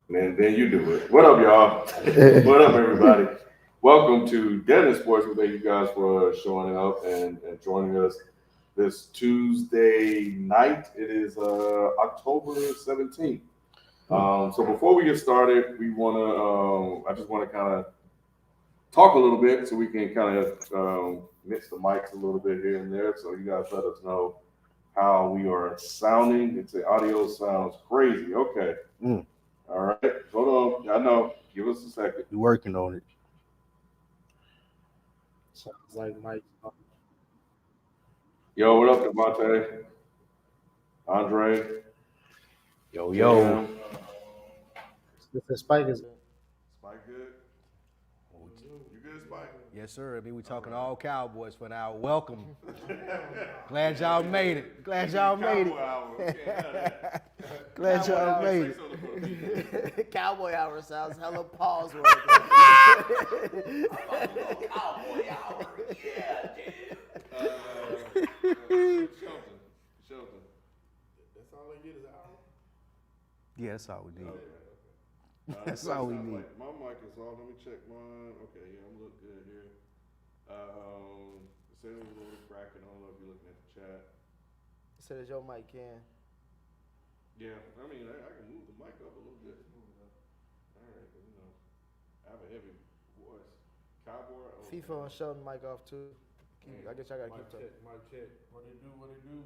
Man, then you do it. What up, y'all? What up, everybody? Welcome to Dead in Sports. We thank you guys for showing up and joining us this Tuesday night. It is October 17th. So before we get started, I just want to kind of talk a little bit so we can kind of mix the mics a little bit here and there. So you guys let us know how we are sounding. It's the audio sounds crazy. Okay. All right. Hold on. I know. Give us a second. We're working on it. Sounds like Mike. Yo, what up, Devontae? Andre? Yo. Jam? The Spike is Spike good? You good, Spike? Yes, sir. We talking all Cowboys for now. Welcome. Glad y'all made it. Glad y'all made Cowboy hour. Okay, Glad y'all made it. it. Cowboy hour sounds hella pause word. Cowboy hour. Yeah, Shelton. That's all they get is hour. Yeah, that's all we need. That's all we need. My mic is off. Let me check mine. Okay, yeah, I'm looking good here. It says a little cracking. I don't know if you're looking at the chat. Said as your mic can. Yeah, I mean, I can move the mic up a little bit. All right, I have a heavy voice. Cowboy. Oh, FIFA and Sheldon mic off too. I guess I gotta keep talking. Mic check. What they do?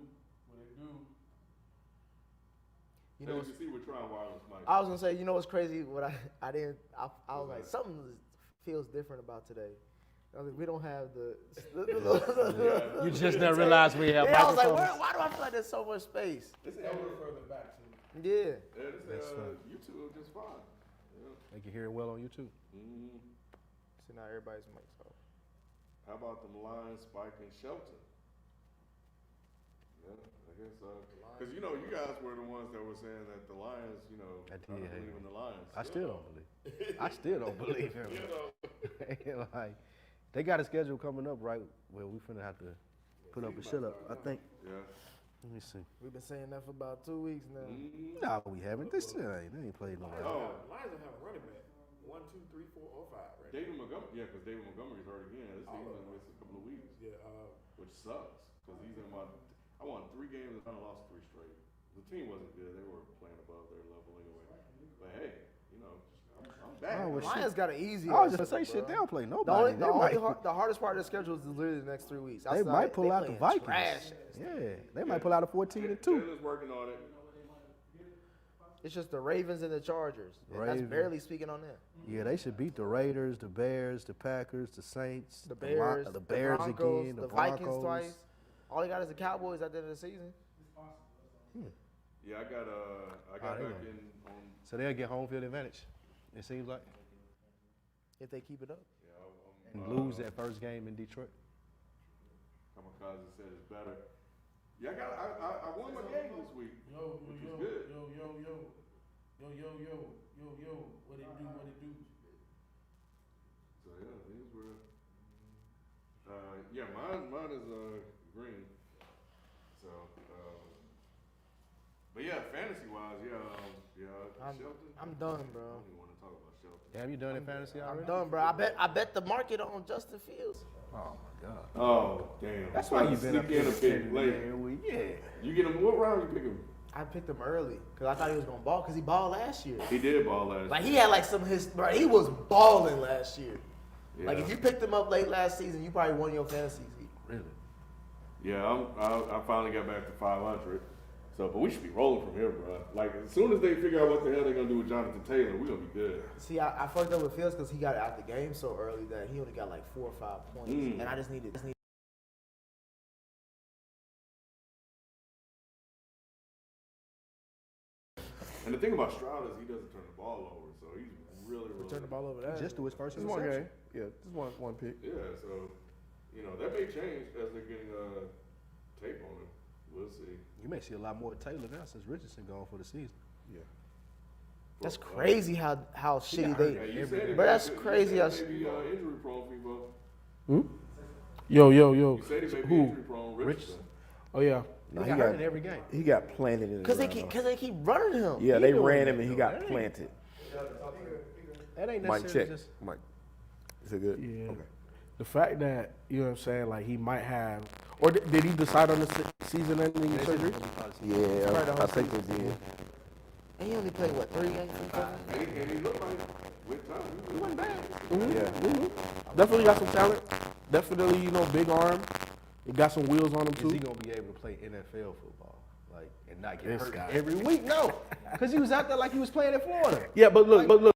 You so know, you can see we're trying wireless mic. I was gonna say, you know what's crazy? What I was like, something feels different about today. I was like, we don't have the You just never realized we have I was like, microphones. why do I feel like there's so much space? It's Go a little further back too. Yeah. That's fine. YouTube just fine. Yeah. They can hear it well on YouTube. Mm-hmm. See, now everybody's mic's off. How about them Lions, Spike, and Shelton? Yeah, I guess because you guys were the ones that were saying that the Lions, I don't did. believe in the Lions. I still don't believe. I still don't believe him. Like, they got a schedule coming up, right? Where we finna have to put up a shut up. I think. Yeah. Let me see. We've been saying that for about 2 weeks now. Mm-hmm. No, we haven't. They ain't played no. Oh. Lions don't have a running back. 1, 2, 3, 4, or 5, right? David Montgomery, yeah, because David Montgomery's hurt again. This season missed a couple of weeks, Yeah. which sucks because he's in my. I won 3 games and I lost 3 straight. The team wasn't good; they were playing above their level anyway. But hey, I'm back. Oh, well, Lions got an easy. I was just say schedule, shit. bro. They don't play The, nobody. the hardest part of the schedule is literally the next 3 weeks. They might pull out the Vikings. Trash. Yeah, they might pull out a 14-2. Jalen's working on it. It's just the Ravens and the Chargers. And that's Ravens. barely speaking on them. Yeah, they should beat the Raiders, the Bears, the Packers, the Saints, The Bears, the Bears Broncos, again, the Broncos. Vikings twice. All they got is the Cowboys at the end of the season. Yeah, I got they back gonna- in on. So they'll get home field advantage. It seems like, If they keep it up. Yeah, and lose that first game in Detroit. Kamikaze said it's better. Yeah, I won my game this week. Yo. Which is good. Yo. What it do? So yeah, these were. Mine is green. So, but yeah, fantasy wise, Shelton. I'm done, I bro. don't even want to talk about Shelton. Damn, you done in fantasy I'm already? done, bro. I bet the market on Justin Fields. Oh my God. Oh damn! That's why you've been up in a here pick late. every week. Yeah. You get him. What round you pick him? I picked him early because I thought he was gonna ball because he balled last year. He did ball last. Like he had like some of his, bro. He was balling last year. year. Like if you picked him up late last season, you probably won your fantasy league. Really? Yeah, I finally got back to 500. So, but we should be rolling from here, bro. Like as soon as they figure out what the hell they're gonna do with Jonathan Taylor, we're gonna be good. See, I fucked up with Fields because he got out the game so early that he only got like 4 or 5 points, and I just needed. And the thing about Stroud is he doesn't turn the ball over, so he's really Turn the ball over that. Just do his first Just one interception. game. Yeah, just one pick. Yeah, so that may change as they're getting tape on him. We'll see. You may see a lot more Taylor now since Richardson gone for the season. Yeah. That's crazy how shitty Yeah, they. you said But that's you crazy said how he may be injury prone, people. Yo. You said he may be Who? injury prone. Richardson. Oh yeah. He got hurt in every game. He got planted in the Because ground. they keep running him. Yeah, He they doing ran that, him and he though. got That ain't- planted. That ain't Mike, necessarily check. just. Mike. Is it good? Yeah. Okay. The fact that, you know what I'm saying, like he might have, or did he decide on the season-ending surgery? Yeah, I think they did. And he only played, what, 3 games? And he looked like with time. He wasn't bad. Yeah. Definitely got some talent. Definitely, you know, big arm. He got some wheels on him, Is too. he gonna be able to play NFL football, like, and not get This hurt guy. every week? No, because he was out there like he was playing in Florida. Yeah, but look.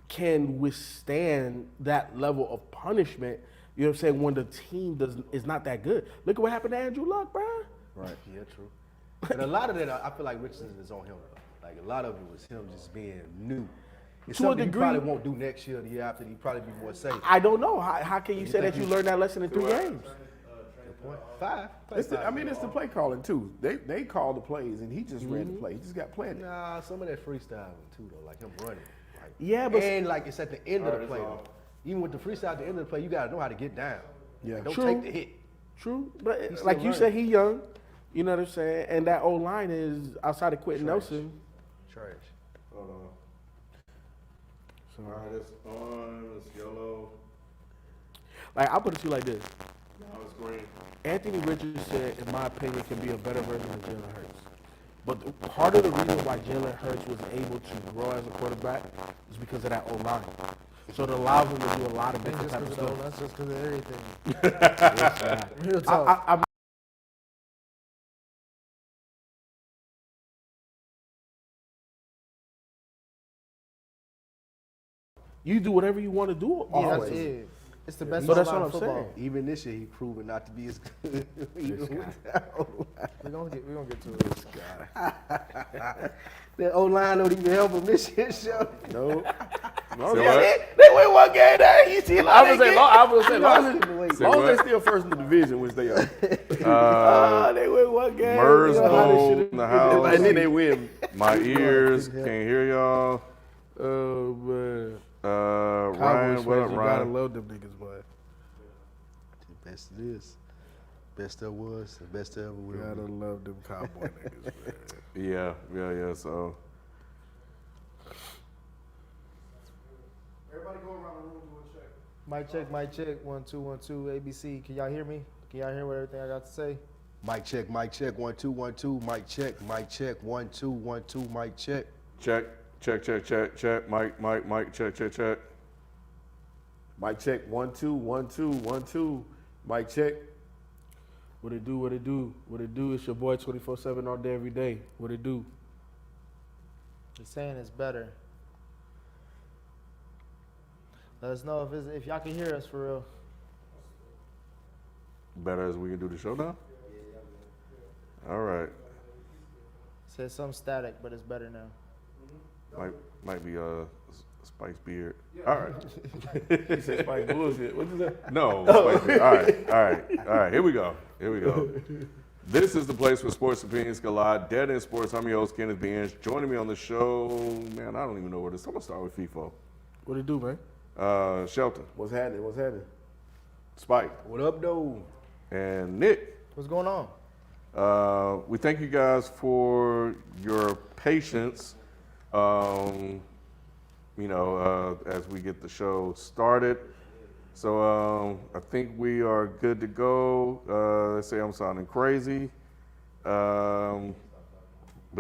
Can withstand that level of punishment, you know what I'm saying, when the team is not that good. Look at what happened to Andrew Luck, bro. Right. Yeah, true. And a lot of that, I feel like Richardson is on him. Though. Like a lot of it was him just being new. It's To a something degree. he probably won't do next year, the year after. He probably be more safe. I don't know. How can you say that you learned that lesson in 3 games? Good point. 5. It's the play calling too. They call the plays and he just ran the play. He just got planted. Nah, some of that freestyle too though, like him running. Like, Yeah, but and like it's at the end of the Alright, play. that's Though. Even with the freestyle at the end of the play, you gotta know how to get down. Yeah. Like, don't True. take the hit. True, but He's like still you said, he young. You know what I'm saying? And that old line is outside of Quentin Nelson. Trash. Hold on. All right, it's on. It's yellow. Like I'll put it to you like this: Now it's green. Anthony Richardson, in my opinion, can be a better version of Jalen Hurts. But part of the reason why Jalen Hurts was able to grow as a quarterback is because of that old line. So it allows him to do a lot of different types of stuff. That's just because of everything. Real talk. I'm You do whatever you want to do. Yeah, Always. that's it. It's the best So that's O-line what I'm football. saying. Even this year, he proven not to be as good. We're gonna get to it. That O-line don't even help him this year, show. No. Say what? They win one game there. You see, I would say, long Wait. as they still first in the division, which they are. They win one game. Mersbo in the house. And then they win. My ears can't hear y'all. Oh man. Ryan, Cowboys what up, fans, you gotta Ryan? love them niggas, boy. Best it is. Best there was, the best there ever will. Gotta love them Cowboy niggas, man. Yeah. So Everybody go around the room do a check. Mic check. 1 2 1 2 ABC. Can y'all hear me? Can y'all hear what everything I got to say? Mic check, 1 2 1 2, mic check, 1 2 1 2, mic check. check. Mike, check. Mic check. 1 2 1 2 1 2. Mic check. What it do? It's your boy 24/7 all day, every day. What it do? The saying is better. Let us know if y'all can hear us for real. Better as we can do the show now? All right. Says some static, but it's better now. Might be Spike's beard. All right. He said Spike bullshit. What is that? No, Spike's beard. All right. Here we go. This is the place where sports opinions collide. Dead End Sports. I'm your host, Kenneth Beans. Joining me on the show, man, I don't even know where this is. I'm going to start with FIFO. What it do, man? Shelton, What's happening? Spike, What up, though? and Nick. What's going on? We thank you guys for your patience. As we get the show started. So I think we are good to go. Let's say I'm sounding crazy. But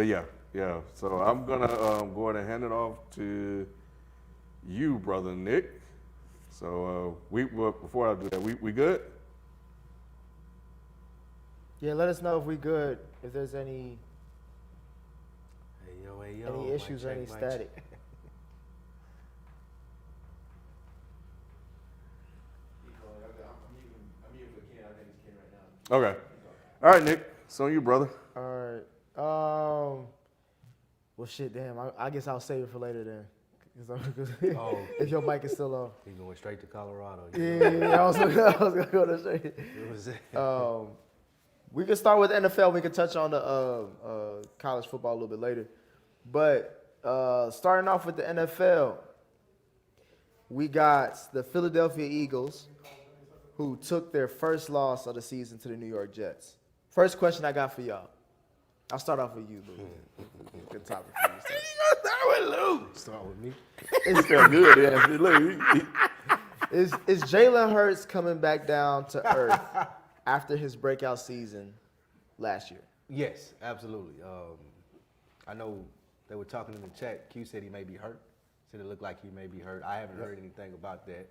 yeah. So I'm gonna go ahead and hand it off to you, brother Nick. So before I do that, we good? Yeah, let us know if we good. If there's any Hey, yo. any issues or any static. Okay. All right, Nick. So you, brother. All right. Well, shit, damn. I guess I'll save it for later then. 'Cause if your mic is still on. He going straight to Colorado. Yeah, I was gonna go to straight. It was We can start with NFL. We can touch on the college football a little bit later. But starting off with the NFL, we got the Philadelphia Eagles who took their first loss of the season to the New York Jets. First question I got for y'all. I'll start off with you, Lou. Good topic for you. Start with me. It's felt good. Yeah. Look, Is Jalen Hurts coming back down to earth after his breakout season last year? Yes, absolutely. I know they were talking in the chat. Q said he may be hurt. Said it looked like he may be hurt. I haven't heard anything about that.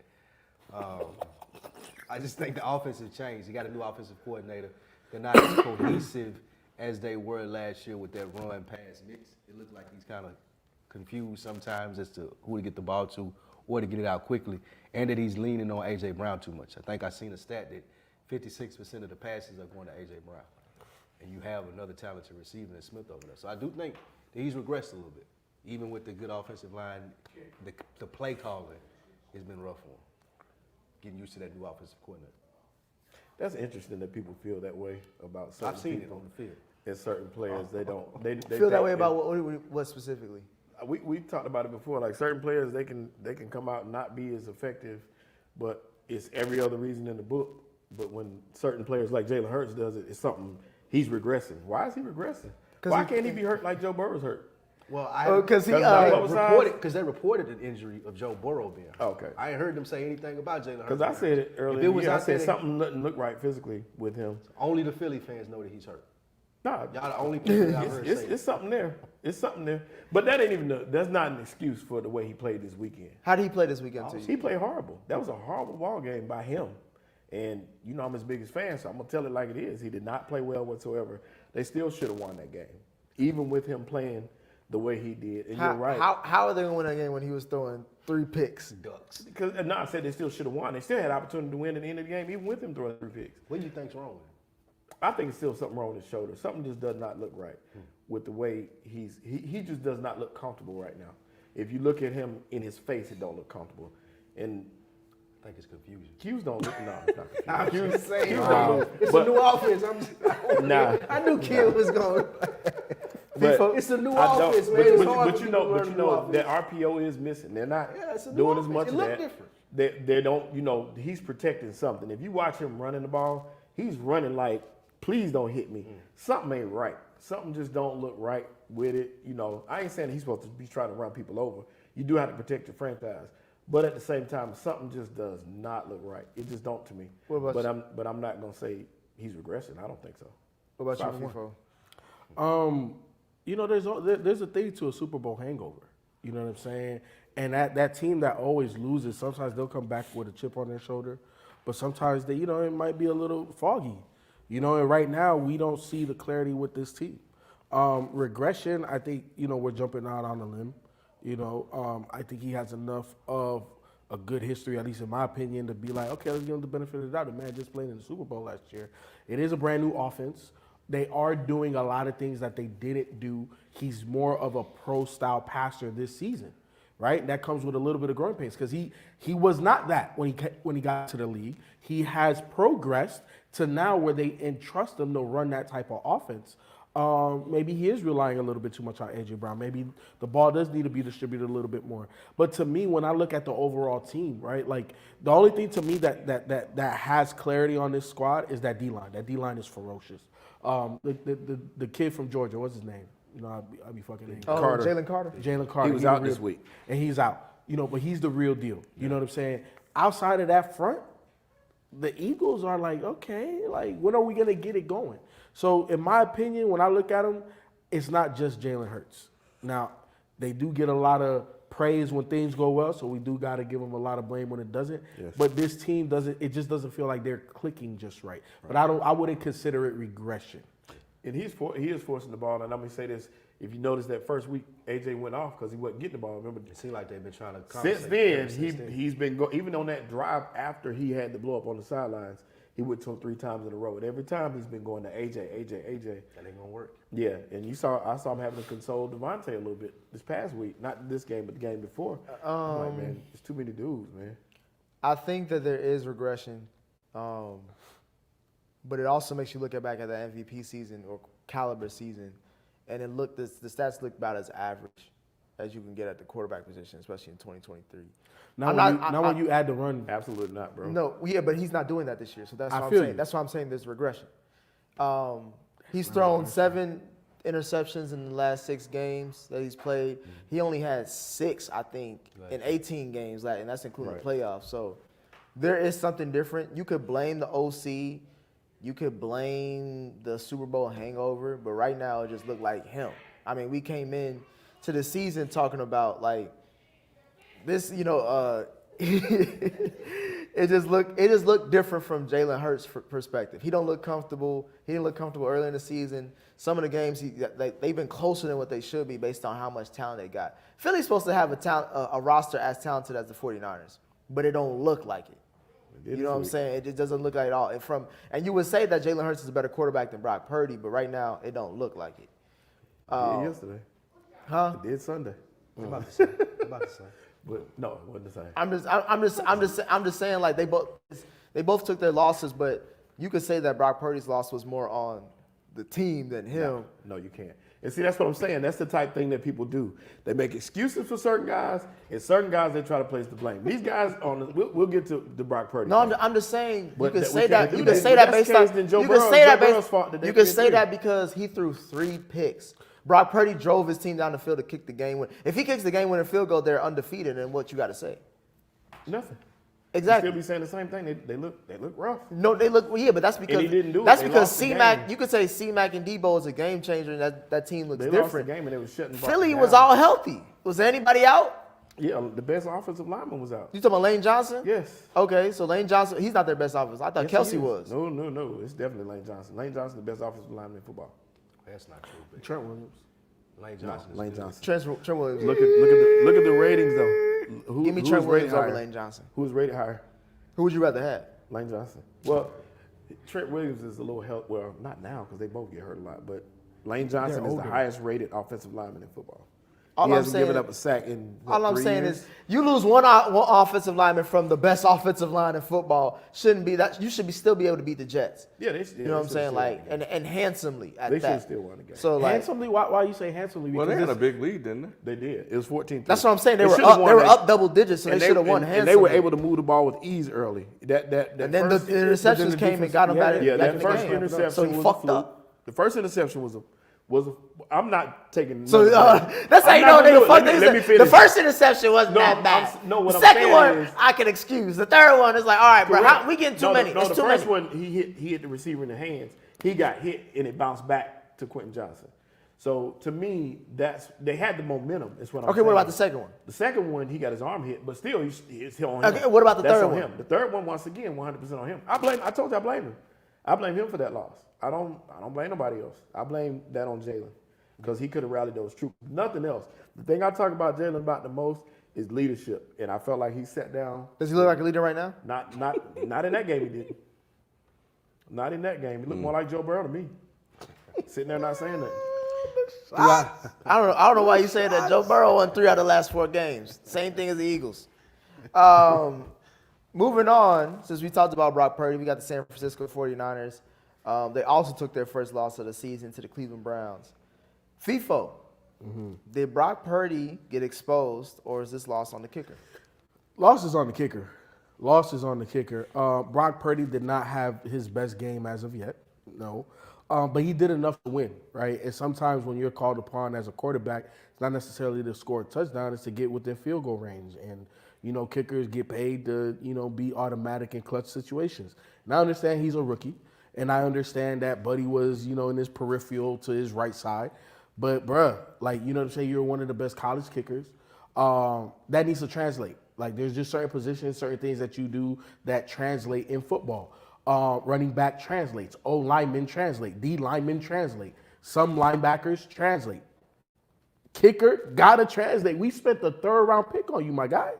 I just think the offense has changed. He got a new offensive coordinator. They're not as cohesive as they were last year with that run-pass mix. It looked like he's kind of confused sometimes as to who to get the ball to or to get it out quickly, and that he's leaning on A.J. Brown too much. I think I seen a stat that 56% of the passes are going to A.J. Brown, and you have another talented receiver in Smith over there. So I do think that he's regressed a little bit. Even with the good offensive line, the play calling has been rough for him. Getting used to that new offensive coordinator. that's interesting that people feel that way about certain I've seen people it on the field. and certain players. They don't. They Feel that way think- about what specifically? We talked about it before. Like certain players, they can come out and not be as effective, but it's every other reason in the book. But when certain players like Jalen Hurts does it, it's something he's regressing. Why is he regressing? Why can't he be hurt like Joe Burrow's hurt? Well, Because they reported an injury of Joe Burrow being hurt. Okay. I ain't heard them say anything about Jalen Hurts. Because I said it earlier. If it was I out said there, something didn't look right physically with him. only the Philly fans know that he's hurt. Nah, Y'all the only people that I heard say it's something there. It's something there. But that ain't even that's not an excuse for the way he played this weekend. How did he play this weekend to you? He played horrible. That was a horrible ball game by him. And you know I'm his biggest fan, so I'm gonna tell it like it is. He did not play well whatsoever. They still should have won that game, even with him playing the way he did. And you're right. How are they going to win that game when he was throwing 3 picks? Ducks. Because no, I said they still should have won. They still had opportunity to win at the end of the game, even with him throwing 3 picks. What do you think's wrong with him? I think it's still something wrong with his shoulder. Something just does not look right with the way he just does not look comfortable right now. If you look at him in his face, it don't look comfortable. And I think it's confusion. Q's don't look it's not confusion. I'm just saying, Q's bro. don't look- It's but- a new offense. I knew Kid was going. But It's a new I don't- offense, man. but- It's but- hard but for you people to know, learn a new offense. that RPO is missing. They're not Yeah, it's a new doing as offense. much It of look that. different. They don't. He's protecting something. If you watch him running the ball, he's running like, please don't hit me. Something ain't right. Something just don't look right with it. I ain't saying he's supposed to be trying to run people over. You do have to protect your franchise. But at the same time, something just does not look right. It just don't to me. What about you? But I'm not gonna say he's regressing. I don't think so. What about Sorry, you, FIFO? There's a thing to a Super Bowl hangover. You know what I'm saying? And that team that always loses, sometimes they'll come back with a chip on their shoulder, but sometimes it might be a little foggy. And right now we don't see the clarity with this team. Regression, I think, we're jumping out on a limb. I think he has enough of a good history, at least in my opinion, to be like, okay, let's give him the benefit of the doubt. The man just played in the Super Bowl last year. It is a brand new offense. They are doing a lot of things that they didn't do. He's more of a pro-style passer this season, right? That comes with a little bit of growing pains because he was not that when he got to the league. He has progressed to now where they entrust him to run that type of offense. Maybe he is relying a little bit too much on A.J. Brown. Maybe the ball does need to be distributed a little bit more. But to me, when I look at the overall team, right, like the only thing to me that has clarity on this squad is that D-line. That D-line is ferocious. The kid from Georgia, what's his name? I'll be fucking name. Carter. Jalen Carter. Jalen Carter. He was he's out the this real- week. And he's out. But he's the real deal. You know what I'm saying? Outside of that front, the Eagles are like, okay, like when are we gonna get it going? So in my opinion, when I look at them, it's not just Jalen Hurts. Now, they do get a lot of praise when things go well, so we do got to give them a lot of blame when it doesn't. Yes. But this team it just doesn't feel like they're clicking just right. But I wouldn't consider it regression. And he is forcing the ball. And I'm gonna say this: if you notice that first week, AJ went off because he wasn't getting the ball. Remember, It seems like they've been trying to since conversate then ever since then. he's been even on that drive after he had the blow up on the sidelines. He went to him 3 times in a row, and every time he's been going to AJ. That ain't gonna work. Yeah, and I saw him having to console Devontae a little bit this past week. Not this game, but the game before. I'm like, man, it's too many dudes, man. I think that there is regression, but it also makes you look back at the MVP season or caliber season, and the stats look about as average. as you can get at the quarterback position, especially in 2023. When you add the run. Absolutely not, bro. No, yeah, but he's not doing that this year. So that's what I'm feel saying. you. That's why I'm saying there's regression. He's thrown 7 interceptions in the last 6 games that he's played. He only had 6, I think, in 18 games, and that's including the playoffs. So there is something different. You could blame the OC. You could blame the Super Bowl hangover, but right now it just looked like him. I mean, we came in to the season talking about like this, it just looked different from Jalen Hurts' perspective. He don't look comfortable. He didn't look comfortable early in the season. Some of the games they've been closer than what they should be based on how much talent they got. Philly's supposed to have a roster as talented as the 49ers, but it don't look like it. You know what I'm saying? It just doesn't look like it at all. And you would say that Jalen Hurts is a better quarterback than Brock Purdy, but right now it don't look like it. It did yesterday. Huh? It did Sunday. I'm about to say. But no, it wasn't the same. I'm just saying like they both took their losses, but you could say that Brock Purdy's loss was more on the team than him. No, you can't. And see, that's what I'm saying. That's the type thing that people do. They make excuses for certain guys, and certain guys they try to place the blame. These guys we'll get to the Brock Purdy. No, I'm just saying you can say that based on you can say that because he threw 3 picks. Brock Purdy drove his team down the field to kick the game win. If he kicks the game winning field goal, they're undefeated. And what you got to say? Nothing. Exactly. You still be saying the same thing. They look rough. No, they look but that's because he didn't do it. That's They because lost the C-Mac. game. You could say C-Mac and Debo is a game changer, and that team looks They different. lost the game and they was shutting. Philly down. was all healthy. Was there anybody out? Yeah, the best offensive lineman was out. You talking about Lane Johnson? Yes. Okay, so Lane Johnson, he's not their best offensive. I thought Yes, Kelsey he is. was. No. It's definitely Lane Johnson. Lane Johnson, the best offensive lineman in football. That's not true. But Trent Williams. Lane Johnson. Lane Johnson. Trent Williams. Look at the ratings though. Give me who Trent was rated Williams over higher? Lane Johnson. Who was rated higher? Who would you rather have? Lane Johnson. Well, Trent Williams is a little help. Well, not now because they both get hurt a lot. But Lane Johnson is the highest rated offensive lineman in football. He hasn't given up a sack in what, all I'm 3 saying years? is you lose one offensive lineman from the best offensive line in football. Shouldn't be that. You should still be able to beat the Jets. Yeah, You know what I'm saying? Like and handsomely at they that. should still won the game. So like Handsomely? Why you say handsomely? Well, Because they had a it's- big lead, didn't they? They did. It was 14-3. that's what I'm saying. They were should've up. won They were that. up double digits, so they should have won and handsomely. they were able to move the ball with ease early. And then the interceptions came and got him back in that the first game. interception So he was fucked a fluke. up. The first interception was a. I'm not taking. So none of that. that's how I'm you not know they gonna do it. fucked. Let me The finish. first interception wasn't No, that bad. what The I'm second saying one is- I can excuse. The third one is like, all right, bro, Correct. we getting too No, many. No, It's the too first many. one he hit the receiver in the hands. He got hit and it bounced back to Quentin Johnson. So to me, they had the momentum. Is what I'm Okay, saying. what about the second one? The second one, he got his arm hit, but still, it's on him. Okay, what about the That's third on one? him. The third one, once again, 100% on him. I told you I blame him. I blame him for that loss. I don't blame nobody else. I blame that on Jalen because he could have rallied those troops. Nothing else. The thing I talk about Jalen about the most is leadership, and I felt like he sat down. Does he look like a leader right now? Not in that game. He didn't. Not in that game. He looked more like Joe Burrow to me. Sitting there not saying nothing. I don't know why you say that. Joe Burrow won 3 out of the last 4 games. Same thing as the Eagles. Moving on, since we talked about Brock Purdy, we got the San Francisco 49ers. They also took their first loss of the season to the Cleveland Browns. FIFO, did Brock Purdy get exposed, or is this loss on the kicker? Loss is on the kicker. Brock Purdy did not have his best game as of yet. No. But he did enough to win, right? And sometimes when you're called upon as a quarterback, it's not necessarily to score a touchdown, it's to get within field goal range. And, kickers get paid to, be automatic in clutch situations. And I understand he's a rookie. And I understand that Buddy was, in his peripheral to his right side. But, bruh, you're one of the best college kickers. That needs to translate. Like, there's just certain positions, certain things that you do that translate in football. Running back translates. O linemen translate. D linemen translate. Some linebackers translate. Kicker gotta translate. We spent the 3rd round pick on you, my guy.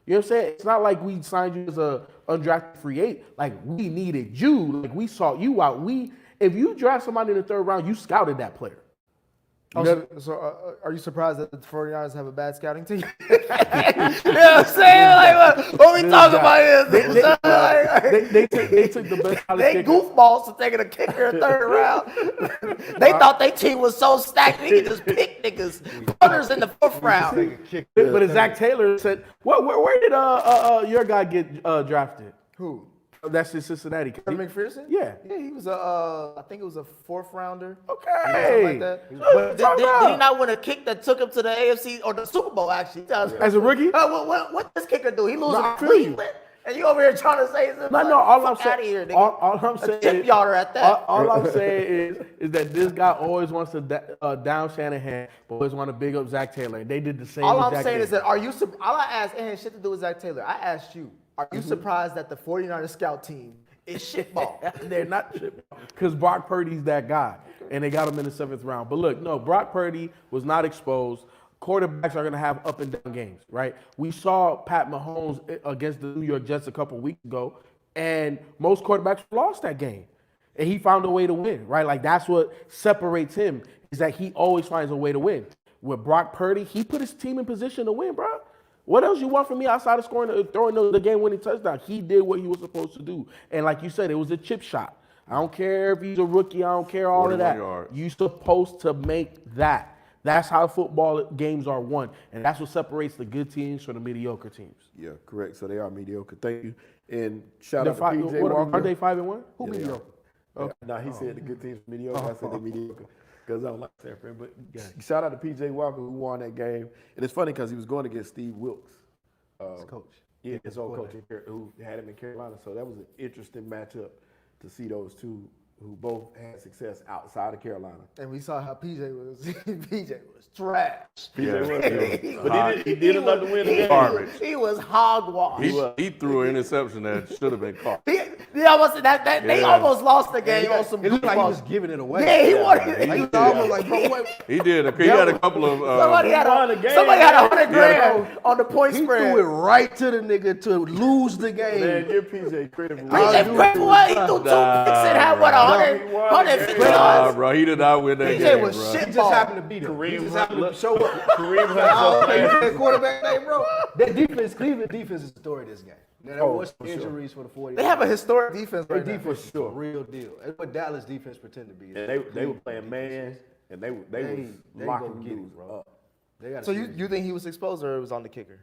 You know what I'm saying? It's not like we signed you as a undrafted free agent. Like, we needed you. Like, we sought you out. If you draft somebody in the 3rd round, you scouted that player. Are you surprised that the 49ers have a bad scouting team? You know what I'm saying? Like, what we talking about here? They took the best college They kicker. goofballs for taking a kicker in third round. They thought their team was so stacked they could just pick niggas. Punters in the fourth round. But Zach Taylor said, where did your guy get drafted? Who? That's in Cincinnati. McPherson? Yeah. Yeah, he was I think it was a fourth rounder. Okay. Something like that. But did he not win a kick that took him to the AFC or the Super Bowl, actually? As a rookie? What this kicker do? He loses I to feel you. Cleveland? And you over here trying to say something? No, all I'm Fuck outta here, saying, nigga. all I'm saying, A chip yarder at that. all I'm saying is that this guy always wants to down Shanahan, but always want to big up Zach Taylor. And they did the same. All with I'm Zach saying is Taylor. that all I asked, it had shit to do with Zach Taylor. I asked you, are you surprised that the 49ers scout team is shitball? They're not because Brock Purdy's that guy, and they got him in the 7th round. But look, no, Brock Purdy was not exposed. Quarterbacks are going to have up and down games, right? We saw Pat Mahomes against the New York Jets a couple weeks ago, and most quarterbacks lost that game, and he found a way to win, right? Like that's what separates him is that he always finds a way to win. With Brock Purdy, he put his team in position to win, bro. What else you want from me outside of throwing the game-winning touchdown? He did what he was supposed to do. And like you said, it was a chip shot. I don't care if he's a rookie. I don't care all of that. You're supposed to make that. That's how football games are won. And that's what separates the good teams from the mediocre teams. Yeah, correct. So they are mediocre. Thank you. And shout out to Are PJ Walker. they 5-1? Who Yeah, they mediocre? are. Okay. No, he said the good teams are mediocre. I said they're mediocre because I don't like Stanford. But shout out to PJ Walker who won that game. And it's funny because he was going against Steve Wilkes. His coach. Yeah, his old coach who had him in Carolina. So that was an interesting matchup to see those two who both had success outside of Carolina. And we saw how PJ was trash. But he did enough to win the game. Garbage. He was hogwash. He threw an interception that should have been caught. They almost lost the game on some It looked like he goofballs. was giving it away. Yeah, he wanted. He He did. almost like, bro, what? He did. He had a couple of. Somebody had won the game. somebody had 100 Yeah. grand on the point He spread. threw it right to the nigga to lose the game. Man, give PJ credit for PJ Craig, what? He threw 2 picks and had what, 150 Nah, yards? bro, he did not win that PJ game, was bro. shit. He just happened to beat him. Kareem He just Hunt happened to looked- show up. Kareem Oh, Hunt. that quarterback name, bro. That defense, Cleveland defense is the story of this game. Now, there was for sure. injuries for the 49ers. They have a historic defense Their right now. defense is a real deal. That's what Dallas defense pretend to be. And they were playing man, and they was they locking go get dudes it, bro. up. They got a So serious you think he was exposed or it was on the kicker?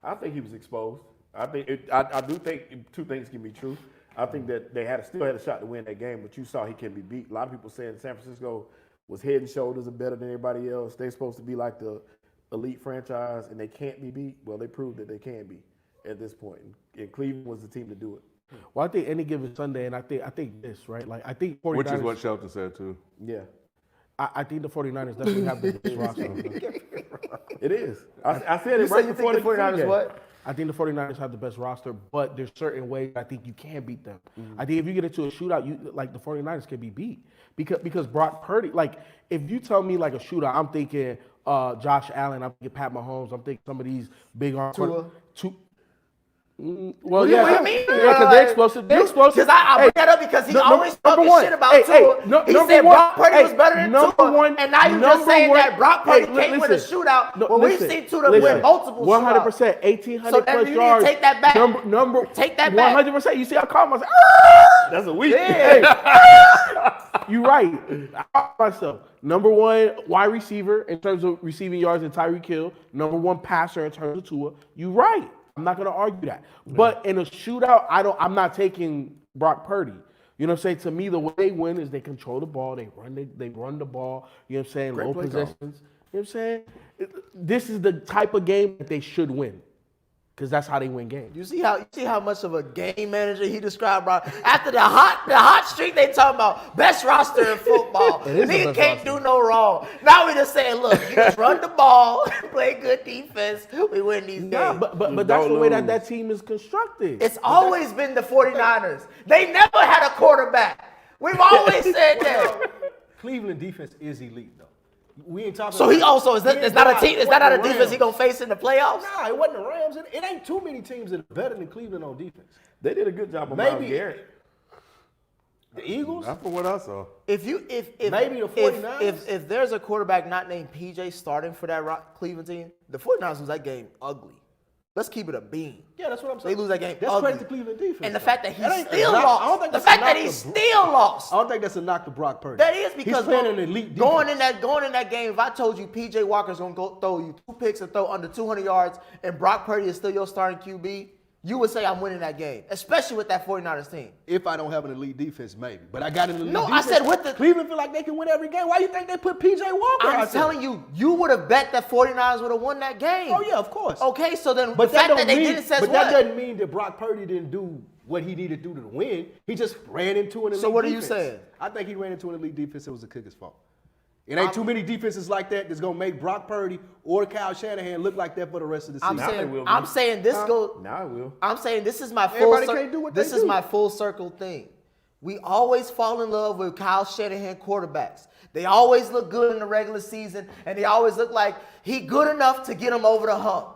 I think he was exposed. I do think two things can be true. I think that they still had a shot to win that game, but you saw he can be beat. A lot of people saying San Francisco was head and shoulders better than everybody else. They're supposed to be like the elite franchise, and they can't be beat. Well, they proved that they can be at this point. And Cleveland was the team to do it. Well, I think any given Sunday, and I think this, right? Like, I think 49ers. Which is what Shelton said too. Yeah, I think the 49ers definitely have the best roster. it is. I said You it say right you before think the the 49ers game. what? I think the 49ers have the best roster, but there's certain ways I think you can beat them. Mm-hmm. I think if you get into a shootout, the 49ers can be beat. Because Brock Purdy, like, if you tell me like a shootout, I'm thinking Josh Allen, I'm thinking Pat Mahomes, I'm thinking some of these big arm. Tua? Well, What do yeah, you mean? yeah, because they're explosive. They're explosive. Because I bring that up because he always talking shit about Tua. He said Brock Purdy was better than Tua, and now you're just saying that Brock Purdy can't win a shootout when we've seen Tua win multiple 100%, shootouts. 1,800 So plus you yards. need to take that back. Number, Take that back. 100%. You see how calm I was? That's a week. You're right. I caught myself. Number one wide receiver in terms of receiving yards in Tyreek Hill. Number one passer in terms of Tua. You're right. I'm not going to argue that. But in a shootout, I'm not taking Brock Purdy. You know what I'm saying? To me, the way they win is they control the ball. They run the ball. You know what I'm saying? Great Low play possessions. You know what I'm saying? This is the type of game that they should win. Because that's how they win games. You see how much of a game manager he described, bro. After the hot streak, they talking about best roster in football. It is the Nigga best can't roster. do no wrong. Now we just saying, look, you just run the ball, play good defense, we win these games. Yeah, but that's the way that team is constructed. It's always been the 49ers. They never had a quarterback. We've always said that. Cleveland defense is elite, though. We ain't talking. So he also is it's not a team. Is that not a defense he gonna face in the playoffs? Nah, it wasn't the Rams. It ain't too many teams that are better than Cleveland on defense. They did a good job on Myles Maybe. Garrett. The Eagles? Not from what I saw. If Maybe the 49ers? if there's a quarterback not named PJ starting for that Cleveland team, the 49ers lose that game ugly. Let's keep it a bean. Yeah, that's what I'm saying. They lose that game That's ugly. credit to Cleveland defense. And the though. fact that he That ain't still a knock- I don't lost. think The that's a fact that knock he to still lost. I don't think that's a knock to Brock Purdy. That is because he's playing an elite going defense. in that game, if I told you PJ Walker's gonna go throw you 2 picks and throw under 200 yards, and Brock Purdy is still your starting QB, you would say I'm winning that game, especially with that 49ers team. If I don't have an elite defense, maybe. But I got an elite No, defense. I said with the- Cleveland feel like they can win every game. Why you think they put PJ Walker I'm out there? telling you, you would have bet that 49ers would have won that game. Oh, yeah, of course. Okay, so then But the fact that don't they mean, didn't says But what? that doesn't mean that Brock Purdy didn't do what he needed to do to win. He just ran into an elite So what are you defense. saying? I think he ran into an elite defense. It was the Kickers' fault. It ain't too many defenses like that that's going to make Brock Purdy or Kyle Shanahan look like that for the rest of the season. I'm saying this goes. Now it will. I'm saying this is my full. Everybody can't do what this they is do. my full circle thing. We always fall in love with Kyle Shanahan quarterbacks. They always look good in the regular season, and they always look like he good enough to get them over the hump.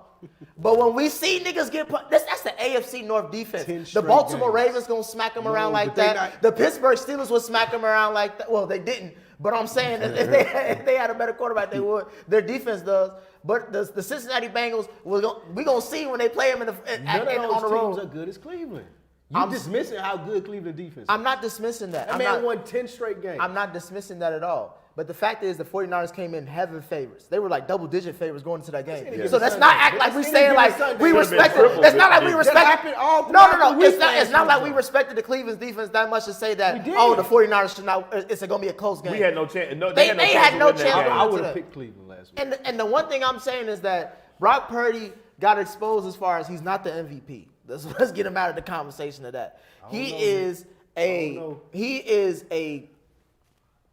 But when we see niggas get put, that's the AFC North 10 defense. The straight Baltimore games. Ravens gonna smack them around No, like but they that. not- The Pittsburgh Steelers would smack them around like that. Well, they didn't. But I'm saying that if they had a better quarterback, they would. Their defense does. But the Cincinnati Bengals, we're gonna see when they play them None of on the those teams road. are good as Cleveland. You're dismissing how good Cleveland defense is. I'm not dismissing that. That I'm man not, won 10 straight games. I'm not dismissing that at all. But the fact is, the 49ers came in heavy favorites. They were like double-digit favorites going into that game. Yeah. So let's not act like we Let's saying give like it Sunday. we Should've respected. been triple It's not like we digits. respected. That happened all No, throughout no, the no. week It's last not like week, we though. respected the Cleveland's defense that much to say that We did. oh the 49ers should not. It's going to be a close game. We had no chance. No, They had no had chance. no to win that chance. game. I would today. have picked Cleveland last week. And the one thing I'm saying is that Brock Purdy got exposed as far as he's not the MVP. Let's get him out of the conversation of that. He is a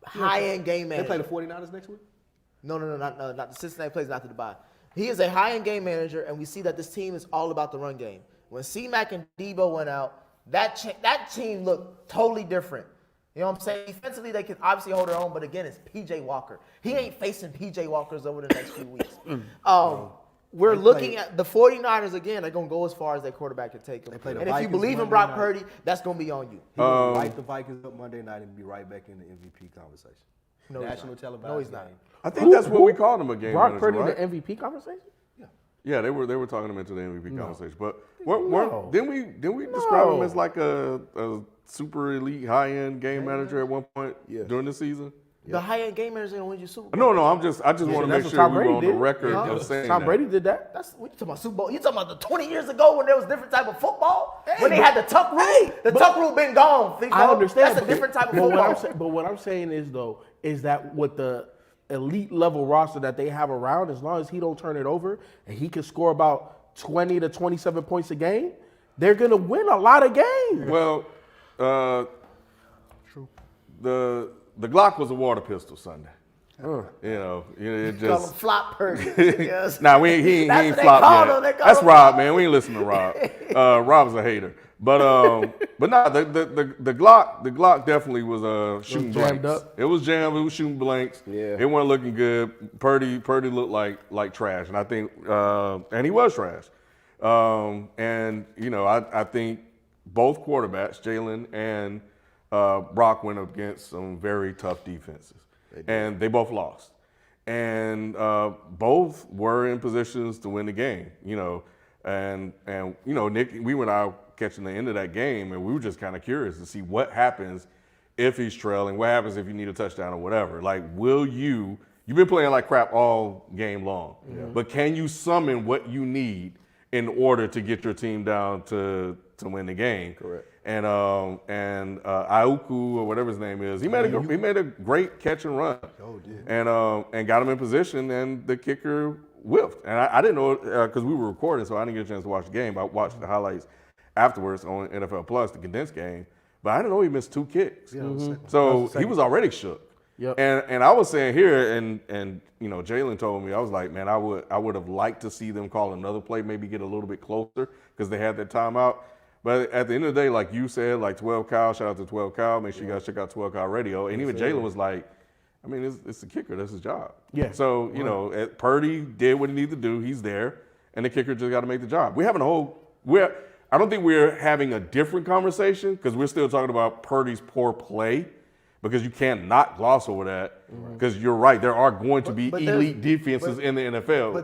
high-end game They manager. play the 49ers next week? No, not the Cincinnati plays not to Dubai. He is a high-end game manager, and we see that this team is all about the run game. When C-Mac and Debo went out, that team looked totally different. You know what I'm saying? Defensively, they can obviously hold their own, but again, it's P.J. Walker. He ain't facing P.J. Walkers over the next few weeks. We're looking at the 49ers again. They're going to go as far as their quarterback can take them. play the And if you Vikings believe in Monday Brock night. Purdy, that's going to be on you. He will wipe the Vikings up Monday night and be right back in the MVP conversation. No, he's National not. televised No, he's not. game. I think that's what we called him a game Brock manager, Purdy right? in the MVP conversation? Yeah, they were talking him into the MVP conversation. But No. didn't we describe him as like a super elite high end game manager at one point during the season? The high-end game manager is going to win you Super Bowl. No, I just want to that's make what sure Tom we were Brady on the did. record Yeah. of saying Tom that. Brady did that. What you talking about Super Bowl? You talking about the 20 years ago when there was different type of football? When they had the tuck rule? The tuck rule been gone. FIFO. I understand. That's a different type of But football. what I'm saying is though, is that with the elite level roster that they have around, as long as he don't turn it over and he can score about 20 to 27 points a game, they're gonna win a lot of games. Well, the Glock was a water pistol Sunday. It Call just. him Flop Purdy. Yes. Nah, he That's ain't what they flopped call yet. him. They call That's him Rob, man. We ain't listening to Rob. Rob's a hater. But nah, the Glock definitely was shooting jammed blanks. up. It was jammed. It was shooting blanks. Yeah. It wasn't looking good. Purdy looked like trash, and I think and he was trash. I think both quarterbacks, Jalen and Brock, went up against some very tough defenses, and they both lost. And both were in positions to win the game, and Nick, we went out catching the end of that game, and we were just kind of curious to see what happens if he's trailing, what happens if you need a touchdown or whatever. Like, you've been playing like crap all game long, but can you summon what you need in order to get your team down to win the game? Correct. And Ayuku or whatever his name is, he made a great catch and run. Oh, did. And got him in position, and the kicker whiffed. And I didn't know because we were recording, so I didn't get a chance to watch the game. I watched the highlights afterwards on NFL Plus, the condensed game. But I didn't know he missed 2 kicks. So he was already shook. Yep. And I was saying here, and Jalen told me, I was like, man, I would have liked to see them call another play, maybe get a little bit closer because they had that timeout. But at the end of the day, like you said, like 12 Kyle, shout out to 12 Kyle. Make sure you guys check out 12 Kyle Radio. And even Jalen was like, I mean, it's the kicker. That's his job. Yeah. So, Purdy did what he needed to do. He's there. And the kicker just got to make the job. We're having a whole – I don't think we're having a different conversation because we're still talking about Purdy's poor play. Because you can't not gloss over that. Because you're right, there are going to be elite defenses in the NFL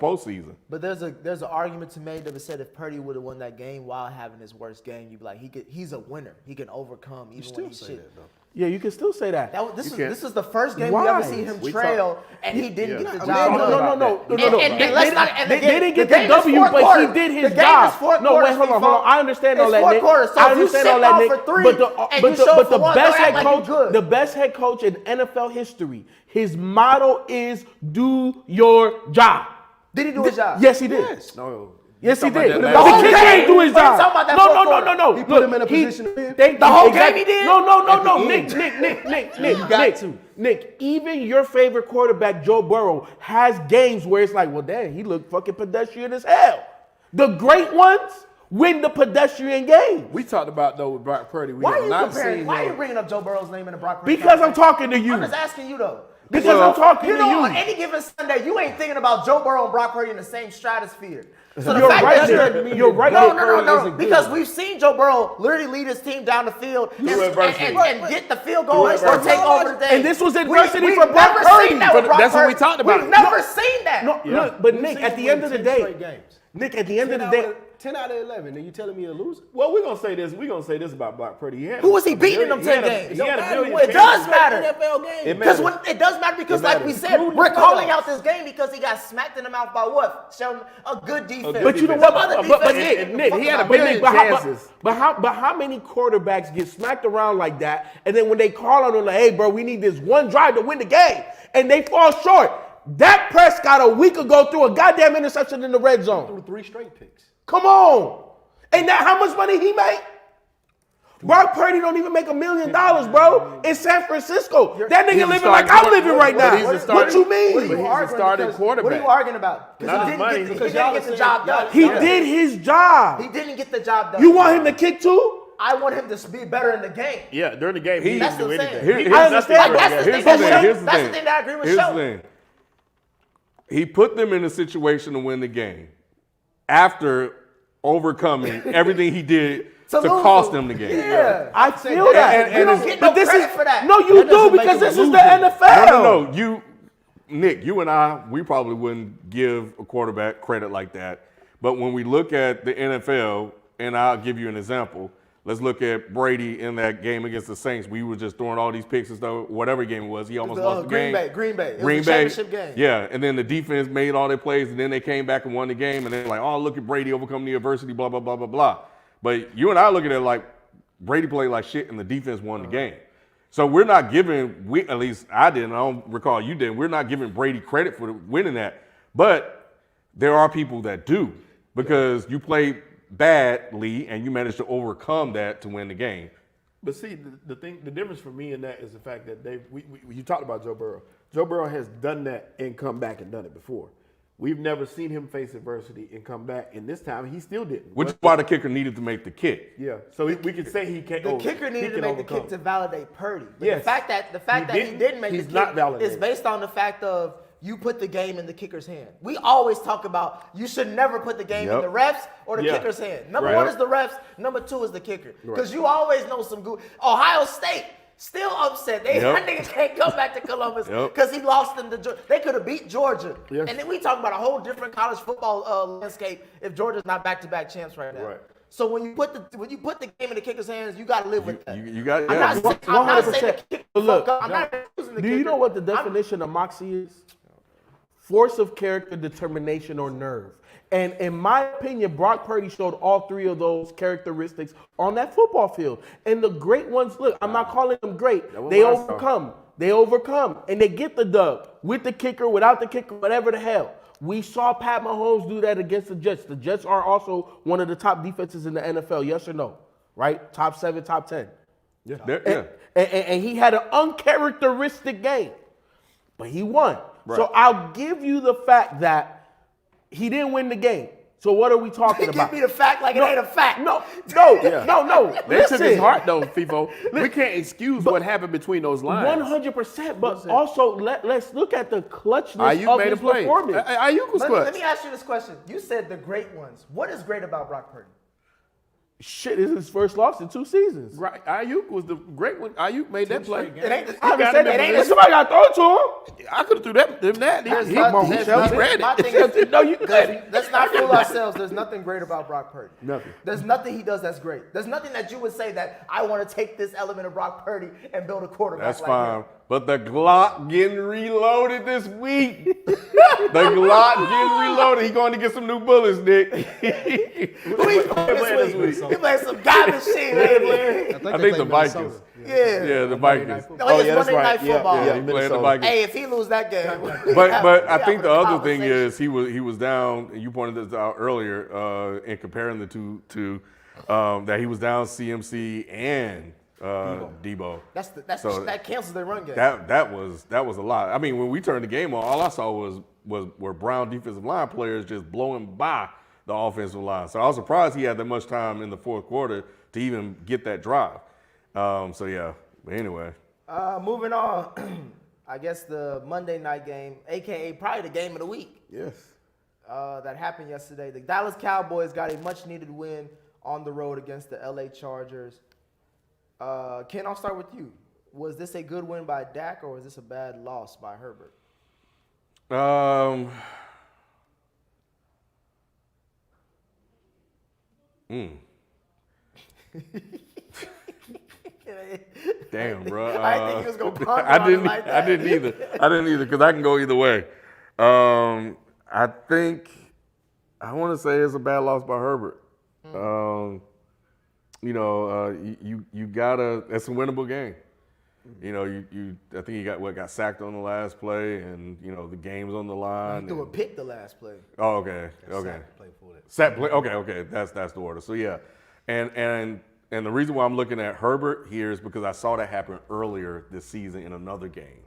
postseason. But there's an argument to be made that said if Purdy would have won that game while having his worst game, you'd be like, he's a winner. He can overcome even when he's shit. Yeah, you can still say that. This is the first game Why? we ever see him trail, and he didn't get the job done. No. They didn't get the W, but he did his job. No, wait, hold on. I understand all that, Nick. I understand all that, Nick. But the best head coach in NFL history, his motto is "Do your job." Did he do his job? Yes, he did. Yes, he did. The whole kid game. didn't do his job. No. He put him in a position to win. The whole game he did? No. Nick, even your favorite quarterback, Joe Burrow, has games where it's like, well, damn, he looked fucking pedestrian as hell. The great ones win the pedestrian games. We talked about, though, with Brock Purdy. Why are you bringing up Joe Burrow's name in the Brock Purdy? Because I'm talking to you. I'm just asking you, though. Because I'm talking to you. On any given Sunday, you ain't thinking about Joe Burrow and Brock Purdy in the same stratosphere. So You're right. No. Because we've seen Joe Burrow literally lead his team down the field and get the field goal or take over the day. And this was adversity for Brock Purdy. That's what we talked about. We've never seen that. Look, but Nick, at the end of the day, 10 out of 11, and you telling me a loser? Well, we're gonna say this. We're gonna say this about Brock Purdy. Who was he beating in them 10 games? It does matter. It does matter because, like we said, we're calling out this game because he got smacked in the mouth by what? Sheldon, a good defense. But you know what? But Nick, he had a billion chances. But how many quarterbacks get smacked around like that, and then when they call on them like, hey, bro, we need this one drive to win the game, and they fall short? Dak Prescott a week ago threw a goddamn interception in the red zone. Threw 3 straight picks. Come on. Ain't that how much money he made? Brock Purdy don't even make $1 million, bro. In San Francisco. That nigga living like I'm living right now. What you mean? He's a starting quarterback. What are you arguing about? Because he didn't get the job done. He did his job. He didn't get the job done. You want him to kick too? I want him to be better in the game. Yeah, during the game, he didn't do anything. That's the thing that I agree with Sheldon. He put them in a situation to win the game after overcoming everything he did to cost them the game. Yeah, I feel that. You don't get no credit for that. No, you do because this is the NFL. No. Nick, you and I, we probably wouldn't give a quarterback credit like that. But when we look at the NFL, and I'll give you an example. Let's look at Brady in that game against the Saints. We were just throwing all these picks and stuff. Whatever game it was, he almost lost the game. Green Bay. It was a championship game. Yeah, and then the defense made all their plays, and then they came back and won the game. And they're like, oh, look at Brady overcoming the adversity, blah, blah, blah, blah, blah. But you and I look at it like Brady played like shit, and the defense won the game. So we're not giving, at least I didn't, I don't recall you did, we're not giving Brady credit for winning that. But there are people that do because you play badly and you managed to overcome that to win the game. But see, the difference for me in that is the fact that you talked about Joe Burrow. Joe Burrow has done that and come back and done it before. We've never seen him face adversity and come back, and this time he still didn't. Which is why the kicker needed to make the kick. Yeah, so we can say he can't. The kicker needed to make the kick to validate Purdy. But yes. the fact that he didn't make the kick is based on the fact of you put the game in the kicker's hand. We always talk about you should never put the game in the refs or the kicker's hand. Number one is the refs. Number two is the kicker. Because you always know some good. Ohio State still upset. That nigga can't come back to Columbus because he lost them to Georgia. They could have beat Georgia. Yes. And then we talk about a whole different college football landscape if Georgia's not back-to-back champs right now. Right. So when you put the game in the kicker's hands, you got to live with that. You got I'm not saying the kicker. Look, I'm not using the kicker. Do you know what the definition of moxie is? Force of character, determination, or nerve. And in my opinion, Brock Purdy showed all three of those characteristics on that football field. And the great ones, look, I'm not calling them great. They overcome, and they get the dub with the kicker, without the kicker, whatever the hell. We saw Pat Mahomes do that against the Jets. The Jets are also one of the top defenses in the NFL, yes or no? Right? Top 7, top 10. Yeah. And he had an uncharacteristic game, but he won. Right. So I'll give you the fact that he didn't win the game. So what are we talking Give about? me the fact like it ain't a fact. No. They took his Listen. heart though, FIFO. We can't excuse what happened between those lines. 100%, but also let's look at the clutchness Ayuk of made a his play. performance. Ayuk was Let clutch. me ask you this question. You said the great ones. What is great about Brock Purdy? Shit, this is his first loss in 2 seasons. Right, Ayuk was the great one. Ayuk made that play. It ain't. I got understand him in that. position. Somebody got to throw it to him. I could have threw that. There's He nothing- read my it. thing is, No, you couldn't. let's not fool ourselves. There's nothing great about Brock Purdy. Nothing. There's nothing he does that's great. There's nothing that you would say that I want to take this element of Brock Purdy and build a quarterback That's like fine. him. But the Glock getting reloaded this week. The Glock getting reloaded. He going to get some new bullets, Nick. Who he playing this week? He playing some garbage shit, man. I think the Vikings. Yeah. The Vikings. No, it's yeah, that's Monday right. Night Football. Yeah, he playing the Minnesota. Vikings. Hey, if he lose that game, But I think the having a other thing conversation. is he was down. And you pointed this out earlier in comparing the two to that he was down CMC and Debo. that cancels their run game. That was a lot. I mean, when we turned the game on, all I saw were Brown defensive line players just blowing by the offensive line. So I was surprised he had that much time in the fourth quarter to even get that drive. So yeah. But anyway. Moving on, I guess the Monday night game, aka probably the game of the week, Yes. that happened yesterday. The Dallas Cowboys got a much-needed win on the road against the LA Chargers. Ken, I'll start with you. Was this a good win by Dak or was this a bad loss by Herbert? Damn, bro. I didn't think he was gonna ponder I on didn't. it like I that. didn't either because I can go either way. I think I want to say it's a bad loss by Herbert. You gotta. It's a winnable game. You know, I think he got sacked on the last play, and the game's on the line. He threw a pick the last play. Oh, okay. Play for that. Set play. Okay. That's the order. So yeah, and the reason why I'm looking at Herbert here is because I saw that happen earlier this season in another game,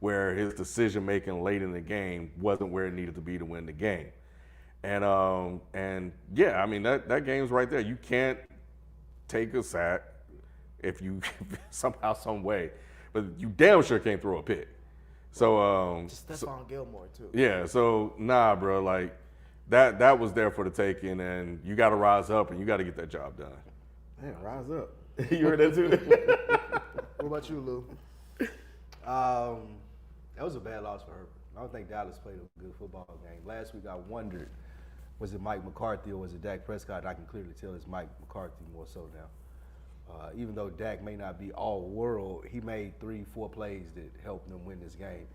where his decision making late in the game wasn't where it needed to be to win the game, and yeah, I mean that game's right there. You can't take a sack if you somehow, some way, but you damn sure can't throw a pick. So Stephon Gilmore too. yeah, so nah, bro, like that was there for the taking, and you got to rise up and you got to get that job done. Man, rise up. You heard that too? What about you, Lou? That was a bad loss for Herbert. I don't think Dallas played a good football game. Last week I wondered, was it Mike McCarthy or was it Dak Prescott? I can clearly tell it's Mike McCarthy more so now. Even though Dak may not be all world, he made 3-4 plays that helped them win this game.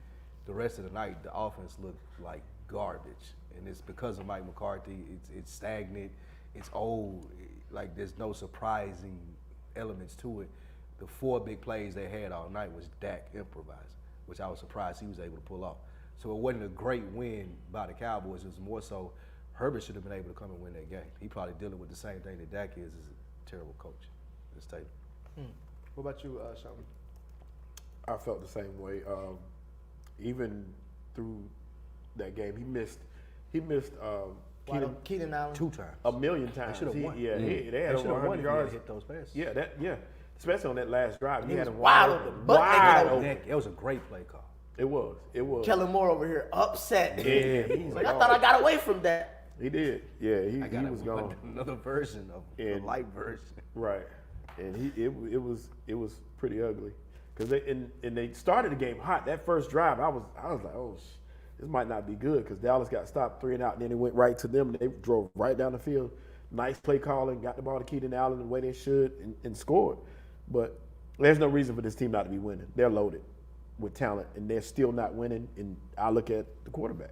The rest of the night, the offense looked like garbage, and it's because of Mike McCarthy. It's stagnant, it's old. Like there's no surprising elements to it. The 4 big plays they had all night was Dak improvised, which I was surprised he was able to pull off. So it wasn't a great win by the Cowboys. It was more so Herbert should have been able to come and win that game. He probably dealing with the same thing that Dak is a terrible coach. This tape. What about you, Sean? I felt the same way. Even through that game, he missed Keenan Allen. 2 times. a million times. should've won. They had They should over have 100 won if he had yards. hit those passes. Yeah, especially on that last drive. He He had was him wide wide open, butt naked wide open. open. It was a great play call. It was. Kellen Moore over here upset. Yeah, He's like, I thought I got away from that. He did. Yeah, he got was gone. another version of the And- light version. Right, and it was pretty ugly because they started the game hot. That first drive, I was like, oh, this might not be good because Dallas got stopped 3 and out, and then it went right to them, and they drove right down the field. Nice play calling, got the ball to Keenan Allen the way they should, and scored. But there's no reason for this team not to be winning. They're loaded with talent, and they're still not winning. And I look at the quarterback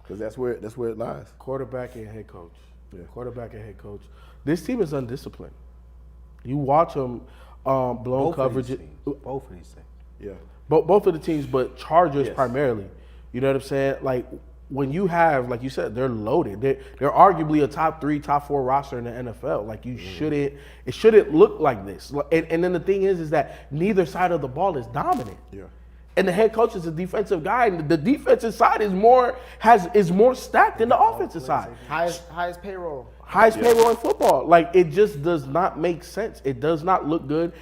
because that's where it lies. Quarterback and head coach. Yeah. Quarterback and head coach. This team is undisciplined. You watch them blown coverage. Both of these teams. Yeah, Both of the teams, but Chargers Yes. primarily. You know what I'm saying? Like when you have, like you said, they're loaded. They're arguably a top 3, top 4 roster in the NFL. Like you shouldn't. It shouldn't look like this. And then the thing is that neither side of the ball is dominant. yeah. and the head coach is a defensive guy, and the defensive side is more stacked than the offensive side. Highest payroll. Highest payroll in football. Like, it just does not make sense. It does not look good.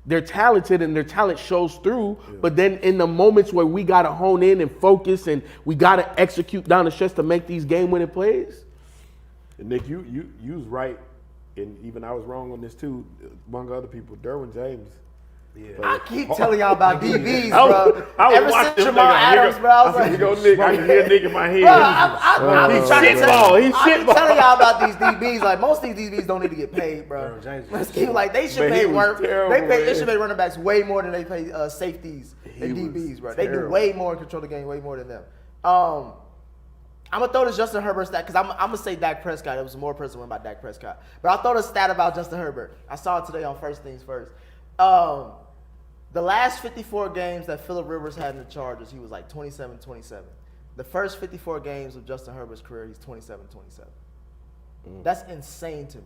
They're talented and their talent shows through, but then in the moments where we gotta hone in and focus and we gotta execute down the stretch to make these game-winning plays. And Nick, you was right, and even I was wrong on this too, among other people. Derwin James. I keep telling y'all about DBs, I bro. was Ever watching since him, Jamal nigga, Adams, bro, I was said, like, "Go Nick." I can hear Nick in my head. bro, I'm He's trying to tell shitball. you. He's I keep shitball. telling y'all about these DBs. Like, most of these DBs don't need to get paid, bro. Let's keep like they should Man, he pay was work. terrible, They man. should pay running backs way more than they pay safeties and He was DBs, bro. They do terrible. way more and control the game way more than them. I'm gonna throw this Justin Herbert stat because I'm gonna say Dak Prescott. It was more impressive win by Dak Prescott, but I'll throw the stat about Justin Herbert. I saw it today on First Things First. The last 54 games that Phillip Rivers had in the Chargers, he was like 27-27. The first 54 games of Justin Herbert's career, he's 27-27. That's insane to me.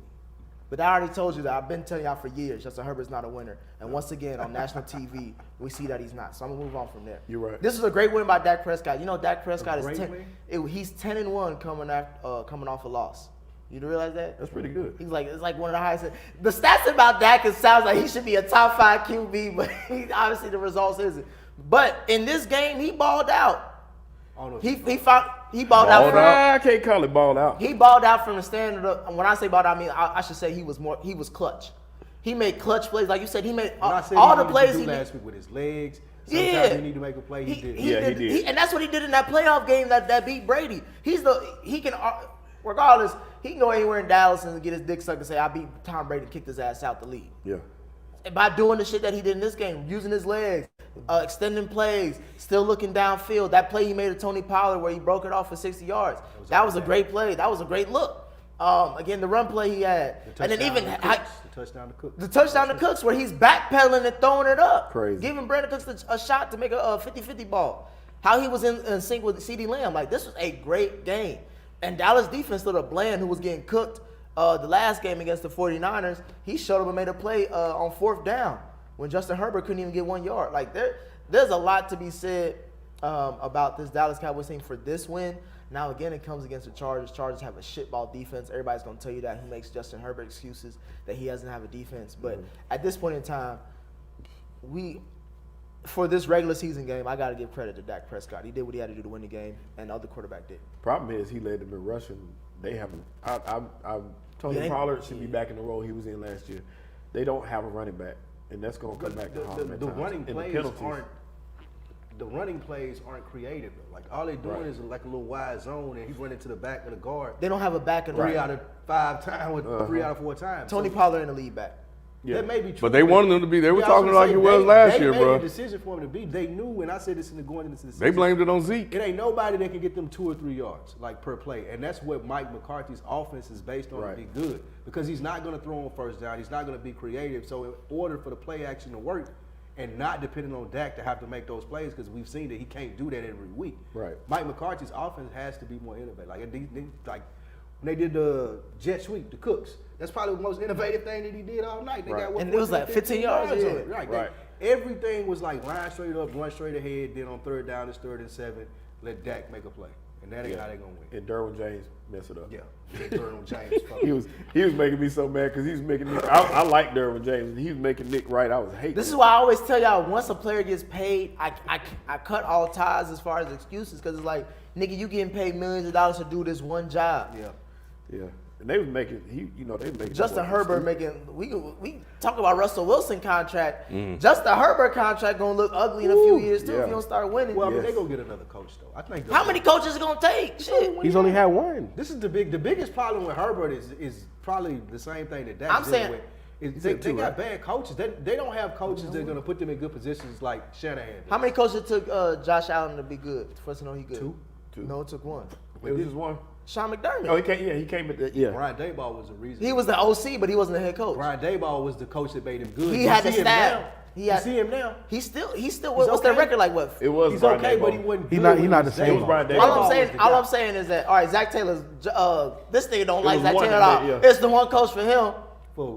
But I already told you that. I've been telling y'all for years, Justin Herbert's not a winner. And once again, on national TV, we see that he's not. So I'm going to move on from there. You're right. This is a great win by Dak Prescott. You know, Dak Prescott is great 10. win? He's 10-1 coming off a loss. You realize that? That's pretty good. He's like, it's like one of the highest. The stats about Dak, it sounds like he should be a top 5 QB, but obviously the results isn't. But in this game, he balled out. He balled out. I can't call it balled out. He balled out from the standard of, when I say balled out, I mean I should say he was clutch. He made clutch plays, like you said. He made all the plays he last week with his legs. Yeah. Sometimes he need to make a play. He did. He did. And that's what he did in that playoff game that beat Brady. Regardless, he can go anywhere in Dallas and get his dick sucked and say, I beat Tom Brady and kicked his ass out the league. Yeah. And by doing the shit that he did in this game, using his legs, extending plays, still looking downfield. That play he made to Tony Pollard where he broke it off for 60 yards. That was a great play. That was a great look. Again, the run play he had. And then even the touchdown to Cooks. the touchdown to Cooks where he's backpedaling and throwing it up. Crazy. Giving Brandon Cooks a shot to make a 50-50 ball. How he was in sync with CeeDee Lamb. Like, this was a great game. And Dallas defense stood up. Bland, who was getting cooked the last game against the 49ers, he showed up and made a play on 4th down when Justin Herbert couldn't even get 1 yard. Like, there's a lot to be said about this Dallas Cowboys team for this win. Now, again, it comes against the Chargers. Chargers have a shitball defense. Everybody's going to tell you that. He makes Justin Herbert excuses that he doesn't have a defense. But at this point in time, for this regular season game, I got to give credit to Dak Prescott. He did what he had to do to win the game, and the other quarterback did. Problem is, he led them in rushing. They haven't. Tony Pollard should be back in the role he was in last year. They don't have a running back, and that's going to come back to haunt them at The times. running And plays penalties. aren't. The running plays aren't creative. Like, all they're doing is like a little wide zone, and he's running to the back of the guard. They don't have a back in the 3 out of 5 times, 3 out of 4 times. Tony So Pollard in the lead back. Yeah. that may be true. But they wanted him to be. They were Yeah, I was talking gonna like say, he was last year, They bro. made a decision for him to be. They knew, and I said this going into the season. They blamed it on Zeke. It ain't nobody that can get them 2 or 3 yards, like, per play. And that's what Mike McCarthy's offense is based on to be good. Because he's not going to throw on first down. He's not going to be creative. So in order for the play action to work and not depending on Dak to have to make those plays, because we've seen that he can't do that every week. Right. Mike McCarthy's offense has to be more innovative. Like when they did the jet sweep, the Cooks, that's probably the most innovative thing that he did all night. They got And it was like 15 yards, on yeah. it. Right. Everything was like line straight up, run straight ahead. Then on 3rd down, it's 3rd and 7. Let Dak make a play, and that ain't how they gonna win. And Derwin James messed it up. Yeah, Derwin James. He was making me so mad because he was making Nick. I like Derwin James. He was making Nick right. I was hating. This is why I always tell y'all, once a player gets paid, I cut all ties as far as excuses, because it's like, nigga, you getting paid millions of dollars to do this one job. Yeah. And they was making. They was making. Justin Herbert making. We talk about Russell Wilson contract. Justin Herbert contract gonna look ugly in a few years too if you don't start winning. Well, I mean, they gonna get another coach though. I think. How many coaches it gonna take? Shit. He's only had one. This is the biggest problem with Herbert is probably the same thing that Dak's I'm saying- dealing with. Is they got bad coaches. They don't have coaches that are gonna put them in good positions like Shanahan did. How many coaches it took Josh Allen to be good? For us to know he good. Two. No, it took one. It was just one. Sean McDermott. Oh, he came. Yeah, he came at the. Yeah. Brian Daboll was the reason. He was the OC, but he wasn't the head coach. Brian Daboll was the coach that made him good. He You had the see him staff. now. He You had- see him now. He's still. What's their okay. record like? What? It was. He's Brian okay, Daboll. but he wasn't. He good not- when he not was the same. It was Brian Daboll. Daboll. All I'm saying is that, all right, Zach Taylor's. This nigga don't like was Zach one Taylor that at all. did, yeah. It's the one coach for him.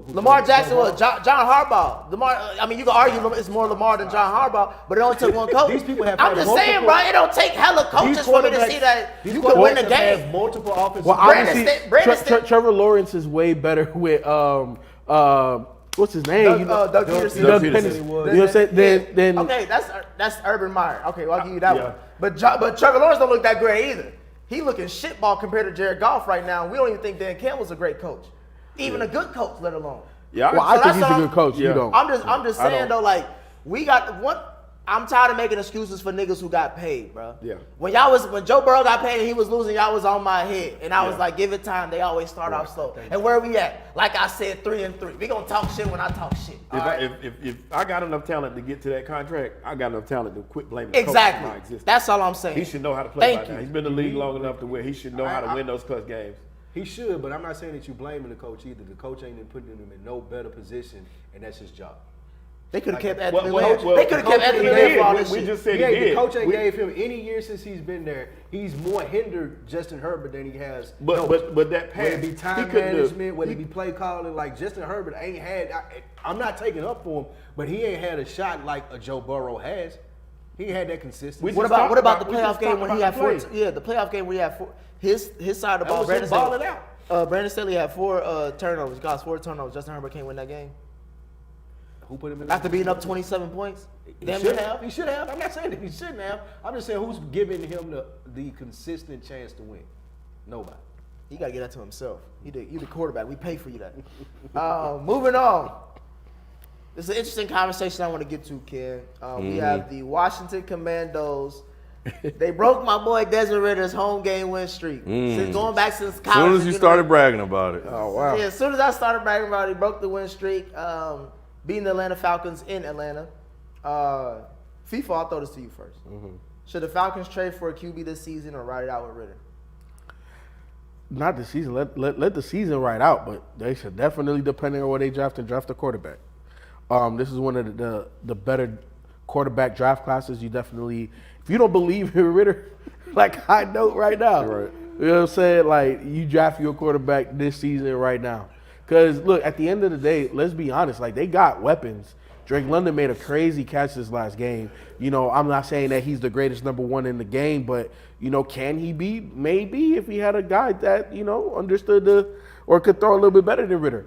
Lamar Jackson was John Harbaugh. I mean, you can argue it's more Lamar than John Harbaugh, but it only took one coach. These people have I'm had just saying, bro, it don't take hella coaches for me to see that you can win the game. Multiple offensive. Well, Brandon obviously, Staley- Trevor Lawrence is way better with what's his name? Doug Peterson. Doug Peterson. Peterson. You know what I'm saying? Then Okay, that's Urban Meyer. Okay, well, I'll give you that one. But Trevor Lawrence don't look that great either. He looking shitball compared to Jared Goff right now. We don't even think Dan Campbell's a great coach, even a good coach, let alone. Yeah, well, I So think he's that's a all- good coach. Yeah. You don't. I'm just saying though, like we got one. I'm tired of making excuses for niggas who got paid, bro. Yeah. When Joe Burrow got paid and he was losing, y'all was on my head, and I was like, give it time. They always start off slow. And where we at? Like I said, 3-3. We gonna talk shit when I talk shit. If I got enough talent to get to that contract, I got enough talent to quit blaming the coach for Exactly. my existence. That's all I'm saying. He should know how to play Thank by now. you. He's been in the league long enough to where he should know how to win those clutch games. He should, but I'm not saying that you blaming the coach either. The coach ain't been putting him in no better position, and that's his job. They could have kept Well, Anthony well, Lynn. well, They could have kept the coach Anthony he Lynn did. for all this We shit. just said he Yeah, the did. coach ain't gave him any years since he's been there. He's more hindered Justin Herbert than he has. But that pass, Whether it be he time couldn't have- management, whether it be play calling, like Justin Herbert ain't had. I'm not taking up for him, but he ain't had a shot like a Joe Burrow has. He ain't had that consistency. We What just about talked the we playoff just game talked when he about had four? the play. Yeah, the playoff game where he had four. His side of the ball. That was him balling out. Brandon Staley had 4 turnovers. Guys, 4 turnovers. Justin Herbert can't win that game Who put him in? after being up 27 points. He Damn should near. have. He should have. I'm not saying that he shouldn't have. I'm just saying who's giving him the consistent chance to win. Nobody. He got to get that to himself. You the quarterback. We pay for you that. Moving on. This is an interesting conversation I want to get to, Ken. We have the Washington Commandos. They broke my boy Desmond Ridder's home game win streak. Since going back since college. As soon as you started bragging about it. Oh wow! Yeah, as soon as I started bragging about it, he broke the win streak, beating the Atlanta Falcons in Atlanta. FIFA, I'll throw this to you first. Should the Falcons trade for a QB this season or ride it out with Ridder? Not the season. Let the season ride out, but they should definitely, depending on where they draft a quarterback. This is one of the better quarterback draft classes. You definitely, if you don't believe in Ridder, like high note right now. Right. You know what I'm saying? Like you draft your quarterback this season right now. Because look, at the end of the day, let's be honest. Like they got weapons. Drake London made a crazy catch this last game. You know, I'm not saying that he's the greatest number one in the game, but, you know, can he be? Maybe if he had a guy that, you know, understood or could throw a little bit better than Ridder.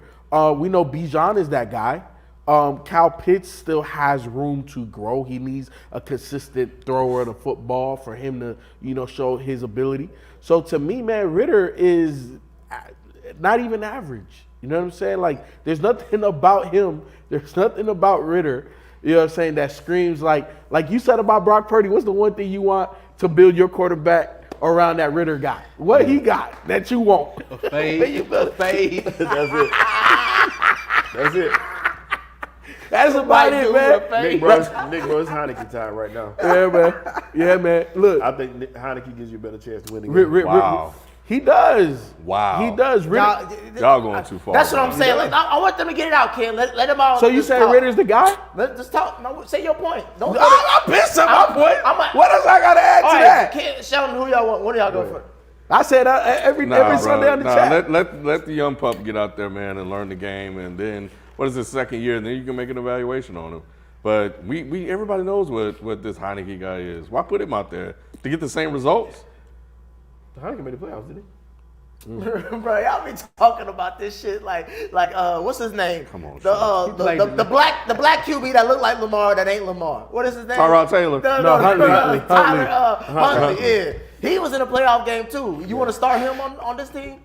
We know Bijan is that guy. Kyle Pitts still has room to grow. He needs a consistent thrower of the football for him to, you know, show his ability. So to me, man, Ridder is not even average. You know what I'm saying? Like, there's nothing about him. There's nothing about Ridder, you know what I'm saying, that screams like you said about Brock Purdy. What's the one thing you want to build your quarterback around that Ridder guy? What he got that you want? A fade. A fade. That's it. That's it. That's about it, man. Nick Bro, it's Heineke time right now. Yeah, man. Yeah, man. Look, I think Heineke gives you a better chance to win the game. Wow. He does. Wow. He does. Ridder. Y'all going too far. That's what bro. I'm saying. Like, I want them to get it out, Ken. Let them all. So you just say talk. Ridder's the guy? Let's just talk. No, say your point. Don't. I'm pissed at my point. I'm- What else I gotta add All to right, that? Ken, Sheldon, who y'all want? What do y'all go for? I said every Sunday on the chat. Let the young pup get out there, man, and learn the game, and then what is his second year? And then you can make an evaluation on him. But we everybody knows what this Heineke guy is. Why put him out there to get the same results? Heineke made the playoffs, didn't he? Bro, y'all be talking about this shit like what's his name? Come on, the black QB that look like Lamar that ain't Lamar. What is his name? Tyrod Taylor. No, Huntley. Huntley. Yeah, he was in a playoff game too. You want to start him on this team?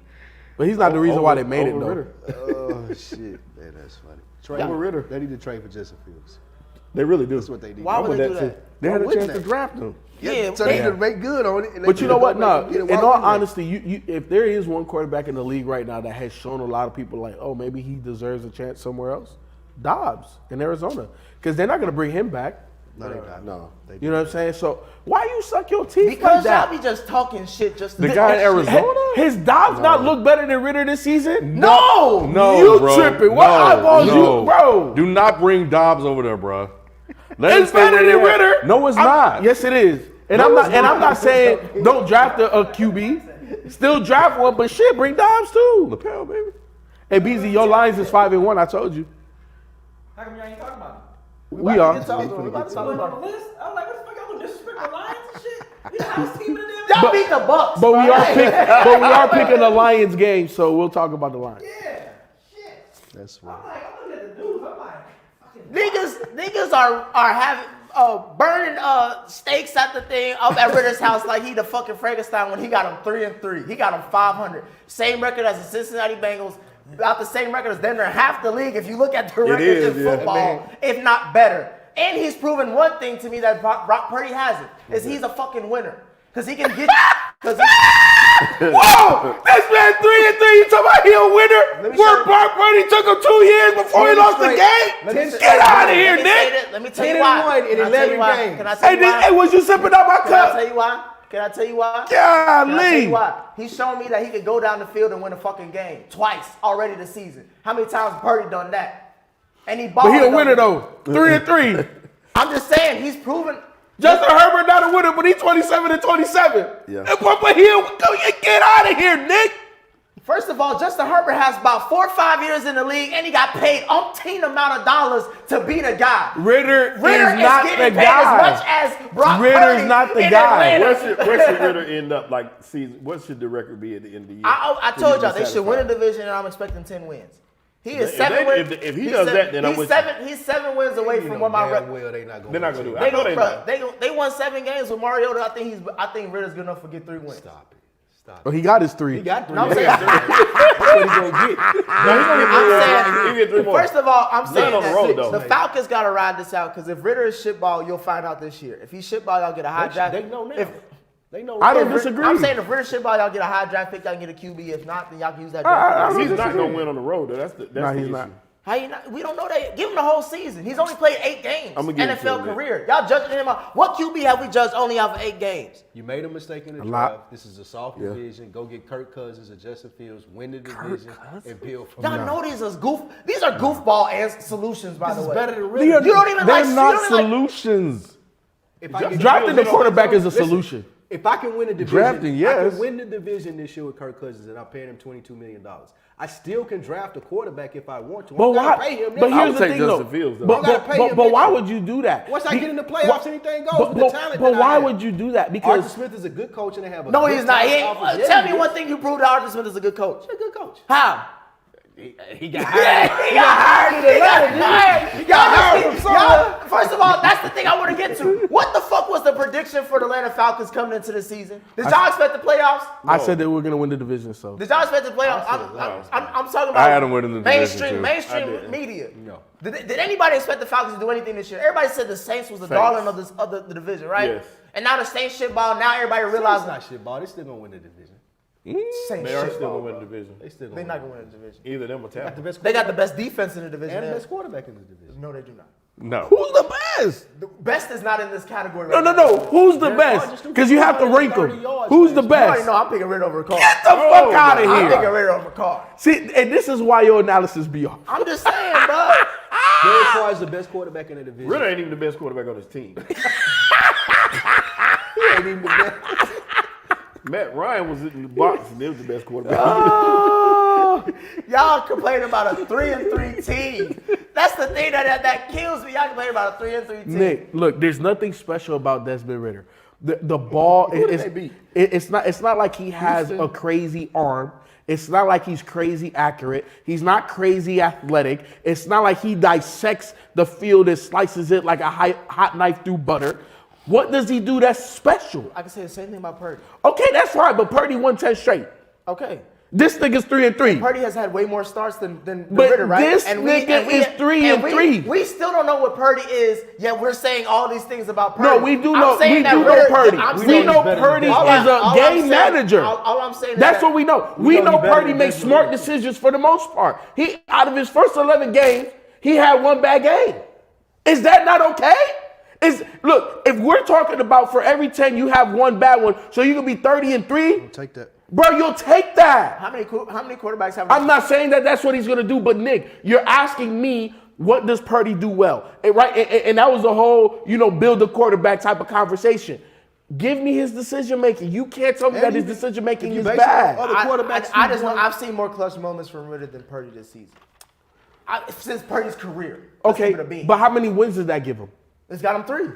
But he's not the reason why they made it, though. Ridder. Oh shit, man, that's funny. Trade Over Ridder. They need to trade for Justin Fields. They really do. That's what they need. Why I'm would they with do that, that? They had a Wouldn't chance to they? draft him. Yeah, So they need to make good on it. And But you know what? No, Get it. in Why all wouldn't they? honesty, you if there is one quarterback in the league right now that has shown a lot of people like, oh, maybe he deserves a chance somewhere else, Dobbs in Arizona, because they're not going to bring him back. No, they not. No, they You know what I'm saying? So why you suck your teeth because like y'all that? be just talking shit just to The guy in Arizona? His Dobbs not look better than Ridder this season? No, No, you bro. tripping? What eyeballs you, bro? Do not bring Dobbs over there, bro. Let him It's stay better where than he at. Ridder. No, it's not. Yes, it is. And I'm not saying don't draft a QB. Still draft one, but shit, bring Dobbs too. Lapel, baby. Hey, BZ, your Lions is 5-1. I told you. How come y'all ain't talking about it? We are. We about to talk On about the it. list? I was like, what the fuck? Y'all gonna disrespect the Lions and shit? You know, I was teaming in there. Y'all beat the Bucks. But we bro. are picking the Lions game, so we'll talk about the Lions. Yeah, shit. That's I'm right. like, I'm looking at the news. I'm like, Niggas are having burning steaks at the thing up at Ritter's house like he the fucking Frankenstein when he got him 3-3. He got him 500. Same record as the Cincinnati Bengals. About the same record as Denver. Half the league if you look at the records is, in yeah. football, if not better. And he's proven one thing to me that Brock Purdy hasn't, is he's a fucking winner. Because he can get because Whoa! This man 3-3. You talking about he a winner? Let me Where show- Brock Purdy took him 2 years before he lost the game? Get out of here, Nick. Let me tell you why. 10-1 in Can I tell you 11 why? games. Can I tell Hey, you why? hey, was you sipping out my Can I cup? tell you why? Can I tell you why? Can I tell Golly. you why? He's shown me that he could go down the field and win a fucking game twice already this season. How many times Purdy done that? And he balled. But he a winner though. 3-3. I'm just saying he's proven. Justin Herbert not a winner, but he's 27-27. Yeah. But get out of here, Nick. First of all, Justin Herbert has about 4 or 5 years in the league, and he got paid umpteen amount of dollars to beat a guy. Ritter Ritter is not the getting paid guy. as much as Brock Ritter's Purdy not the in guy. Atlanta. Where should Ritter end up like season? What should the record be at the end of the year? I for told you to y'all be they should win a satisfied? division, and I'm expecting 10 wins. He is If 7 they- wins. if he he's does seven- that, then I'm he's with seven. He's 7 wins away from where my record. Well, they not gonna They're not gonna do it. They I know go, they bro, not. they won 7 games with Mariota. I think Ritter's good enough to get 3 wins. Stop it. Stop Oh, it. he got his 3. He got 3. No, I'm saying- That's what he gonna get. I'm He get 3 saying, more. first of all, I'm saying on the that road, though. the Falcons got to ride this out because if Ritter is shitball, you'll find out this year. If he's shitball, y'all get a high draft. They know now. If, They know. I don't if Ritter- disagree. I'm saying if Ritter shitball, y'all get a high draft pick, y'all can get a QB. If not, then y'all can use that draft pick. He's not gonna win on the road though. That's the he's issue. not. How you not? We don't know that. Give him the whole season. He's only played 8 games. I'ma give it to NFL him, man. career. Y'all judging him out. What QB have we judged only off of 8 games? You made a mistake in the lot. draft. This is a soft division. Go get Kirk Cousins or Justin Fields, win the division, and build from Y'all there. know these are goofball solutions, by the way. Better than They are- Ritter. You don't even they're like- not you don't even like- solutions. If I can Drafting the quarterback is a Listen, solution. If I can win the division, Drafting, I yes. can win the division this year with Kirk Cousins, and I'm paying him $22 million. I still can draft a quarterback if I want to. But I'm gonna why? pay him. But now. here's the take thing, Justin though. Fields, though. But, I gotta pay him but why now. would you do that? Once I get in the playoffs, anything goes. But, with the talent but that I why have. would you do that? Arthur Because Smith is a good coach, and they have a No, good he's not. He talent ain't, offense. tell Yeah, me he one is. thing you proved that Arthur Smith is a good coach. He's a good coach. How? He got hired. He got hired. Y'all, first of all, that's the thing I want to get to. What the fuck was the prediction for the Atlanta Falcons coming into the season? Did y'all expect the playoffs? I said that we're going to win the division, so. Did y'all expect the playoffs? I'm talking about I had them winning the division, too. mainstream media. No. Did anybody expect the Falcons to do anything this year? Everybody said the Saints was the darling of the division, right? Yes. And now the Saints shitball. Now everybody It's realizes not shit ball. They still gonna win the division. Saints They are still shitball. gonna win the division. They still gonna They're win. not gonna win the division. Either them or Got the Tampa. best. They got the best defense in the division. and the man. best quarterback in the division. No, they do not. No. Who's the best? The best is not in this category. No, right no, now. no. Who's the Derek Carr best? just threw Because you have to rank 230 them. yards Who's the last You already best? know I'm picking Ridder over Carr. Get the fuck out of I'm picking here. Ridder over Carr. See, and this is why your analysis be off. I'm just saying, bro. Derek Carr is the best quarterback in the division. Ritter ain't even the best quarterback on his team. He ain't even the best. Matt Ryan was in the box and they was the best quarterback. Y'all complaining about a 3-3 team. That's the thing that kills me. Y'all complaining about a 3-3 team. Nick, look, there's nothing special about Desmond Ridder. The ball Who did is they beat? it's not like he has a crazy arm. It's not like he's crazy accurate. He's not crazy athletic. It's not like he dissects the field and slices it like a hot knife through butter. What does he do that's special? I can say the same thing about Purdy. Okay, that's fine, but Purdy won 10 straight. Okay. This nigga's 3-3. Purdy has had way more starts than But Ridder, right? this nigga is 3-3. We still don't know what Purdy is, yet we're saying all these things about Purdy. No, we do I'm know. saying We that do know Ridder- Purdy. I'm We saying- know Purdy is all a I'm game saying- manager. All I'm saying is That's that what we know. We know know he better Purdy than makes Desmond smart Ridder. decisions for the most part. He out of his first 11 games, he had one bad game. Is that not okay? Look, if we're talking about for every 10 you have one bad one, so you can be 30-3, Take that. bro, you'll take that. how many quarterbacks have? I'm not saying that that's what he's gonna do, but Nick, you're asking me what does Purdy do well, and, right? And that was the whole, build a quarterback type of conversation. Give me his decision making. You can't tell me And that his even decision making if you is base it on bad. other quarterbacks, I've seen more clutch moments from Ridder than Purdy this season. Since Purdy's career. Let's Okay, keep it a bean. but how many wins does that give him? It's got him 3.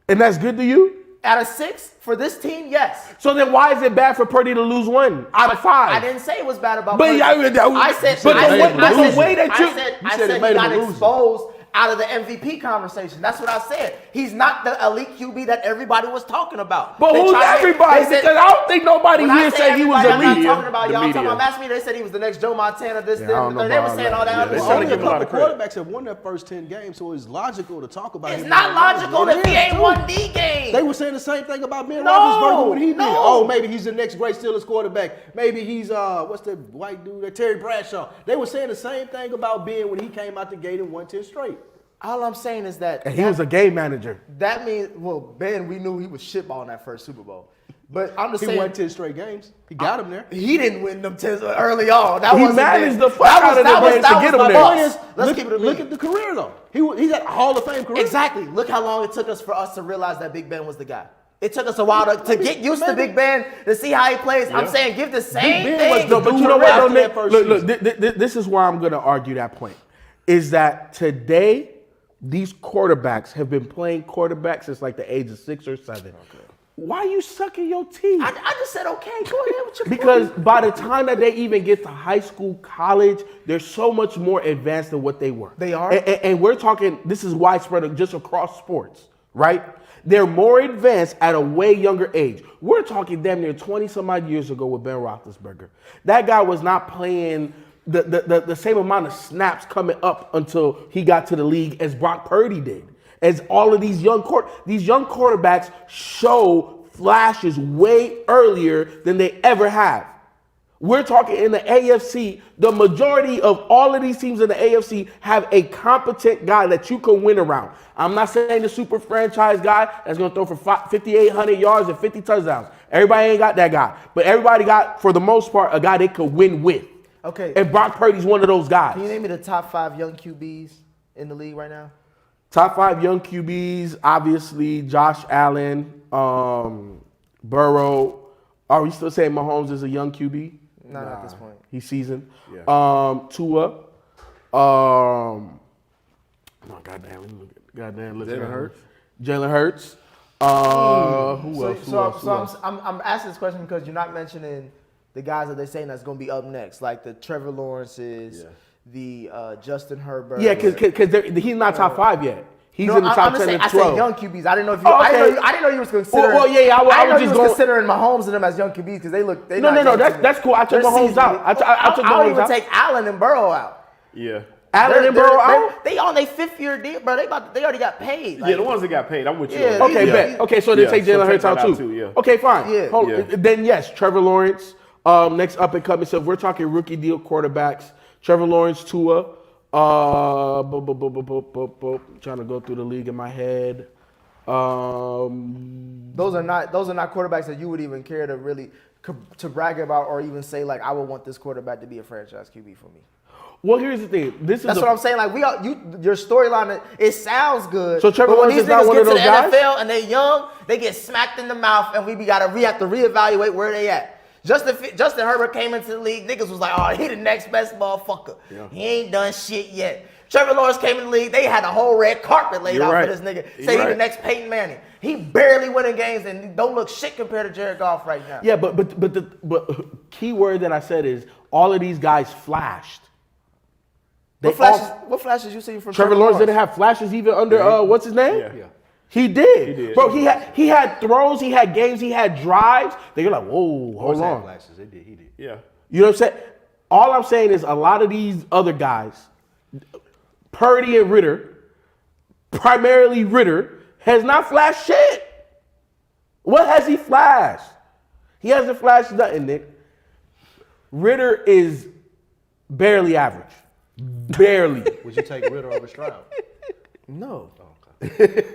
And that's good to you? Out of 6 for this team, yes. So then why is it bad for Purdy to lose 1 out of 5? I didn't say it was bad about But Purdy. yeah, I said, but I the said, way- I the said, way that you- I said it said made he him got a loser. exposed out of the MVP conversation. That's what I said. He's not the elite QB that everybody was talking about. But They who's tried to- everybody? they said- Because I don't think nobody When I here say said he was everybody, elite. I'm not talking about The y'all. I'm talking media. about Mass Media. They said he was the next Joe Montana. This, Yeah, I this. don't know They were about saying all all that. that Yeah, other they shit. started Only a giving him a lot couple of credit. quarterbacks have won their first 10 games, so it's logical to talk about It's him. not logical if he ain't won D game. They were saying the same thing about Ben No, Roethlisberger when he did. no. Oh, maybe he's the next great Steelers quarterback. Maybe he's what's the white dude? Terry Bradshaw. They were saying the same thing about Ben when he came out the gate and won 10 straight. All I'm saying is that And he was a game manager. that means, well, Ben, we knew he was shitballing that first Super Bowl. But I'm just He saying, won 10 straight games. He got him there. he didn't win them 10 early on. That He wasn't managed there. the fuck out of the games to that get was him my there. boss. Let's look, keep it a look bean. at the career though. He's at a Hall of Fame career. Exactly. Look how long it took us for us to realize that Big Ben was the guy. It took us a while to get used to Big Ben, to see how he plays. I'm saying give the same Ben thing. was the But you dude know what, after though, that Nick? first Look, season. this is why I'm going to argue that point. Is that today, these quarterbacks have been playing quarterback since like the age of 6 or 7. Why are you sucking your teeth? I just said, okay, go ahead with your Because point. by the time that they even get to high school, college, they're so much more advanced than what they were. They are. And we're talking, this is widespread just across sports, right? They're more advanced at a way younger age. We're talking damn near 20 some odd years ago with Ben Roethlisberger. That guy was not playing the same amount of snaps coming up until he got to the league as Brock Purdy did. As all of these young quarterbacks show flashes way earlier than they ever have. We're talking in the AFC, the majority of all of these teams in the AFC have a competent guy that you can win around. I'm not saying the super franchise guy that's going to throw for 5,800 yards and 50 touchdowns. Everybody ain't got that guy. But everybody got, for the most part, a guy they could win with. Okay. And Brock Purdy's one of those guys. Can you name me the top 5 young QBs in the league right now? Top 5 young QBs, obviously Josh Allen, Burrow. Are we still saying Mahomes is a young QB? Not at this point. He's seasoned. Yeah. Tua. No, goddamn. Jalen Hurts. Jalen Hurts. Who else? I'm asking this question because you're not mentioning the guys that they're saying that's going to be up next, like the Trevor Lawrences, the Justin Herbert. Yeah, because he's not top 5 yet. He's No, in the top I'm just 10 saying, and I 12. said young QBs. I didn't know if you. Oh, I, okay. didn't know you was considering. Well, yeah, I was know just you was going- considering Mahomes and them as young QBs because they look. They No, not young to me. that's cool. I took They're Mahomes seasoned. out. I took I don't Mahomes even out. take Allen and Burrow out. Yeah. Allen and Burrow out? They on their 5th year deal, bro. They already got paid. Yeah, the ones that got paid. I'm with you. Yeah, on that. Okay, Yeah. bet. Okay, so they Yeah, take so Jalen take Hurts that out out too. too, yeah. Okay, fine. Yeah. Then yes, Trevor Lawrence. Next up and coming. So if we're talking rookie deal quarterbacks, Trevor Lawrence, Tua. Trying to go through the league in my head. Those are not quarterbacks that you would even care to really to brag about or even say like I would want this quarterback to be a franchise QB for me. Well, here's the thing. That's what I'm saying. Like your storyline, it sounds good. So Trevor but when Lawrence these is not niggas one get of to those the guys? NFL and they young, they get smacked in the mouth, and we have to reevaluate where they at. Justin Herbert came into the league. Niggas was like, oh, he the next best motherfucker. Yeah. He ain't done shit yet. Trevor Lawrence came in the league. They had a whole red carpet laid out for this nigga. Say he the next Peyton Manning. He barely winning games and don't look shit compared to Jared Goff right now. Yeah, but the key word that I said is all of these guys flashed. What flashes you see from Trevor Lawrence didn't have flashes even under what's his name? Yeah. He did. Bro, he had throws, he had games, he had drives. They're like, whoa, hold on. Flashes. He did. Yeah. You know what I'm saying? All I'm saying is a lot of these other guys, Purdy and Ridder, primarily Ridder, has not flashed shit. What has he flashed? He hasn't flashed nothing, Nick. Ridder is barely average. Barely. Would you take Ridder over Stroud? No. Oh, okay.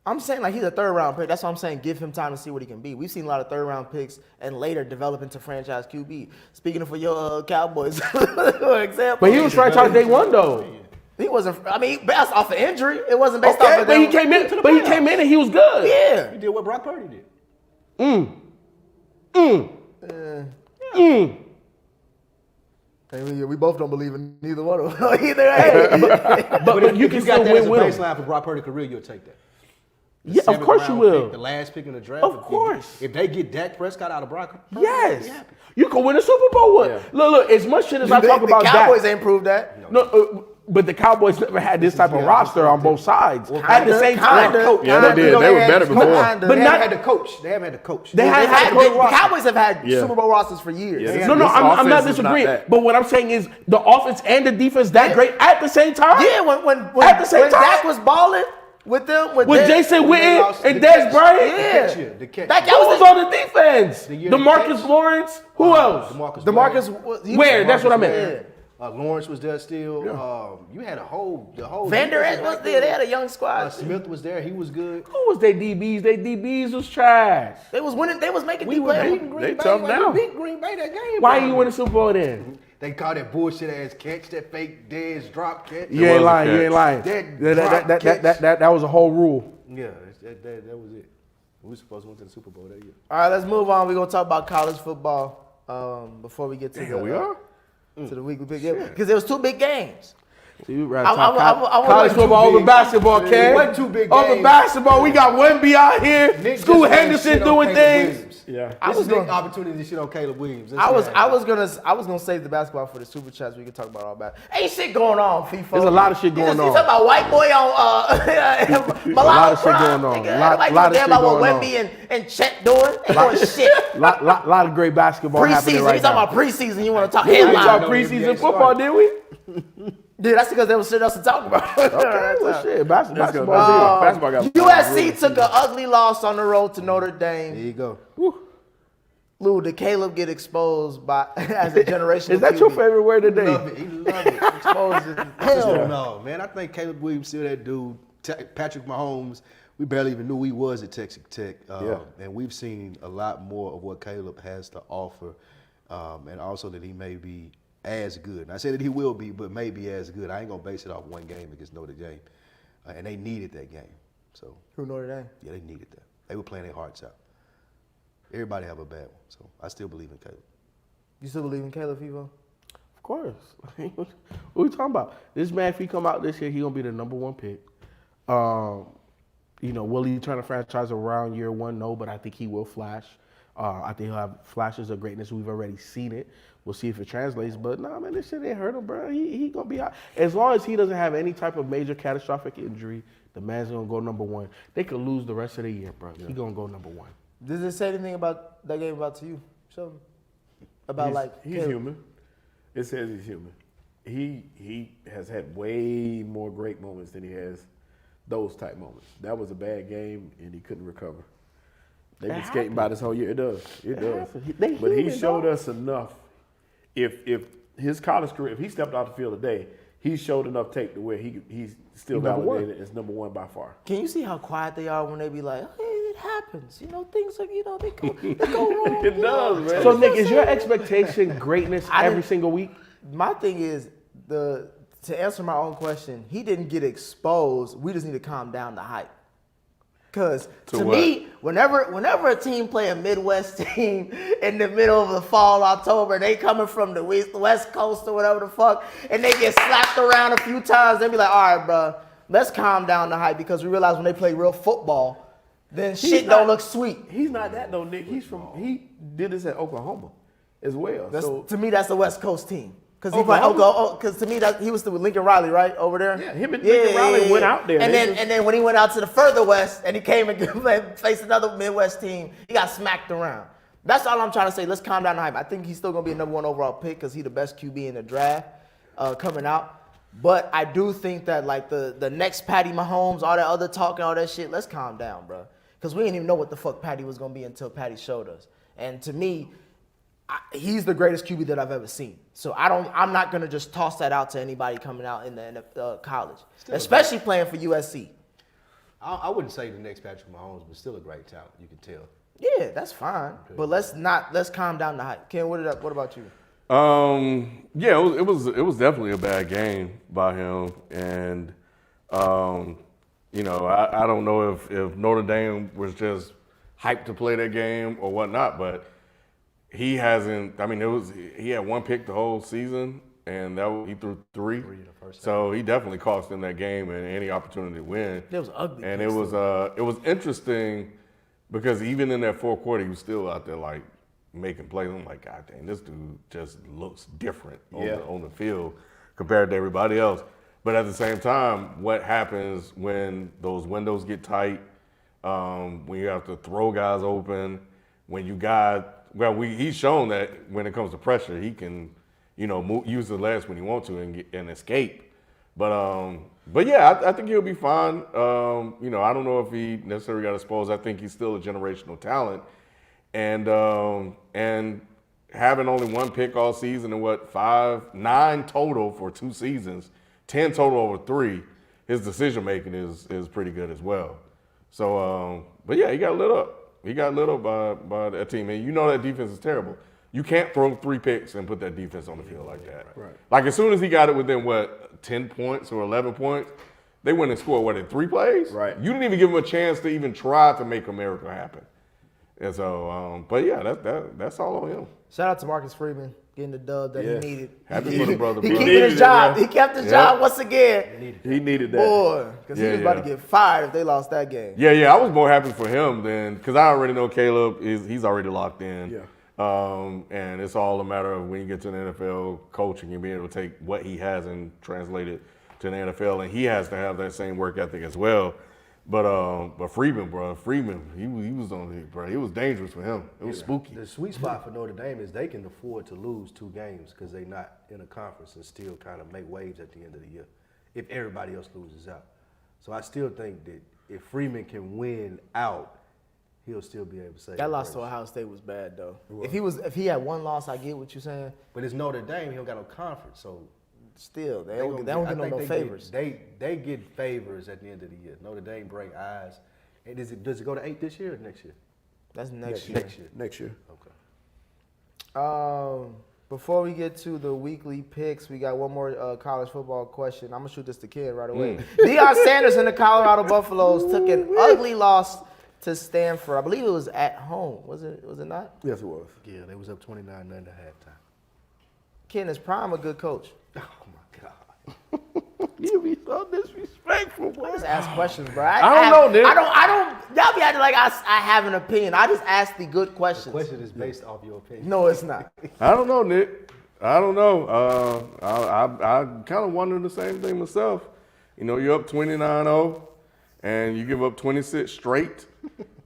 I'm saying like he's a 3rd round pick. That's what I'm saying. Give him time to see what he can be. We've seen a lot of 3rd round picks and later develop into franchise QB. Speaking of for your Cowboys, for example. But he was franchise day 1 though. He wasn't. I mean, based off of injury, it wasn't based Okay, off of but he them. came in. But he came in and he was good. Yeah. He did what Brock Purdy did. Hey, we both don't believe in neither one of them. Either. But you can If you got still that win as a with him. baseline for Brock Purdy career, you'll take that. The Yeah, of 7th course you round will. pick, the last pick in the draft. Of course. If they get Dak Prescott out of Brock Purdy, Yes. they'll be happy. You can win a Super Bowl with. Look, as much shit as I talk about the Cowboys that. ain't proved that. No, but the Cowboys never had this type of roster on both sides. At the same time, Yeah, they did. They were better before. But They not- haven't had the coach. They haven't had the coach. They The had Cowboys have had Yeah. Super Bowl rosters for years. Yeah, No, This I'm not offense is not disagreeing. that. But what I'm saying is the offense and the defense that great at the same time. Yeah, when At the same when time? Dak was balling with them, with With Dak- Jason When they Witten lost and the Des catch. Bryant. Yeah. The catch. That Who guy was was on the defense? The year they DeMarcus catch. Lawrence. Who else? DeMarcus. Where? That's what I meant. Yeah. Lawrence was there still. You had the whole. Van Der defense Esch was back there. They had a young squad. Smith was there. He was good. Who was they DBs? They DBs was trash. They was winning. They was making We deep were plays. beating Green They Bay. tough like, now. We beat Green Bay that game. Why bro. you win the Super Bowl then? They called that bullshit ass catch, that fake Dez drop catch. You ain't was a lying. You catch. ain't lying. That was a whole rule. Yeah, that was it. We were supposed to win to the Super Bowl that year. All right, let's move on. We're gonna talk about college football before we get to Here we are. to the weekly big game because there was two big games. So you rather I- talk I- I- I- college I- football over big. basketball, Ken. It wasn't too big Over games. basketball, we got Wemby out here. Nick Scoot just Henderson shit on doing Caleb things. Williams. Yeah. This is Nick's opportunity to shit on Caleb Williams. That's I what was happened. gonna save the basketball for the super chats. We can talk about all that. Ain't shit going on, FIFA. There's a lot of shit going You on. talking about white boy on Malala lot of shit Prime. going on. Nigga, Lot like of damn shit about what going on. Wemby and Chet doing. They doing shit. Lot of great basketball happening Preseason. right We talking now. about preseason. You want to talk We talked headline? preseason football, did we? Dude, that's because there was shit else to talk about. Okay, well, shit. Basketball. Basketball got USC took an ugly loss on the road to Notre There Dame. you go. Lou, did Caleb get exposed by as a generation? Is that your favorite word today? Love it. He loved it. Exposed as Hell hell. no, man. I think Caleb Williams still that dude. Patrick Mahomes, we barely even knew he was at Texas Tech. And we've seen a lot more of what Caleb has to offer. And also that he may be as good. And I say that he will be, but maybe as good. I ain't going to base it off one game against Notre Dame. And they needed that game. So, Who Notre Dame? yeah, they needed that. They were playing their hearts out. Everybody have a bad one. So, I still believe in Caleb. You still believe in Caleb, Fivo? Of course. What we talking about? This man, if he come out this year, he gonna be the #1 pick. Will he turn a franchise around year one? No, but I think he will flash. I think he'll have flashes of greatness. We've already seen it. We'll see if it translates. But nah, man, this shit ain't hurt him, bro. He gonna be out. As long as he doesn't have any type of major catastrophic injury, the man's gonna go #1. They could lose the rest of the year, bro. He gonna go #1. Does it say anything about that game about to you? Sheldon? About He's Caleb? human. It says he's human. He has had way more great moments than he has those type moments. That was a bad game and he couldn't recover. They've been skating by this whole year. It does. It does. happens. They But he human, showed dog. us enough. If his college career, if he stepped off the field today, he showed enough tape to where he's still He's #1. validated as #1 by far. Can you see how quiet they are when they be like, hey, it happens. Things like, they go wrong. It does, man. So Nick, is your expectation greatness I every didn't- single week? My thing is, to answer my own question, he didn't get exposed. We just need to calm down the hype. Because to me, whenever a team play a Midwest team in the middle of the fall, October, they coming from the West Coast or whatever the fuck, and they get slapped around a few times, they be like, all right, bro, let's calm down the hype because we realize when they play real football, then shit don't look sweet. He's not that though, Nick. He did this at Oklahoma as well. To me, that's the West Coast team. Because to me, he was with Lincoln Riley, right, over there. Yeah, him and Lincoln Riley went out there. And then when he went out to the further west and he came and faced another Midwest team, he got smacked around. That's all I'm trying to say. Let's calm down the hype. I think he's still gonna be a #1 overall pick because he's the best QB in the draft coming out. But I do think that like the next Patty Mahomes, all that other talk and all that shit, let's calm down, bro. Because we didn't even know what the fuck Patty was gonna be until Patty showed us. And to me, he's the greatest QB that I've ever seen. So I'm not gonna just toss that out to anybody coming out in the college, especially playing for USC. I wouldn't say the next Patrick Mahomes, but still a great talent. You can tell. Yeah, that's fine. But let's calm down the hype. Ken, what about you? Yeah, it was definitely a bad game by him, and I don't know if Notre Dame was just hyped to play that game or whatnot, but he hasn't. I mean, he had one pick the whole season, and he threw three. So he definitely cost them that game and any opportunity to win. It was ugly. And it was interesting because even in that fourth quarter, he was still out there like making plays. I'm like, God dang, this dude just looks different on the field compared to everybody else. But at the same time, what happens when those windows get tight, when you have to throw guys open, when he's shown that when it comes to pressure, he can, use the legs when he wants to and escape. But yeah, I think he'll be fine. I don't know if he necessarily got exposed. I think he's still a generational talent. And having only one pick all season and 9 total for 2 seasons, 10 total over 3, his decision making is pretty good as well. So, but yeah, he got lit up. He got lit up by that team, and that defense is terrible. You can't throw 3 picks and put that defense on the field like that. Right. Like as soon as he got it within 10 points or 11 points, they went and scored in 3 plays. Right. You didn't even give him a chance to even try to make a miracle happen. And so, but yeah, that's all on him. Shout out to Marcus Freeman getting the dub that he needed. Happy for the brother. He kept his job. He kept his job once again. He needed that. Boy, because he was about to get fired if they lost that game. Yeah. I was more happy for him because I already know Caleb he's already locked in. Yeah. And it's all a matter of when you get to the NFL, coaching and being able to take what he has and translate it to the NFL, and he has to have that same work ethic as well. But Freeman, he was on it, bro. It was dangerous for him. It was spooky. The sweet spot for Notre Dame is they can afford to lose 2 games because they're not in a conference and still kind of make waves at the end of the year if everybody else loses out. So I still think that if Freeman can win out, he'll still be able to say that loss to Ohio State was bad though. If he had one loss, I get what you're saying. But it's Notre Dame. He don't got no conference, so. Still, they don't get no favors. They get favors at the end of the year. Notre Dame break eyes. And does it go to 8 this year or next year? That's next year. Next year. Okay. Before we get to the weekly picks, we got one more college football question. I'm gonna shoot this to Ken right away. Deion Sanders and the Colorado Buffaloes took an ugly loss to Stanford. I believe it was at home. Was it not? Yes, it was. Yeah, they was up 29-0 at halftime. Ken, is Prime a good coach? Oh my God. You be so disrespectful, boy. I just ask questions, bro. I don't know, Nick. I don't. Y'all be acting like I have an opinion. I just ask the good questions. The question is based off your opinion. No, it's not. I don't know, Nick. I don't know. I kind of wonder the same thing myself. You're up 29-0, and you give up 26 straight.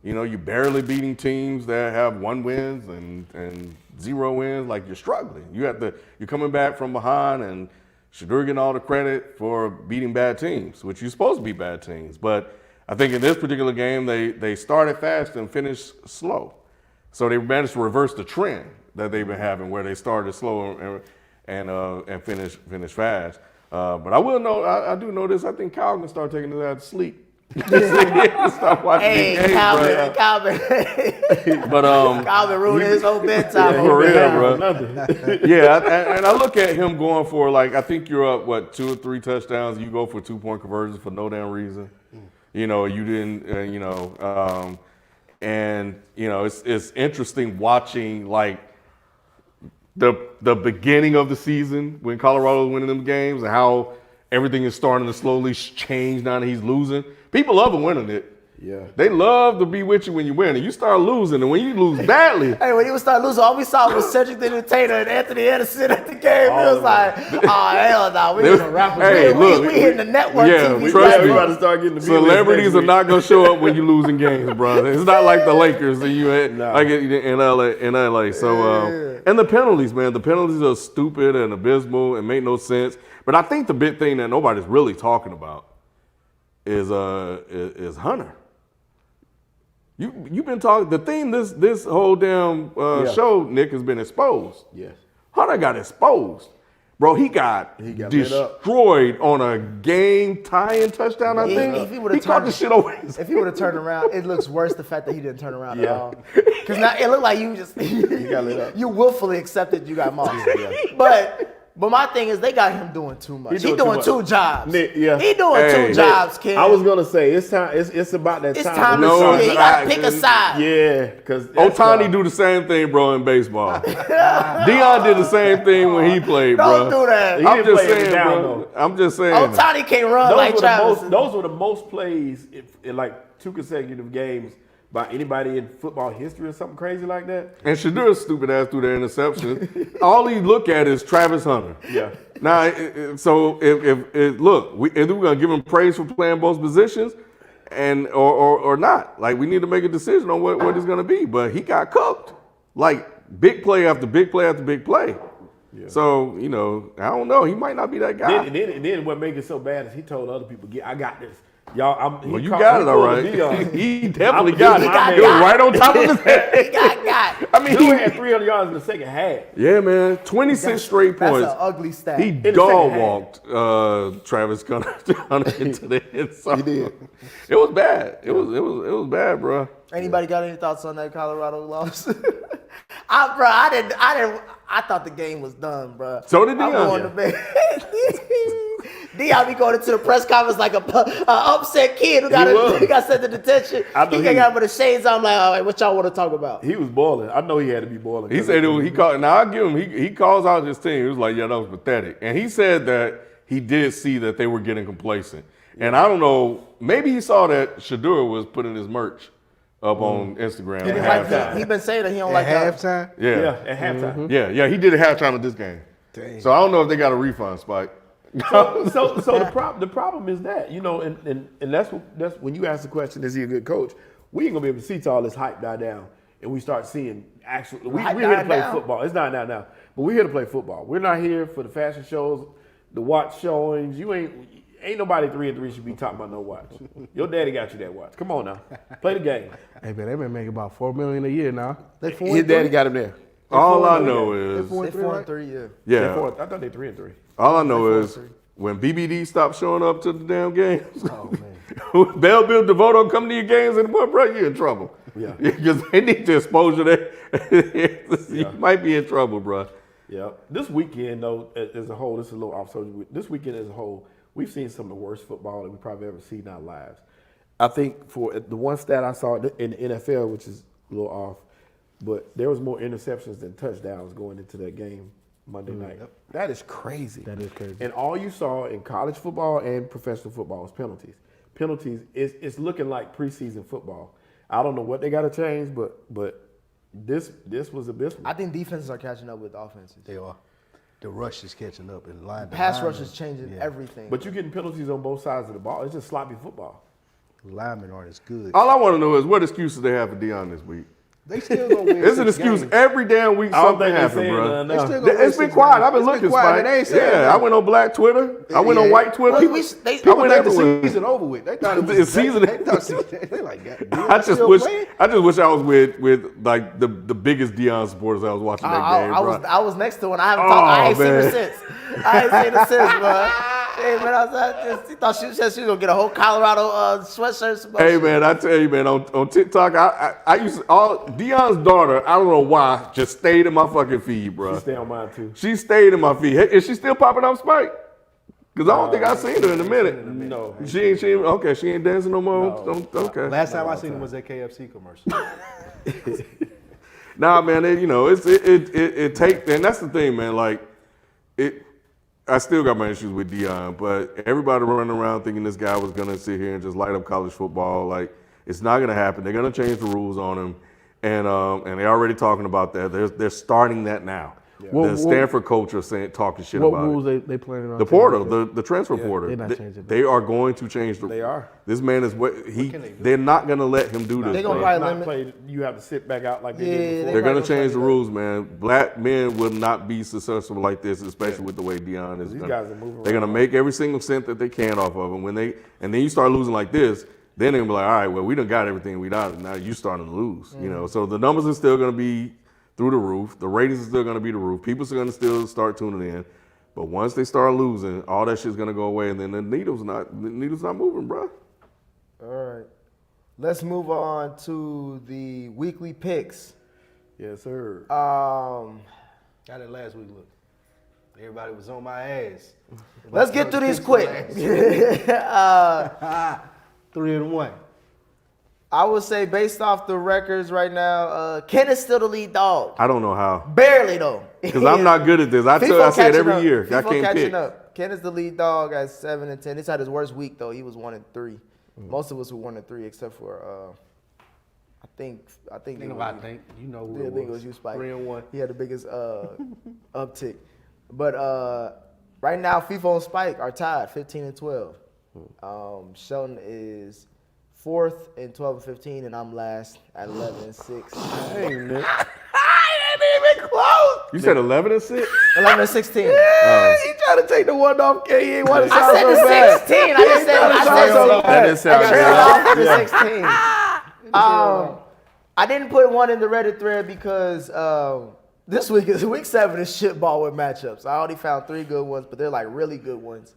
You're barely beating teams that have 1 wins and 0 wins. Like you're struggling. You're coming back from behind, and Shedeur getting all the credit for beating bad teams, which you're supposed to be bad teams. But I think in this particular game, they started fast and finished slow. So they managed to reverse the trend that they've been having, where they started slow and finished fast. But I do know this. I think Kyle can start taking his ass to sleep. Stop watching games, Calvin. But Calvin ruined his whole bedtime. For real, bro. Yeah, and I look at him going for I think you're up 2 or 3 touchdowns. You go for 2-point conversions for no damn reason. You didn't. It's interesting watching the beginning of the season when Colorado was winning them games and how everything is starting to slowly change now that he's losing. People love him winning it. Yeah. They love to be with you when you win. And you start losing, and when you lose badly. Hey, when you start losing, all we saw was Cedric the Entertainer and Anthony Anderson at the game. It was like, oh, hell no. We hitting the network TV. Trust me. About to start getting the celebrities are not going to show up when you're losing games, bro. It's not like the Lakers that you had in LA. So, and the penalties, man. The penalties are stupid and abysmal and make no sense. But I think the big thing that nobody's really talking about is Hunter. You've been talking. The thing this whole damn show, Nick, has been exposed. Yes. Hunter got exposed, Bro, he got lit up. destroyed on a game tying touchdown, I think. If he would've He caught turned- the shit over his If he would have turned around, it looks worse the fact that he didn't turn around at Yeah. all. Because now it looked like you just got lit up. you willfully accepted you got mossed. But my thing is they got him doing too much. He doing two jobs. Yeah. He doing Hey. two jobs, kid. I was gonna say it's time. It's about that it's time. time No, to see. He got to it's pick a side. Yeah, because Otani do the same thing, bro, in baseball. Deion did the same thing when he played, Don't bro. do that. He I'm didn't just play every saying, down, bro. though. I'm just saying. Otani can't run like Travis. Those were the most plays in like 2 consecutive games by anybody in football history or something crazy like that. And Shadur's stupid ass threw the interception. All he look at is Travis Hunter. Yeah. Now, so if look, either we're gonna give him praise for playing both positions, or not. Like we need to make a decision on what it's gonna be. But he got cooked, like big play after big play after big play. Yeah. So I don't know. He might not be that guy. Then what makes it so bad is he told other people, "I got this." Y'all, Well, you got it all right. He definitely got it. got It was right on top of his head. He got. I mean, He had 300 yards in the second half. yeah, man, 26 straight That's points. an ugly stat. He the dog second walked Travis Hunter into the end zone. He did. It was bad. It was bad, bro. Anybody got any thoughts on that Colorado loss? I thought the game was done, bro. So did I'm Deion. going to bed. Deion be going into the press conference like a upset kid who got sent to detention. He got with the shades on. I'm like, all right, what y'all want to talk about? He was boiling. I know he had to be boiling. He said he called. Now I give him. He calls out his team. He was like, yeah, that was pathetic. And he said that he did see that they were getting complacent. And I don't know. Maybe he saw that Shadur was putting his merch up on Instagram He at didn't halftime. he been saying that he don't At like that. halftime? Yeah, at halftime. Yeah, he did at halftime of this game. Dang. So I don't know if they got a refund, Spike. So the problem is that and that's when you ask the question, is he a good coach? We ain't gonna be able to see till all this hype die down, and we start seeing actual. We're here to play football. It's not now, but we're here to play football. We're not here for the fashion shows, the watch showings. You ain't nobody 3-3 should be talking about no watch. Your daddy got you that watch. Come on now, play the game. Hey man, they been making about $4 million a year now. They His daddy got him there. All I know is, They 4-3, yeah. yeah. I thought they 3-3. All I know is when BBD stopped showing up to the damn games, Oh man. Bell Bill DeVoe don't come to your games anymore, bro, you're in trouble. Yeah. Because they need to expose you there. You might be in trouble, bro. Yeah. This weekend, though, as a whole, this is a little off subject. This weekend as a whole, we've seen some of the worst football that we've probably ever seen in our lives. I think for the one stat I saw in the NFL, which is a little off, but there was more interceptions than touchdowns going into that game Monday night. That is crazy. That is crazy. And all you saw in college football and professional football was penalties. Penalties, it's looking like preseason football. I don't know what they got to change, but this was abysmal. I think defenses are catching up with offenses. They are. The rush is catching up in line. Pass rush is changing everything. But you're getting penalties on both sides of the ball. It's just sloppy football. Linemen aren't as good. All I want to know is what excuses they have for Deion this week. They still gonna win. It's an 6 excuse games. every damn week I don't something think they're happened, saying bro. nothing They now. still gonna win It's been 6 quiet. games. I've been It's looking, quiet. Spike. They ain't saying Yeah, I nothing. went on Black Twitter. I went on White Twitter. Look, I People went think the everywhere. season over with. They thought it was The season- They thought they like that. I just wish I was with like the biggest Deion supporters I was watching that game, bro. I was next to her and I haven't talked. I ain't seen her man. since. I ain't seen her since, bro. Hey man, she thought she said she was gonna get a whole Colorado sweatshirt. Some Hey shit. man, I tell you, man, on TikTok, I used to, Deion's daughter. I don't know why, just stayed in my fucking feed, bro. Stay on mine too. She stayed in my feed. Hey, is she still popping up, Spike? Because I don't think I've seen her in a minute. No. She ain't dancing no more. Okay. Last time I seen him was that KFC commercial. Nah, man, it take, and that's the thing, man. Like, I still got my issues with Deion, but everybody running around thinking this guy was gonna sit here and just light up college football. Like, it's not gonna happen. They're gonna change the rules on him, and they're already talking about that. They're starting that now. The Stanford coach are talking shit What about rules it. they planning on? The portal, the transfer portal. they're not changing They are going to change the. They are. This man is they're not gonna let him do this. They gonna man. probably Not limit. play, you have to sit back out like they Yeah, did before. They're gonna probably change the play rules, man. Black men will not be successful like this, especially with the way Deion is. These guys are moving They're gonna around. make every single cent that they can off of them. And then you start losing like this, then they're gonna be like, all right, well, we done got everything we got, and now you starting to lose. You know, so the numbers are still gonna be through the roof. The ratings are still gonna be the roof. People are gonna still start tuning in. But once they start losing, all that shit's gonna go away, and then the needle's not moving, bro. All right. Let's move on to the weekly picks. Yes, sir. How did last week look? Everybody was on my ass. Let's get through these quick. 3-1. I would say based off the records right now, Ken is still the lead dog. I don't know how. Barely though. Because I'm not good at this. I say it every year. I can't pick. Up. Ken is the lead dog at 7-10. He's had his worst week though. He was 1-3. Most of us were 1-3 except for I think you know who it was you, Spike. 3-1. He had the biggest uptick. But right now, FIFA and Spike are tied 15-12. Sheldon is 4th in 12-15, and I'm last at 11-6. Hey, Nick. You said 11-6? 11-16. He trying to take the one off. He ain't want to sound I so said bad. 16. I just said That didn't sound good. I didn't put one in the Reddit thread because this week is week 7 is shitball with matchups. I already found 3 good ones, but they're like really good ones.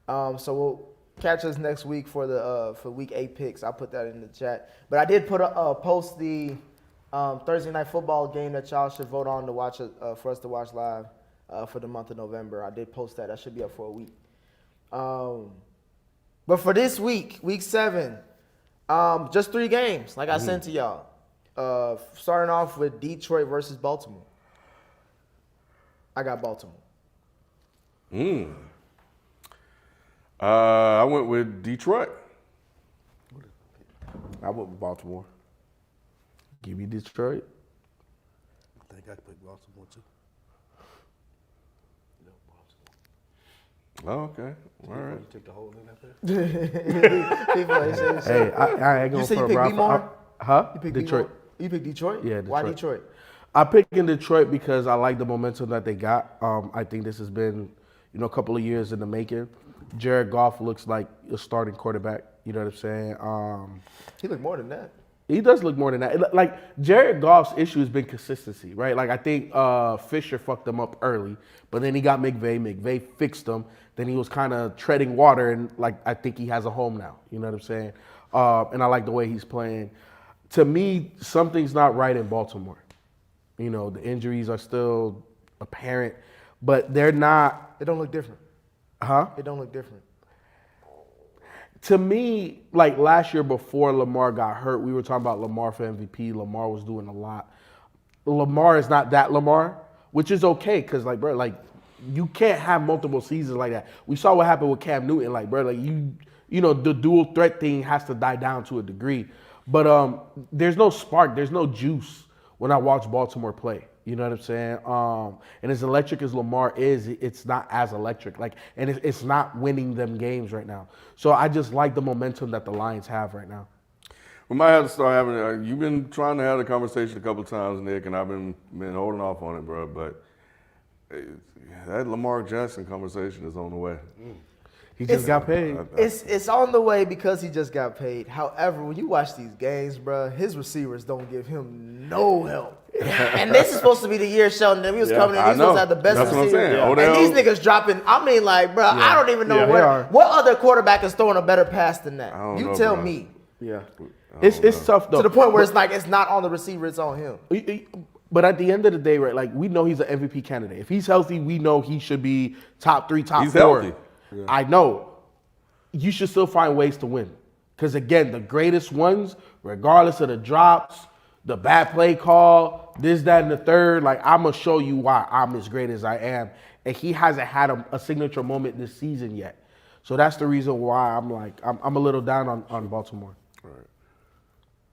So we'll catch us next week for the for week 8 picks. I'll put that in the chat. But I did post the Thursday night football game that y'all should vote on to watch for us to watch live for the month of November. I did post that. That should be up for a week. But for this week, week 7, just 3 games, like I sent to y'all. Starting off with Detroit versus Baltimore. I got Baltimore. I went with Detroit. I went with Baltimore. Give me Detroit. I think I picked Baltimore too. No, Baltimore. Oh, okay. All right. You took the whole thing out there? Hey, I ain't going You say for you a picked Brock. B-More? Huh? You picked Detroit. You picked Detroit? Yeah, Why Detroit. Detroit? I picked in Detroit because I like the momentum that they got. I think this has been, a couple of years in the making. Jared Goff looks like a starting quarterback. You know what I'm saying? He looked more than that. He does look more than that. Like, Jared Goff's issue has been consistency, right? Like, I think Fisher fucked him up early, but then he got McVay. McVay fixed him. Then he was kind of treading water, and, I think he has a home now. You know what I'm saying? And I like the way he's playing. To me, something's not right in Baltimore. The injuries are still apparent, but they're not. It don't look different. Huh? It don't look different. To me, like last year before Lamar got hurt, we were talking about Lamar for MVP. Lamar was doing a lot. Lamar is not that Lamar, which is okay because, you can't have multiple seasons like that. We saw what happened with Cam Newton. The dual threat thing has to die down to a degree. But there's no spark. There's no juice when I watch Baltimore play. You know what I'm saying? And as electric as Lamar is, it's not as electric. And it's not winning them games right now. So I just like the momentum that the Lions have right now. We might have to start having. You've been trying to have the conversation a couple of times, Nick, and I've been holding off on it, bro. But that Lamar Jackson conversation is on the way. He just got paid. It's on the way because he just got paid. However, when you watch these games, bro, his receivers don't give him no help. And this is supposed to be the year Sheldon that he was coming in. He's supposed to have the best That's what I'm receiver. saying. And Odell- these niggas dropping. I mean, bro, I don't even know they are. what other quarterback is throwing a better pass than that. I don't You know, tell bro. me. Yeah. It's tough, though. To the point where it's not on the receiver, it's on him. But at the end of the day, right, we know he's an MVP candidate. If he's healthy, we know he should be top 3, top 4. He's healthy. Yeah. I know. You should still find ways to win. Because, again, the greatest ones, regardless of the drops, the bad play call, this, that, and the third, I'm going to show you why I'm as great as I am. And he hasn't had a signature moment this season yet. So that's the reason why I'm a little down on Baltimore. All right.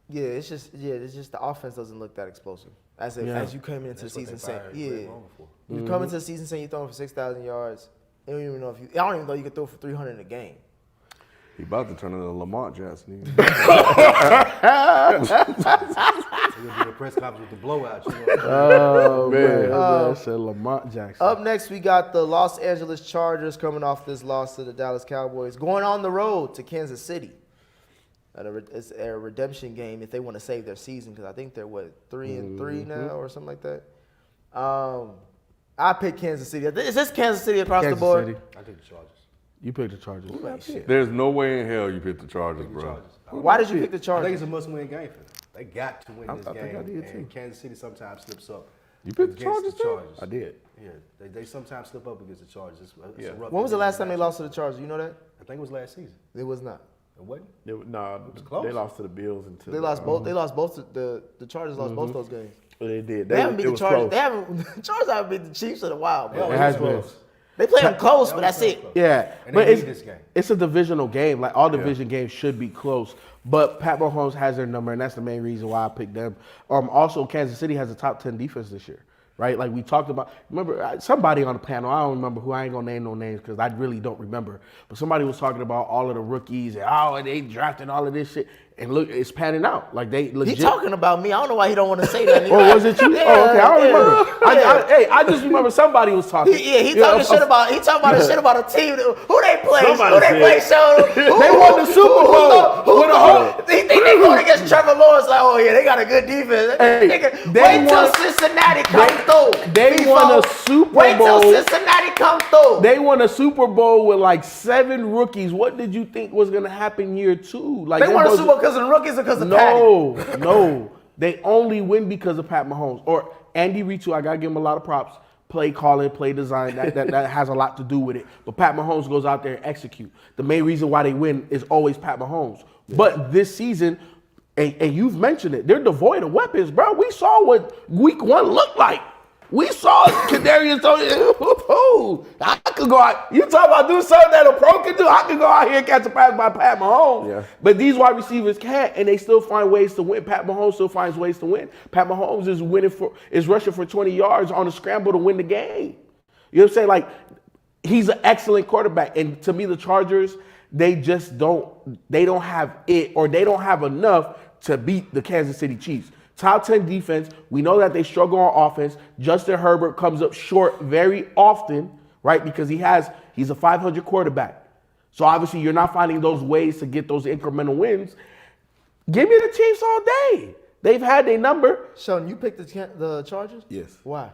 Yeah, it's just the offense doesn't look that explosive. As you came into the season saying, you come into the season saying you're throwing for 6,000 yards. You don't even know I don't even know you could throw for 300 in a game. He about to turn into Lamar Jackson. He's gonna do a press conference with the blowout. Oh, man. I said Lamar Jackson. Up next, we got the Los Angeles Chargers coming off this loss to the Dallas Cowboys, going on the road to Kansas City. It's a redemption game if they want to save their season because I think they're 3-3 now or something like that. I pick Kansas City. Is this Kansas City across the Kansas board? City. I take the Chargers. You picked the Chargers. There's no way in hell you picked the Chargers, bro. Chargers. Why did you pick the I think Chargers? it's a must-win game for them. They got to win this I think game. I did And too. Kansas City sometimes slips up. You picked the against Chargers, the too? Chargers. I did. Yeah, they sometimes slip up against the Chargers. It's Yeah. a rough When was the last time they matchup. lost to the Chargers? You know that? I think it was last season. It was not. It wasn't? They lost to the Bills and to They lost both. They lost both. The Chargers lost both those games. They did. They haven't beat it the was Chargers. close. They haven't. The Chargers haven't beat the Chiefs in a while, bro. It has been. They play them close, but that's it. Yeah, And but they need this game. it's a divisional game. Like all division games should be close. But Pat Mahomes has their number, and that's the main reason why I picked them. Also, Kansas City has a top 10 defense this year, right? Like we talked about. Remember, somebody on the panel, I don't remember who, I ain't gonna name no names because I really don't remember. But somebody was talking about all of the rookies and they drafted all of this shit. And look, it's panning out. Like they legit. He talking about me. I don't know why he don't want to say that. Oh, was it you? Yeah, Oh, okay. I don't remember. yeah. I just remember somebody was talking. He talking shit about. He talking about shit about a team. Who they play? Somebody Who they play? said- They won the Super Bowl with a whole. He think they going against Trevor Lawrence? Like, oh yeah, they got a good defense. Hey, Nigga, they wait till won- Cincinnati come through. They won a Super Wait till Bowl. Cincinnati come through. They won a Super Bowl with like 7 rookies. What did you think was gonna happen year 2? Like They won a Super Bowl because of the rookies or because of Patty? No. They only win because of Pat Mahomes or Andy Reid too. I gotta give him a lot of props. Play calling, play design, that has a lot to do with it. But Pat Mahomes goes out there and execute. The main reason why they win is always Pat Mahomes. But this season, and you've mentioned it, they're devoid of weapons, bro. We saw what week 1 looked like. We saw Kadarius Toney. I could go out. You talk about do something that a pro can do. I could go out here and catch a pass by Pat Mahomes. Yeah. But these wide receivers can't, and they still find ways to win. Pat Mahomes still finds ways to win. Pat Mahomes is rushing for 20 yards on a scramble to win the game. You know what I'm saying? Like, he's an excellent quarterback. And to me, the Chargers, they don't have it, or they don't have enough to beat the Kansas City Chiefs. Top 10 defense. We know that they struggle on offense. Justin Herbert comes up short very often, right? Because he's a 500 quarterback. So obviously you're not finding those ways to get those incremental wins. Give me the Chiefs all day. They've had their number. Sheldon, you picked the Chargers? Yes. Why?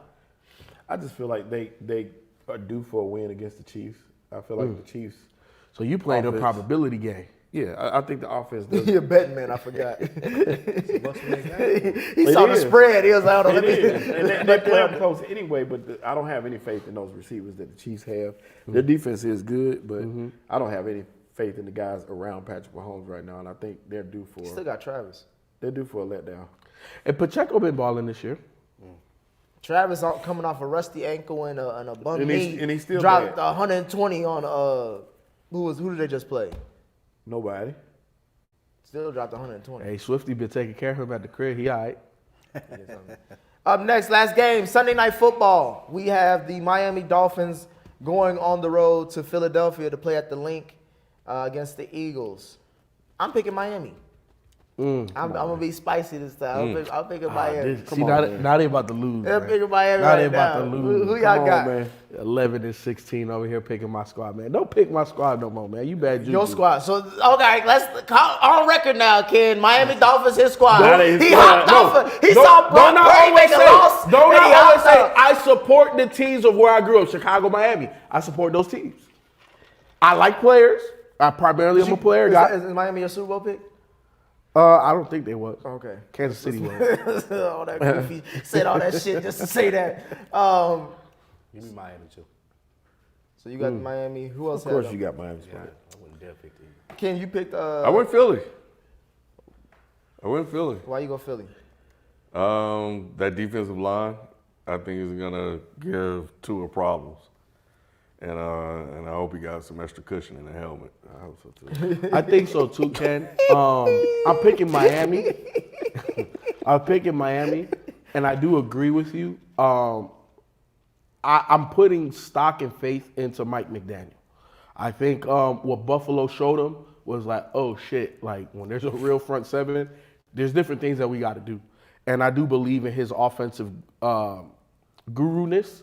I just feel like they are due for a win against the Chiefs. I feel like the Chiefs. So you played a Offense. probability game. Yeah, I think the offense does. You're a betting man. I forgot. It's a must-win game. He It saw the is. spread. He was like, "Oh, It let me." is. And they play them close anyway, but I don't have any faith in those receivers that the Chiefs have. Their defense is good, but I don't have any faith in the guys around Patrick Mahomes right now, and I think they're due for Still got Travis. a letdown. And Pacheco been balling this year. Travis coming off a rusty ankle and a bum And knee. he's still dropped bad. 120 on who did they just play? Nobody. Still dropped 120. Hey, Swifty been taking care of him at the crib. He all right. Up next, last game, Sunday Night Football. We have the Miami Dolphins going on the road to Philadelphia to play at the Link against the Eagles. I'm picking Miami. I'm gonna be spicy this time. I'm picking Miami. Now they about to lose. I'm man. picking Miami Now they right about now. to Who lose. y'all Come got? on, man. 11-16 over here picking my squad, man. Don't pick my squad no more, man. You bad juju. Your squad. So okay, let's call on record now, Ken. Miami Dolphins, his squad. That ain't He his hopped squad. off. He saw Brock Purdy make a loss. Don't and he I always hopped say up. I support the teams of where I grew up, Chicago, Miami. I support those teams. I like players. I primarily am a player guy. Is Miami your Super Bowl pick? I don't think they was. Okay. Kansas City was. All that goofy, said all that shit just to say that. Give me Miami too. So you got Miami. Who else? Of course, had you them? got Miami. Yeah, I wouldn't dare pick the Eagles. Ken, you picked. I went Philly. Why you go Philly? That defensive line, I think, is gonna give Tua problems, and I hope he got some extra cushion in the helmet. I hope so too. I think so too, Ken. I'm picking Miami. I'm picking Miami, and I do agree with you. I'm putting stock and faith into Mike McDaniel. I think what Buffalo showed him was like, oh shit, like when there's a real front seven, there's different things that we got to do. And I do believe in his offensive guru-ness.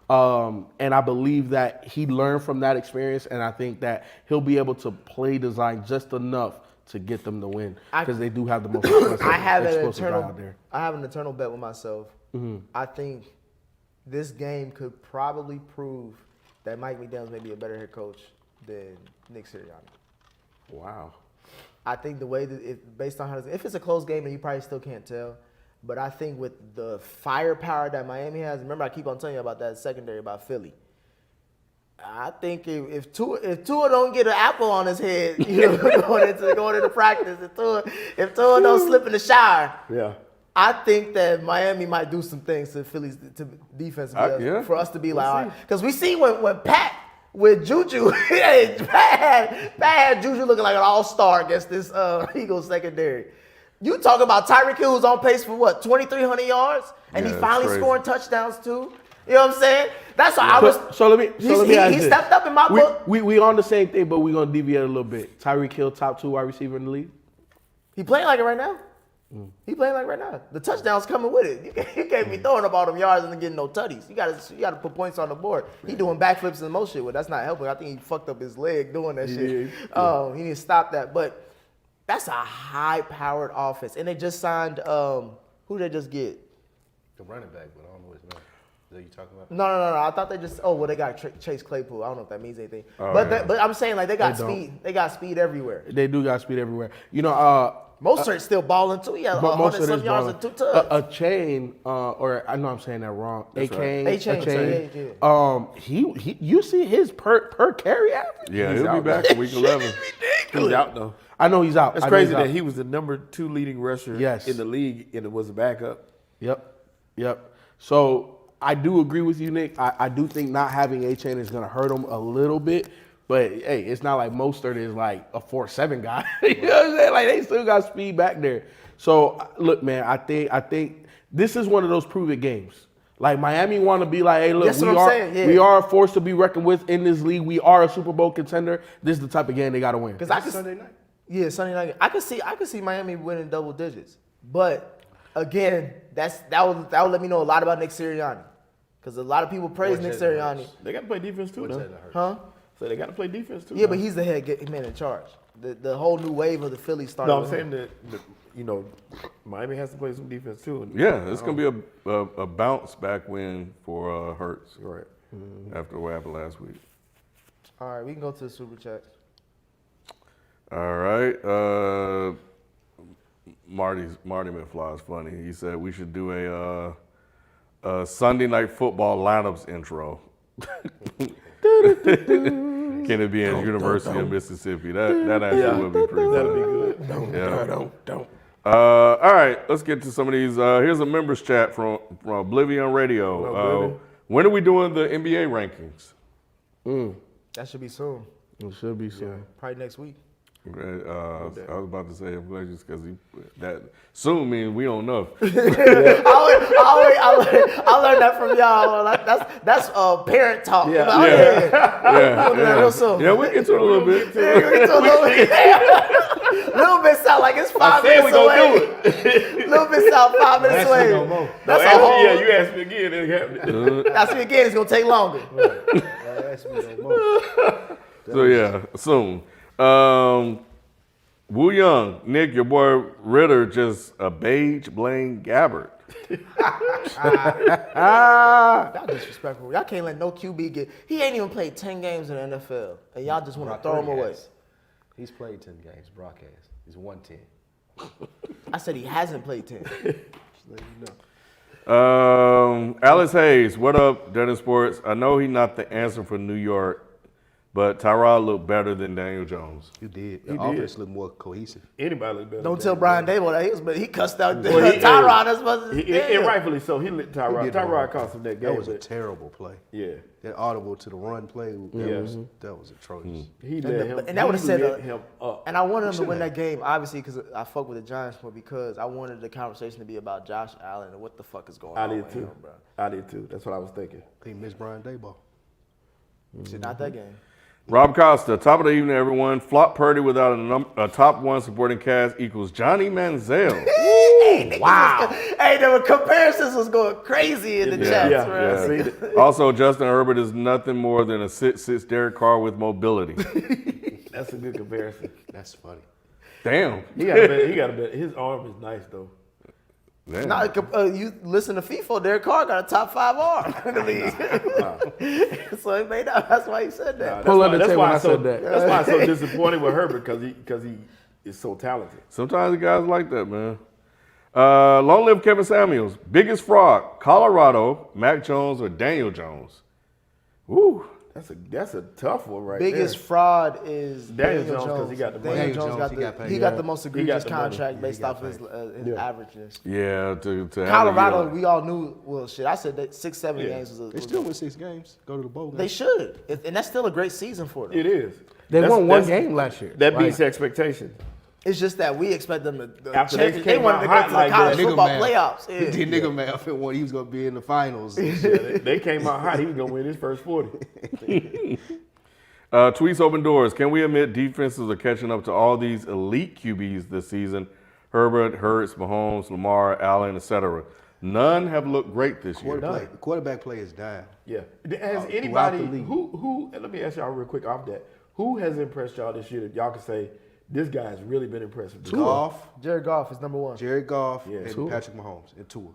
And I believe that he learned from that experience, and I think that he'll be able to play design just enough to get them to win because they do have the most I have an explosive guy internal. out there. I have an eternal bet with myself. I think this game could probably prove that Mike McDaniels may be a better head coach than Nick Sirianni. Wow. I think the way that based on if it's a close game and you probably still can't tell, but I think with the firepower that Miami has, remember I keep on telling you about that secondary about Philly. I think if Tua don't get an apple on his head, going into practice, if Tua don't slip in the shower, Yeah. I think that Miami might do some things to Philly's defense for us to be like, all right. Because we see when Pat with Juju, Pat had Juju looking like an all-star against this Eagles secondary. You talk about Tyreek Hill who's on pace for what, 2,300 yards? And he finally scoring touchdowns too. You know what I'm saying? That's how I was. So let me ask he this. stepped up in my book. We on the same thing, but we're going to deviate a little bit. Tyreek Hill, top 2 wide receiver in the league? He playing like it right now. He playing like right now. The touchdown's coming with it. You can't be throwing up all them yards and getting no tutties. You gotta put points on the board. He doing backflips and most shit. Well, that's not helping. I think he fucked up his leg doing that shit. He need to stop that. But that's a high-powered offense. And they just signed who they just get? The running back, but I don't know his name. Is that you talking about? No. I thought they just they got Chase Claypool. I don't know if that means anything. Oh, but I'm saying like they got speed. They got speed everywhere. They do got speed everywhere. Mostert's still balling too. He had 100-some yards and 2 touchdowns. A chain, or I know I'm saying that wrong. That's A chain. Yeah. He you see his per carry average? Yeah, he'll be back in week 11. He's out though. I know he's out. That's crazy that he was the number 2 leading rusher in the league and it was a backup. Yep. So I do agree with you, Nick. I do think not having A-Chain is going to hurt him a little bit. But, hey, it's not like Mostert is like a 4.7 guy. You know what I'm saying? Like, they still got speed back there. So, look, man, I think this is one of those prove-it games. Like, Miami want to be like, hey, look, we are a force to be reckoned with in this league. We are a Super Bowl contender. This is the type of game they got to win. Because Sunday night? Yeah, Sunday night. I could see Miami winning double digits. But, again, that would let me know a lot about Nick Sirianni. Because a lot of people praise Nick Sirianni. They got to play defense too, though. Huh? So they got to play defense too. Yeah, but he's the head man in charge. The whole new wave of the Phillies started. No, I'm saying that Miami has to play some defense too. Yeah, it's going to be a bounce back win for Hurts. Right. After what happened last week. All right, we can go to the Super Chats. All right. Marty McFly is funny. He said we should do a Sunday Night Football lineups intro. Can it be in University of Mississippi? That actually would be pretty good. That'd be good. Don't. All right, let's get to some of these. Here's a members chat from Oblivion Radio. When are we doing the NBA rankings? That should be soon. It should be soon. Yeah, probably next week. I was about to say just because that soon means we don't know. I learned that from y'all. That's parent talk. Yeah, we get to it a little bit. Little bit sound like it's 5 minutes away. Little bit sound 5 minutes away. That's a whole. Yeah, you ask me again, it happened. Ask me again, it's gonna take longer. Ask me no more. So yeah, soon. Woo Young, Nick, your boy Ridder just a beige Blaine Gabbert. Y'all disrespectful. Y'all can't let no QB get. He ain't even played 10 games in the NFL, and y'all just want to throw him away. He's played 10 games. Brock has. He's won 10. I said he hasn't played 10. Just let you know. Alex Hayes, what up, Dennis Sports? I know he's not the answer for New York, but Tyrod looked better than Daniel Jones. You did. The offense looked more cohesive. Anybody look better. Don't tell Brian Dable that he cussed out Tyrod as much as and rightfully so. He lit Tyrod. Tyrod cost him that game. That was a terrible play. Yeah. That audible to the run play, that was atrocious. He let him. And that would have set him up. And I wanted him to win that game, obviously, because I fuck with the Giants more because I wanted the conversation to be about Josh Allen and what the fuck is going on with him, bro. I did too. That's what I was thinking. He missed Brian Daboll. Not that game. Rob Costa, top of the evening, everyone. Flop Purdy without a top 1 supporting cast equals Johnny Manziel. Wow. Hey, the comparisons was going crazy in the chats, bro. Yeah. Also, Justin Herbert is nothing more than a 6'6" Derek Carr with mobility. That's a good comparison. That's funny. Damn. He got a bit. His arm is nice though. Man. Now, you listen to FIFA, Derek Carr got a top 5 arm in the league. So he made up. That's why he said that. Pull up the tape when I said that. That's why I'm so disappointed with Herbert because he is so talented. Sometimes the guys like that, man. Long live Kevin Samuels. Biggest fraud, Colorado, Mac Jones, or Daniel Jones? Woo. That's a tough one right Biggest there. fraud is Daniel Jones because he got the money. Daniel Daniel Jones Jones, got he the got paid. the most He got egregious the money. contract based He got off his Yeah. averageness. Yeah, to have a Colorado, year. we all knew. Well, shit, I said that 6-7 games was. They still win 6 games. Go to the bowl. They should, and that's still a great season for them. It is. They That's- won one that's- game last year. That Like, beats expectations. It's just that we expect them to. After they They came wanted out to go hot to the like college that. football Nigga playoffs. He did Yeah. nigga math and one. He was gonna be in the finals. They came out hot. He was gonna win his first 40. Tweets open doors. Can we admit defenses are catching up to all these elite QBs this season? Herbert, Hurts, Mahomes, Lamar, Allen, etc. None have looked great this year. Quarterback play is down. Yeah. Has Throughout anybody the league. who? And let me ask y'all real quick off that. Who has impressed y'all this year that y'all can say this guy has really been impressive? Goff, Jared Goff is number 1. Jared Goff, Yeah, and Tua. Patrick Mahomes, and Tua.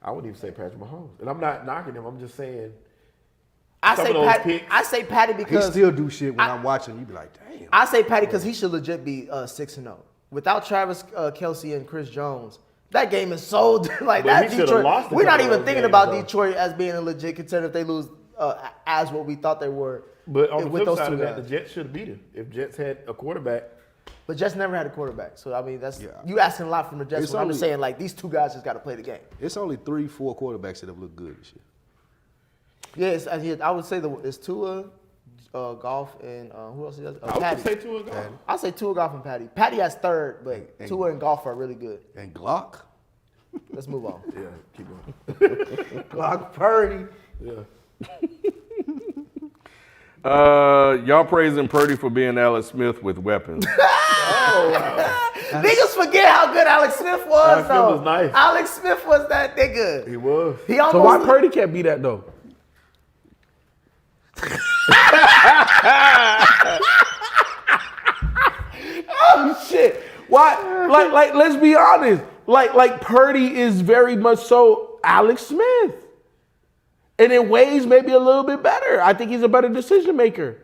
I wouldn't even say Patrick Mahomes, and I'm not knocking him. I'm just saying I Some say of those Patty. picks- I say Patty He because still do shit when I'm watching. You be like, damn. I say Patty because he should legit be 6-0. Without Travis Kelsey and Chris Jones, that game is so like But that. he should've Detroit. lost a We're not couple even of thinking games, about though. Detroit as being a legit contender if they lose as what we thought they were. But on the with flip those side two of that, guys. the Jets should have beat him. If Jets had a quarterback, But Jets never had a quarterback, so I mean that's Yeah. you asking a lot from the Jets. It's When I'm just only- saying like these two guys just got to play the game. It's only 3-4 quarterbacks that have looked good this year. Yes, I would say it's Tua, Golf, and who else is that? I would Patty. say two and go. I'll say Tua, Golf, and Patty. Patty has third, but And- Tua and Golf are really good. And Glock, Let's move on. Yeah, keep going. Glock Purdy. Yeah. Y'all praising Purdy for being Alex Smith with weapons. Niggas forget how good Alex Smith was, Alex Smith though. was nice. Alex Smith was that nigga. He was. He So almost. why Purdy can't be that though? Oh shit! Why? Like, let's be honest. Like Purdy is very much so Alex Smith, and in ways maybe a little bit better. I think he's a better decision maker.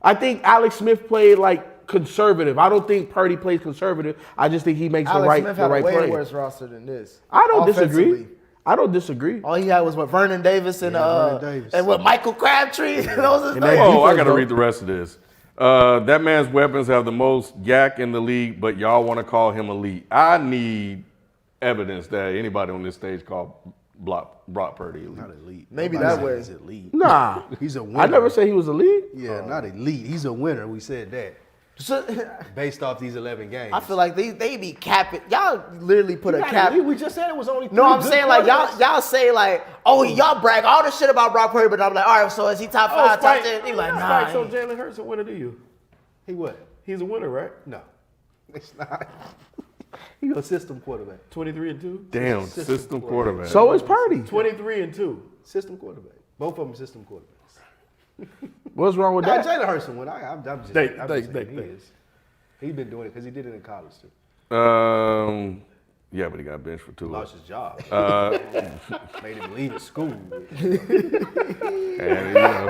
I think Alex Smith played like conservative. I don't think Purdy plays conservative. I just think he makes Alex the right Smith the had right a way play. worse roster than this. I don't disagree. Offensively. I don't disagree. All he had was what Vernon Davis and Vernon Davis. and what Michael Crabtree. Those are And that Oh, I defense, got to though. read the rest of this. That man's weapons have the most yak in the league, but y'all want to call him elite. I need evidence that anybody on this stage called Brock Purdy elite. Not elite. Maybe Nobody that way. said He's elite. Nah, He's a winner. I never said he was elite. Yeah, not elite. He's a winner. We said that So, based off these 11 games. I feel like they be capping. Y'all literally put a Not cap. elite. We just said it was only. No, three I'm good saying like quarterbacks. y'all say like, oh, y'all brag all this shit about Brock Purdy, but I'm like, all right, so is he top 5, top 10? He like, nah. Spike, so Jalen Hurts a winner to you? He what? He's a winner, right? No, it's not. He's a system quarterback. 23-2. Damn, System system quarterback. So is Purdy. 23-2. System quarterback. Both of them system quarterbacks. What's wrong with Nah, that? Jalen Hurts won. I'm just. Thank- I'm thank- just thank- saying thank. he is. He's been doing it because he did it in college too. Yeah, but he got benched for He 2. lost his job. Made him leave his school. And, you know,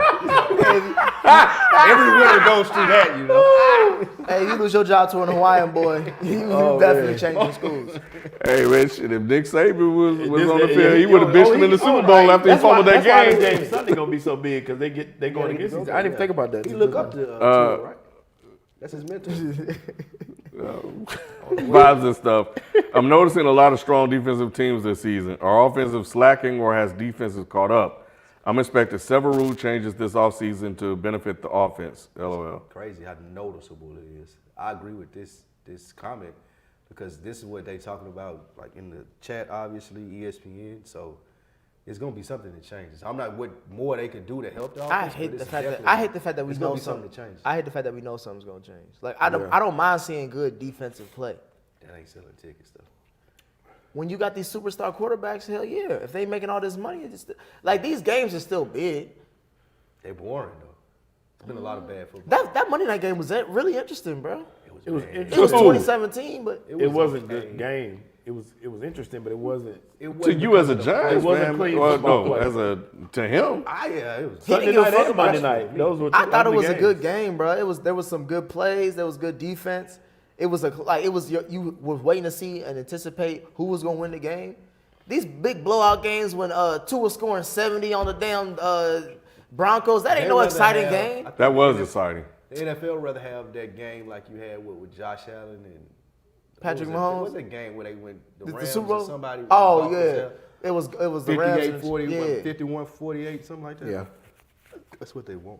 Every winner goes through that, you know. Hey, you lose your job to an Hawaiian boy, you definitely changing schools. hey, man, shit, if Nick Saban was This- on the yeah, field, he yeah, would have oh, benched him in the he- Super oh, Bowl after he that's why- fumbled that that's why the game. game Sunday gonna be so big because they going against each other. I didn't think about that. He look up to Tua, right? That's his mentor. Vibes and stuff. I'm noticing a lot of strong defensive teams this season. Are offensive slacking or has defenses caught up? I'm expecting several rule changes this offseason to benefit the offense. LOL. Crazy how noticeable it is. I agree with this comment because this is what they talking about, like in the chat, obviously ESPN. So it's gonna be something that changes. I'm not what more they could do to help the offense. I but hate it's the fact that definitely- I hate the fact that we it's gonna know be something. to change. I hate the fact that we know something's gonna change. Like I don't mind seeing good defensive play. That ain't selling tickets though. When you got these superstar quarterbacks, hell yeah. If they making all this money, it's just, like these games are still big. They boring though. It's been a lot of bad football. That Monday night game was really interesting, bro. It was It interesting. was 2017, but It wasn't a good game. It was interesting, but it wasn't. To you as a Giants It wasn't fan, clean well, football no, play. to him. Yeah, it was. Sunday didn't give a night fuck and about Monday it. night. Those were two I thought it ugly was a games. good game, bro. There was some good plays. There was good defense. It was you were waiting to see and anticipate who was gonna win the game. These big blowout games when Tua was scoring 70 on the damn Broncos, that ain't no exciting game. That was exciting. The NFL rather have that game like you had with Josh Allen and Patrick what Mahomes? was that game where they went the The Rams Super Bowl? or somebody? Oh Dolphins yeah, there? it was the Rams. 58 and- 40, yeah. 51-48, something like that. Yeah. That's what they want.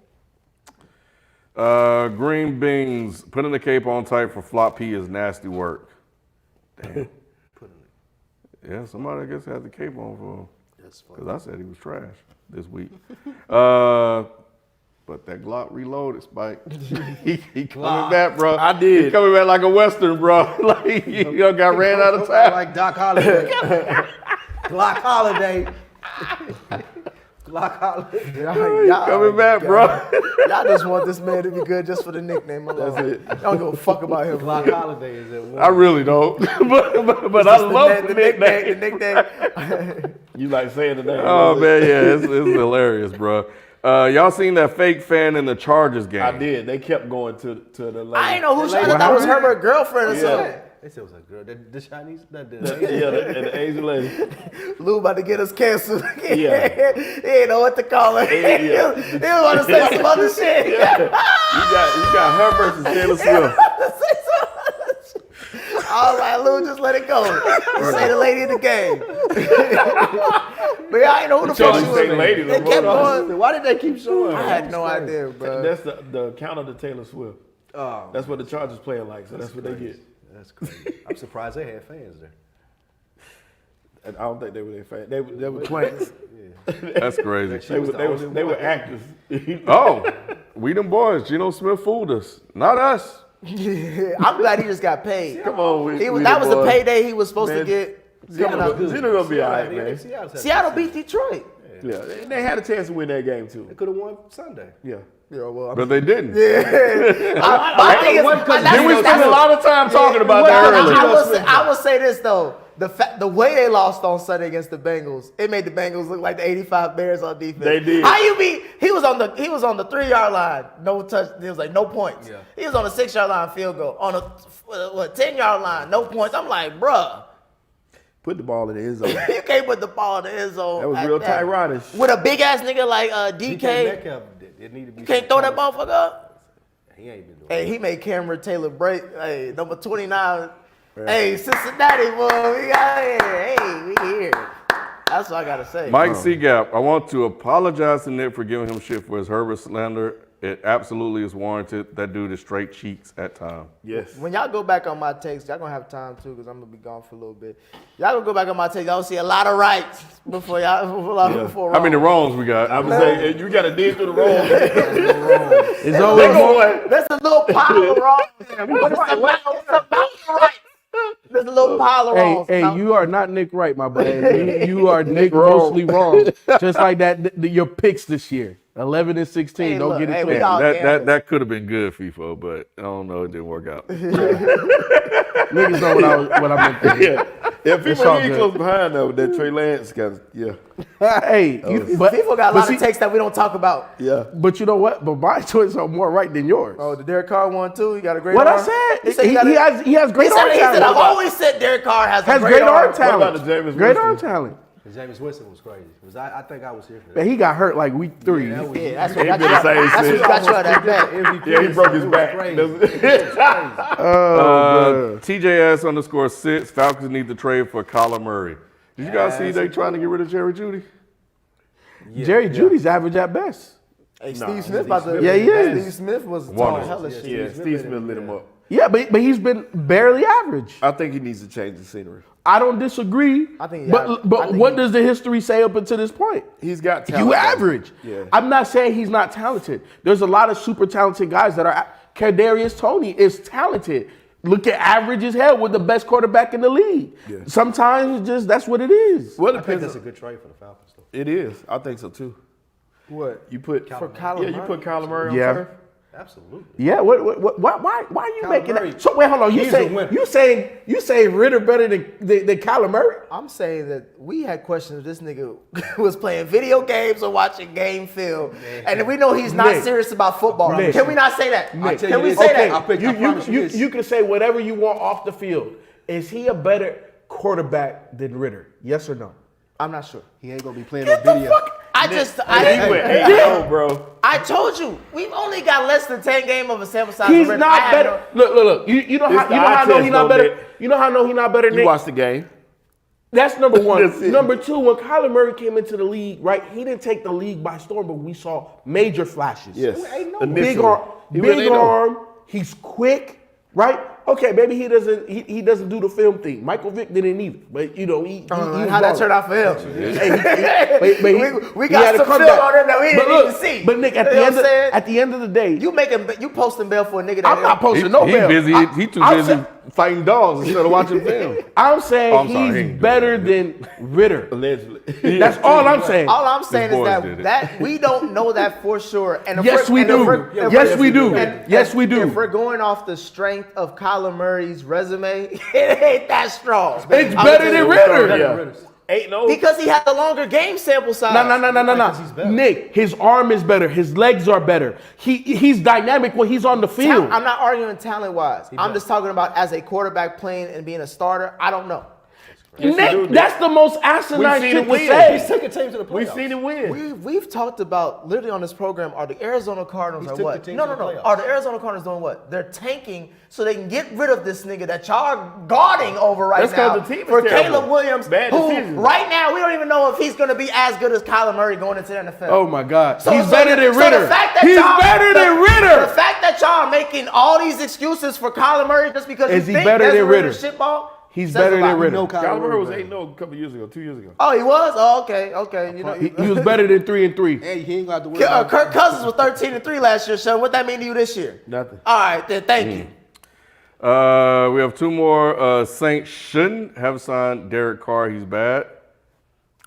Green beans, putting the cape on tight for flop P is nasty work. Damn. Yeah, somebody I guess had the cape on for him. That's funny. Because I said he was trash this week. But that Glock reloaded, Spike. he coming back, bro. I did. He coming back like a Western, bro. Like, you know, got ran out of time. Like Doc Holliday. Glock Holiday. Glock Holiday. Y'all Coming back, bro. Y'all just want this man to be good just for the nickname alone. That's it. Y'all don't give a fuck about him. Glock Holiday is at one. I really don't. but I love the nickname. The nickname. You like saying the name? Oh, man, yeah, it's hilarious, bro. Y'all seen that fake fan in the Chargers game? I did. They kept going to the lady. I ain't know who shot it. That was Herbert girlfriend or something. They said it was a girl. The Chinese, Yeah, the Asian lady. Lou about to get us canceled. Yeah. He ain't know what to call her. Yeah. He was about to say some other shit. You got her versus Taylor Swift. I was like, Lou, just let it go. Just say the lady in the game. But yeah, I ain't know who the Tell fuck you she say was. lady. They kept going. Why did they keep showing? I had no idea, bro. That's the counter to Taylor Swift. Oh, That's what the Chargers playing like, so that's what they get. that's crazy. I'm surprised they had fans there. And I don't think they were their fans. They were twins. That's crazy. They were actors. Oh, we them boys. Geno Smith fooled us. Not us. I'm glad he just got paid. Come on, That was the payday he was supposed to get. Coming out. Geno gonna be all right, man. Seattle beat Detroit. Yeah, they had a chance to win that game too. They could have won Sunday. Yeah. Yeah, well, But they didn't. my thing is, Then we spent a lot of time talking about that earlier. I will say this though, the way they lost on Sunday against the Bengals, it made the Bengals look like the '85 Bears on defense. They did. How you beat? He was on the 3-yard line, no touch. It was like no points. Yeah. He was on the 6-yard line field goal, on a 10-yard line, no points. I'm like, bruh, Put the ball in the end zone. you can't put the ball in the end zone. That was at real that. Tyronish. With a big ass nigga like DK, Metcalf, it need to be you can't throw that motherfucker up. He ain't been doing Hey, he made Cameron Taylor break. Hey, number 29. Hey, Cincinnati, boy, we got here. Hey, we here. That's what I gotta say. Mike Seagap, I want to apologize to Nick for giving him shit for his Herbert slander. It absolutely is warranted. That dude is straight cheeks at times. Yes. When y'all go back on my text, y'all gonna have time too, because I'm gonna be gone for a little bit. Y'all gonna go back on my text. Y'all see a lot of rights before before How many wrongs we got? I would say you got to dig through the road. It's always more. There's a little pile of wrongs. It's about right. There's a little pile of wrongs. Hey, you are not Nick Wright, my boy. You are Nick mostly wrong. Just like that, your picks this year, 11 and 16. Hey, Don't look, get it hey, we twisted. all gamble. That could have been good, FIFO, but I don't know. It didn't work out. Niggas know what I meant to do. Yeah, people all really good. close behind though. That Trey Lance got, yeah. Hey, but People got a lot see- of texts that we don't talk about. Yeah. But you know what? But my choices are more right than yours. Oh, the Derek Carr one too. He got a great What arm. I said, He said he has great arm he said, I've talent. always said Derek Carr has Has great arm. What talent. about the Jameis Great Winston? arm talent. Jameis Winston was crazy. I think I was here for that. Man, he got hurt like week 3. that was- Yeah, that's what He got been you. the same That's what since. got you at that back. Yeah, he broke his back. TJS_6. Falcons need to trade for Kyler Murray. Did you guys see they trying to get rid of Jerry Judy? Jerry Judy's average at best. Hey, Steve Smith about to. Yeah, he is. Steve Smith was talking Wonderful. hella shit. Yeah, Steve Smith lit him up. Yeah, but he's been barely average. I think he needs to change the scenery. I don't disagree. I think- but I think what he- does the history say up until this point? He's got talent. You though. average. Yeah. I'm not saying he's not talented. There's a lot of super talented guys that are. Kadarius Toney is talented. Look at average as hell with the best quarterback in the league. Yeah. Sometimes it's just that's what it is. Well, I it think depends. that's a good trade for the Falcons, though. It is. I think so too. What? You put For Kyler you Murray? put Kyler Murray on Yeah. turf. Absolutely. Yeah. Why are you Kyler making Murray, that? So wait, hold on. he's a winner. You saying Ridder better than Kyler Murray? I'm saying that we had questions if this nigga was playing video games or watching game film. And we know he's not Nick. serious about football. Nick. Can we not say that? Nick. Can we say Okay, that? you can say whatever you want off the field. Is he a better quarterback than Ridder? Yes or no? I'm not sure. He ain't gonna be playing Get no the video. fuck. Bro. I told you, we've only got less than 10 games of a sample size. He's of not better. Look. You know how I know he's not better. You know how I know he's not better than You watched the game. That's number one. That's it. Number two, when Kyler Murray came into the league, right, he didn't take the league by storm, but we saw major flashes. Yes. Big arm. Big arm. He's quick, right? Okay, maybe he doesn't do the film thing. Michael Vick didn't either, but he How that turned out for him? We he had got to some come film back. on him that we But didn't look, even see. But Nick, at You know what I'm saying? the end of the day, You posting bail for a nigga that I'm not posting no He bail. busy. He too busy fighting dogs instead of watching film. I'm saying I'm sorry, he ain't he's do better that. than Ridder. Allegedly. That's all I'm saying. All I'm saying is boys did it. that we don't know that for sure. And if Yes, we're- we and do. if we're- if Yes, we're- we do. and- Yes, we do. If we're going off the strength of Kyler Murray's resume, it ain't that strong. It's I'm better telling than you. Ridder. Yeah. 8-0. Because he had a longer game sample size. No. Nick, his arm is better. His legs are better. He's dynamic when he's on the field. I'm not arguing talent-wise. I'm just talking about as a quarterback playing and being a starter. I don't know. Nick, that's the most asinine We seen shit him to win. say. He's taking teams to the playoffs. We've seen him win. We've talked about literally on this program. Are the Arizona Cardinals He or took what? the team No. to the playoffs. Are the Arizona Cardinals doing what? They're tanking so they can get rid of this nigga that y'all are guarding over right That's now. 'cause the team is for terrible. Caleb Williams, Bad who decisions. right now we don't even know if he's going to be as good as Kyler Murray going into the NFL. Oh my God. So- He's so better the- than so Ridder. the fact that He's y'all- better than The Ridder. fact that y'all are making all these excuses for Kyler Murray just because Is you he think better than Desmond Ridder Ridder? shitball? He's says better a than lot. Ridder. No, Kyler Murray was Murray. 8-0 a couple years ago, 2 years ago. Oh, he was? Oh, okay. You know, He was better than 3-3. And he ain't got to worry about Kirk Cousins was 13-3 last year, Sean. What that mean to you this year? Nothing. All right, then. Thank you. We have two more. Saints shouldn't have signed Derek Carr. He's bad.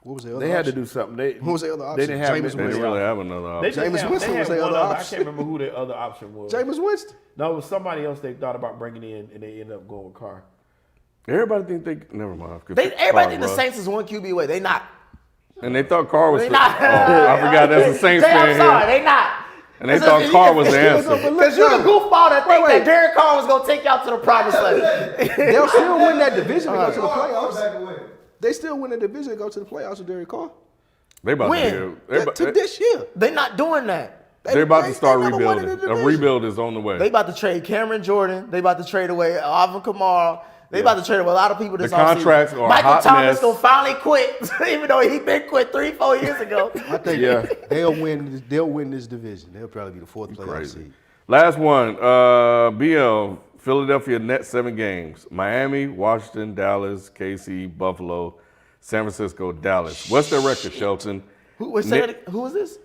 What was the other They had to option? do something. They, Who was the other option? They didn't have Jameis They didn't really have another They option. just Jameis had- Winston they was had their one other other. I option. can't remember who their other option was. Jameis Winston. No, it was somebody else they thought about bringing in, and they ended up going with Carr. Everybody think they never mind. Everybody think the Saints is one QB away. They not. And they thought Carr was. They not. I forgot that's the Saints Jay, fan I'm sorry. here. They not. And they thought Carr was the answer. Because you're the goofball that think that Derek Carr was going to take y'all to the promised land. They'll still win that division and go to the playoffs. They still win the division and go to the playoffs with Derek Carr. They about When? to get. To this year. They not doing that. They're about to They start never won in the rebuilding. A division. rebuild is on the way. They about to trade Cameron Jordan. They about to trade away Alvin Kamara. They about to trade away a lot of people this The offseason. contracts are a Michael hot Thomas mess. going to finally quit, even though he been quit 3-4 years ago. I think Yeah. they'll win this division. They'll probably be the fourth playoff Crazy. seed. Last one. BL. Philadelphia net 7 games. Miami, Washington, Dallas, KC, Buffalo, San Francisco, Dallas. What's their record, Shelton? Who is this?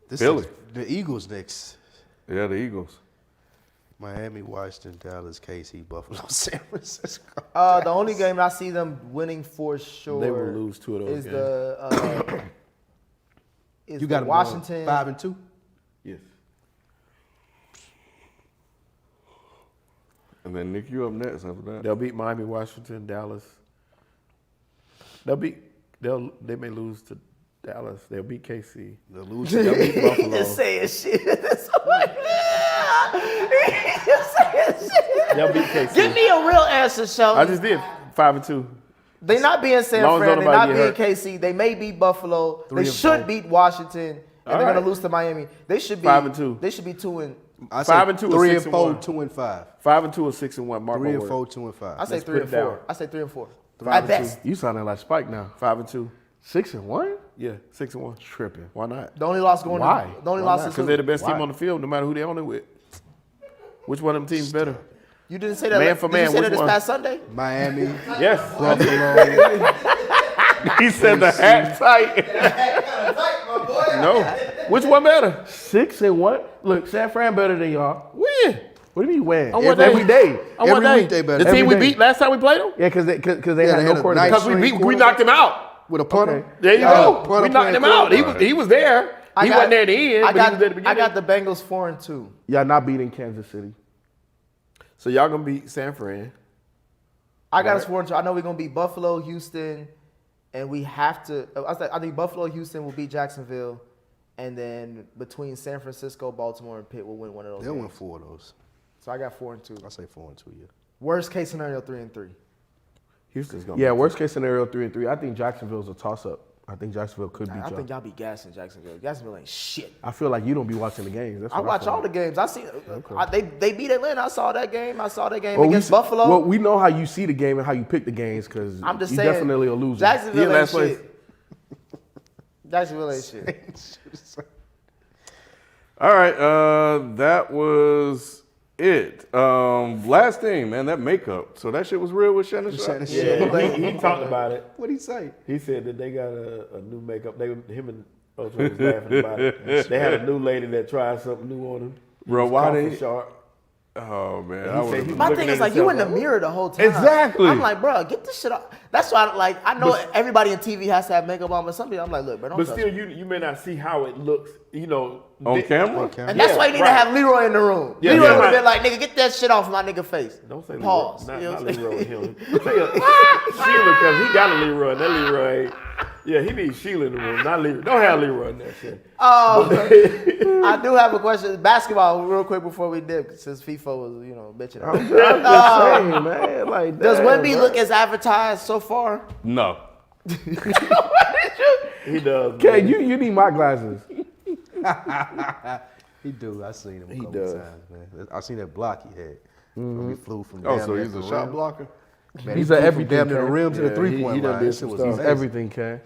This Philly. is the Eagles next. Yeah, the Eagles. Miami, Washington, Dallas, KC, Buffalo, San Francisco. The only game I see them winning for sure They will lose 2 of those is games. the You got Washington. 5-2. Yes. And then Nick, you up next after that. They'll beat Miami, Washington, Dallas. They may lose to Dallas. They'll beat KC. They'll lose. They'll beat Buffalo. Just saying shit. Just saying shit. They'll beat KC. Give me a real answer, Sheldon. I just did 5-2. They not being San Long as Fran. They nobody not get being hurt. KC. They may beat Buffalo. They 3-4. should beat Washington, and All they're right. gonna lose to Miami. They should be 5-2. They should be 2 I say 5-2 or 3-4, 6-1. 2-5. 5-2 or 6-1. Mark my 3-4, word. 2-5. I say Let's 3 put and it down. 4. I say 3 and 4. 5 At and 2. best. You sounding like Spike now. 5-2. 6-1? Yeah, 6-1. Tripping. Why not? The only loss going. Why? The only Why loss not? is Because who? they're the best Why? team on the field, no matter who they're on it with. Which one of them teams better? You didn't say that. Man for did man, you say that which this one? past Sunday? Miami, Yes. Buffalo. He said the hat tight. No. Which one better? 6-1. Look, San Fran better than y'all. When? What do you mean when? On what Every day? day. On what Every day? week they better. The team Every we day. beat last time we played them? Yeah, because they Yeah, had they no had a quarterback. nice Because we string beat, we knocked him out. with a punter. Okay. There you Yeah, go. punter We knocked playing him out. quarterback. He was there. He wasn't there at the end, but he was there at the beginning. I got the Bengals 4-2. Y'all not beating Kansas City. So y'all gonna beat San Fran. I got us 4-2. I know we're gonna beat Buffalo, Houston, and we have to. I think Buffalo, Houston will beat Jacksonville, and then between San Francisco, Baltimore, and Pitt will win one of those. They'll games. win 4 of those. So I got 4-2. I say 4-2. Yeah. Worst case scenario, 3-3. Houston's gonna. Yeah, worst case scenario 3-3. I think Jacksonville's a toss up. I think Jacksonville could beat I y'all. think y'all be gassing Jacksonville. Jacksonville ain't shit. I feel like you don't be watching the games. That's I what watch feel all like. the games. I see. They beat Atlanta. I saw that game. I saw that game Well, against Buffalo. Well, we know how you see the game and how you pick the games because I'm just you saying. definitely a loser. Jacksonville ain't last place. shit. Jacksonville ain't shit. All right, that was it. Last thing, man, that makeup. So that shit was real with Shannon Sharp? Yeah, he talked about it. What'd he say? He said that they got a new makeup. Him and Ocho was laughing about it. They had a new lady that tried something new on him. Bro, why they? Sharp. Oh man, He I said would've he been- My looking thing at is like you in himself the mirror the whole time. Exactly. I'm like, bro, get this shit off. That's why I know everybody in TV has to have makeup on, but some people I'm like, look, bro, don't But touch still, me. you may not see how it looks. on camera. And that's why you need to have Leroy in the room. Yeah, Leroy yeah, would have right. been like, nigga, get that shit off my nigga face. Don't say Pause. Leroy. You know Not what I'm Leroy. Him. Say Sheila, because he got a Leroy. And that Leroy ain't. Yeah, he needs Sheila in the room, not Leroy. Don't have Leroy in that shit. I do have a question. Basketball, real quick before we dip, since FIFA was, bitching. I'm just saying, man. Like, Does damn, Wemby bro. look as advertised so far? No. He does. Okay, man. you need my glasses. He do. I seen him a couple does. times, man. I seen that block he had. When he flew from Oh, damn so near he's a the shot rim. blocker. Man, He's he a flew from everything damn near the cat. rim to the Yeah, 3-point he done line. did That some shit was stuff. He's amazing. everything, Ken.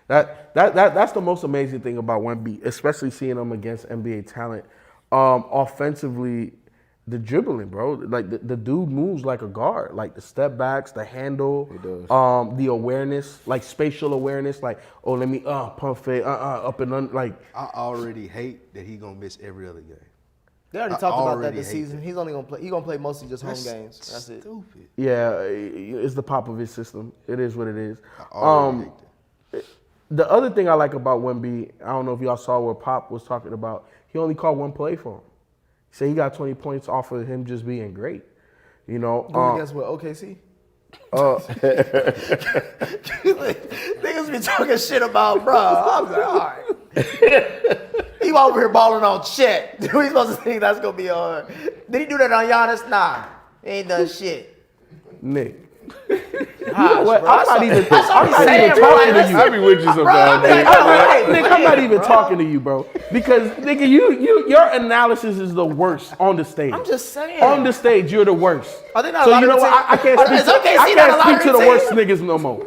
That's the most amazing thing about Wemby, especially seeing him against NBA talent. Offensively, the dribbling, bro. Like the dude moves like a guard. Like the step backs, the handle, the awareness, like spatial awareness. Like, oh, let me pump fake, up and under. Like, I already hate that he gonna miss every other game. They already I talked about that already this hate season. that. He's only gonna play. He's gonna play mostly just home games. That's it. Stupid. yeah, it's the Popovich system. It is what it is. I already hate that. The other thing I like about Wemby, I don't know if y'all saw what Pop was talking about. He only called one play for him. He said he got 20 points off of him just being great. You know, Going against what? OKC. Niggas be talking shit about, bro. I'm like, all right. He over here balling on Chet. We supposed to think that's gonna be hard. Did he do that on Giannis? Nah, he ain't done shit. Nick. Gosh, What? bro. I'm not even That's all he's talking saying, bro. to Like, you. I be with you Bro, I'm sometimes. like, Nick. all right, Nick, I'm not even talking to you, bro. Because nigga, your analysis is the worst on the stage. I'm just saying. On the stage, you're the worst. Are they not So allowed you to know what? take- I can't Is speak. OKC I not can't allowed speak to to the take- worst niggas no more.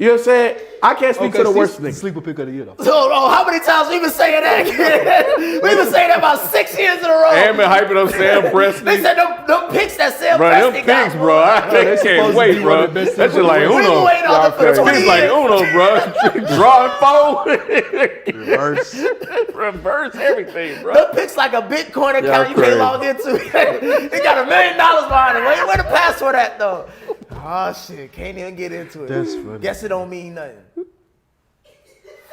You know what I'm saying? I can't speak to the worst niggas. Sleeper pick of the year though. So, how many times we been saying that? We've been saying that about 6 years in a row. And been hyping up Sam Presti. They said them picks that Sam Bro, Presti them got, picks, bro. I can't wait, bro. That shit like We've been Uno. waiting on them for Them 20 picks like years. Uno, bro. Drawing four. Reverse. Reverse everything, bro. Them picks like a Bitcoin account you can't log into. He got $1 million behind it. Where the password at though? Oh shit, can't even get into it. That's funny. Guess it don't mean nothing.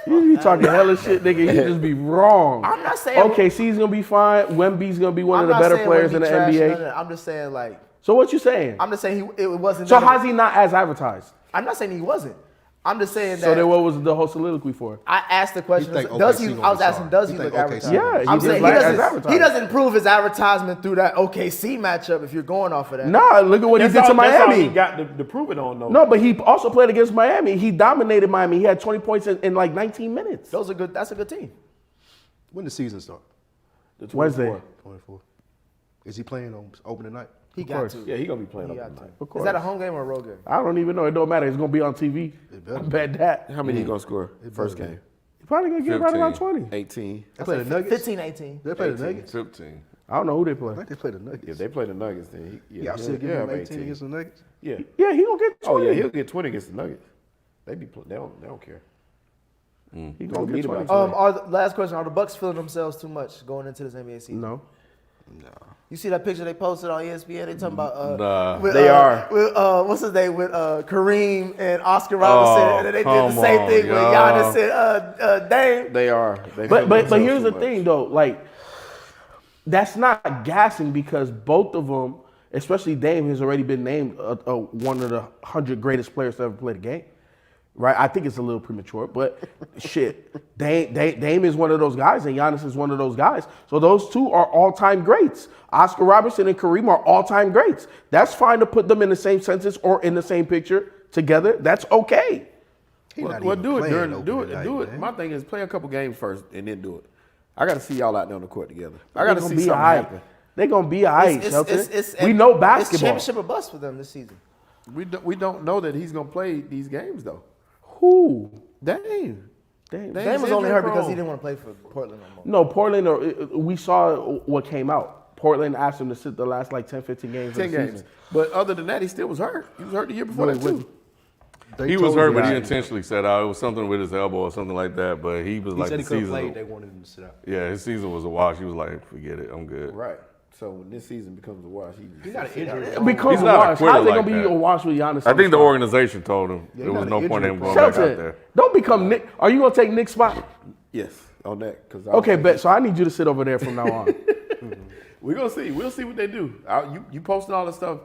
You be talking hella shit, nigga. You just be wrong. I'm not saying OKC's gonna be fine. Wemby's gonna be one I'm of the not better saying players Wemby in the trash, NBA. none of that. I'm just saying like So what you saying? it wasn't. So how's he not as advertised? I'm not saying he wasn't. I'm just saying that. So then what was the whole soliloquy for? I asked the question. think Does OKC he? gonna I was be asking, sorry. does he You look think OKC advertised? Yeah, he I'm just saying like as he advertised. doesn't prove his advertisement through that OKC matchup. If you're going off of that, Nah, look at what he did to That's all Miami. he got to prove it on, though. No, but he also played against Miami. He dominated Miami. He had 20 points in like 19 minutes. those are good. That's a good team. When the season start? The 24th. Wednesday. 24. Is he playing on opening night? He got course. to. Yeah, he gonna be playing He up got tonight. to. Is that a home game or a road game? I don't even know. It don't matter. It's gonna be on TV. better I bet that. How many he gonna score? First better be. game. He's probably gonna get right 15. around 20. 18. They play the Nuggets. 15-18. They play the Nuggets. 15. I don't know who they play. I think they play the Nuggets. If they play the Nuggets, then Y'all still giving him 18 against the Nuggets? Yeah. Yeah, he gonna get 20. Oh yeah, he'll get 20 against the Nuggets. They don't care. He gonna beat get him 20. by 20. Last question: are the Bucks feeling themselves too much going into this NBA season? No. You see that picture they posted on ESPN? They talking about Nah. They are. with, what's his name with Kareem and Oscar Robertson, and then they did the come same on, thing with y'all. Giannis and Dame. They are. They But feel but themselves here's too the thing though, like that's not gassing because both of them, especially Dame, has already been named one of the 100 greatest players to ever play the game. Right? I think it's a little premature, but shit, Dame is one of those guys, and Giannis is one of those guys. So those two are all-time greats. Oscar Robertson and Kareem are all-time greats. That's fine to put them in the same census or in the same picture together. That's okay. Well, do it during. My thing is play a couple games first and then do it. I got to see y'all out there on the court together. I got to see something happen. They're gonna be all right, Shelton. We and know It's basketball. championship or bust for them this season. We don't know that he's gonna play these games though. Who? Dame. Dame was only hurt because he didn't want to play for Portland no more. No, Portland, we saw what came out. Portland asked him to sit the last like 10, 15 games 10 of the games. season. But other than that, he still was hurt. He was hurt the year before that too. He was hurt, but he intentionally sat out. It was something with his elbow or something like that. But he was He like, said the he couldn't season. play. They wanted him to sit out. Yeah, his season was a wash. He was like, forget it, I'm good. Right. So when this season becomes a wash, He's not an injury. It becomes He's a not a wash. quitter How's it like gonna be that. a wash with Giannis? I think the on organization told him there was no point in him going back out Shelton, there. don't become Nick. Are you gonna take Nick's spot? yes, on that. Cause Okay, bet. So I need you to sit over there from now on. we're gonna see. We'll see what they do. You posting all this stuff.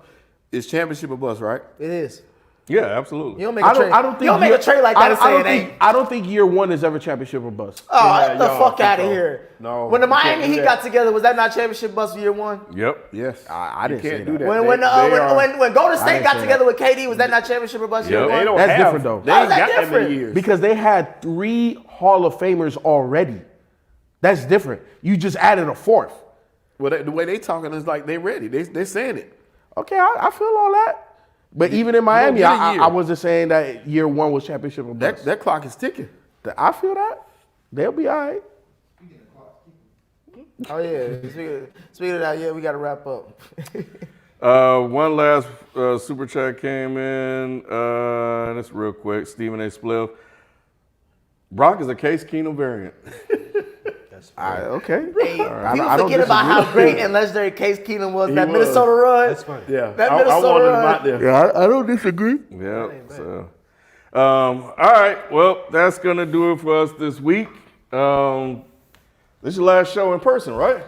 It's championship or bust, right? It is. Yeah, absolutely. You don't make a trade. You don't make a trade like that and say it ain't. I don't think year one is ever championship or bust. Oh, get the y'all fuck think out of so. here. No, When the you can't Miami do Heat that. got together, was that not championship bust year one? Yep. Yes, I didn't you say can't do that. that. When Golden State didn't got say together with KD, was that not championship or bust year Yep. one? They don't That's have, different, though. They How ain't is that got that different? many years. Because they had 3 Hall of Famers already. That's different. You just added a 4th. Well, the way they talking is like they ready. They saying it. Okay, I feel all that. But even in Miami, get a year. I wasn't saying that year one was championship or bust. That clock is ticking. I feel that. They'll be all right. Oh yeah. Speaking of that, yeah, we got to wrap up. One last super chat came in. That's real quick. Stephen A. Spliff. Brock is a Case Keenum variant. Okay. Hey, I people don't forget about disagree. how great and legendary Case Keenum was. That was. Minnesota run. That's funny. Yeah, That I Minnesota wanted him run. out there. Yeah, I don't disagree. Yeah. So, all right. Well, that's gonna do it for us this week. This is your last show in person, right?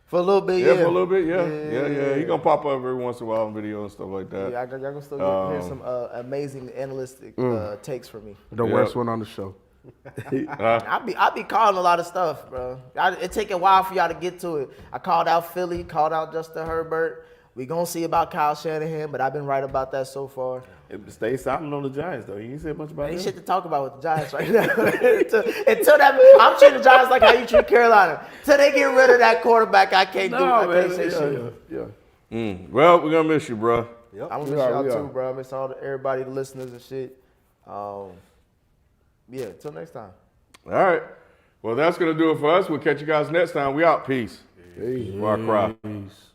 For a little bit, Yeah, yeah. for a little bit. Yeah. He gonna pop up every once in a while on video and stuff like that. Yeah, y'all gonna still hear some amazing analytic takes from me. The worst one on the show. I be calling a lot of stuff, bro. It take a while for y'all to get to it. I called out Philly, called out Justin Herbert. We gonna see about Kyle Shanahan, but I've been right about that so far. Stay silent on the Giants though. You ain't said much about Ain't it. shit to talk about with the Giants right now. until that, I'm treating the Giants like how you treat Carolina. Till they get rid of that quarterback, I can't say shit. Yeah. Well, we're gonna miss you, bro. I'm gonna miss We are, y'all we too, are. bro. I miss everybody, the listeners and shit. Yeah, till next time. All right. Well, that's gonna do it for us. We'll catch you guys next time. We out. Peace. Far cry. Peace.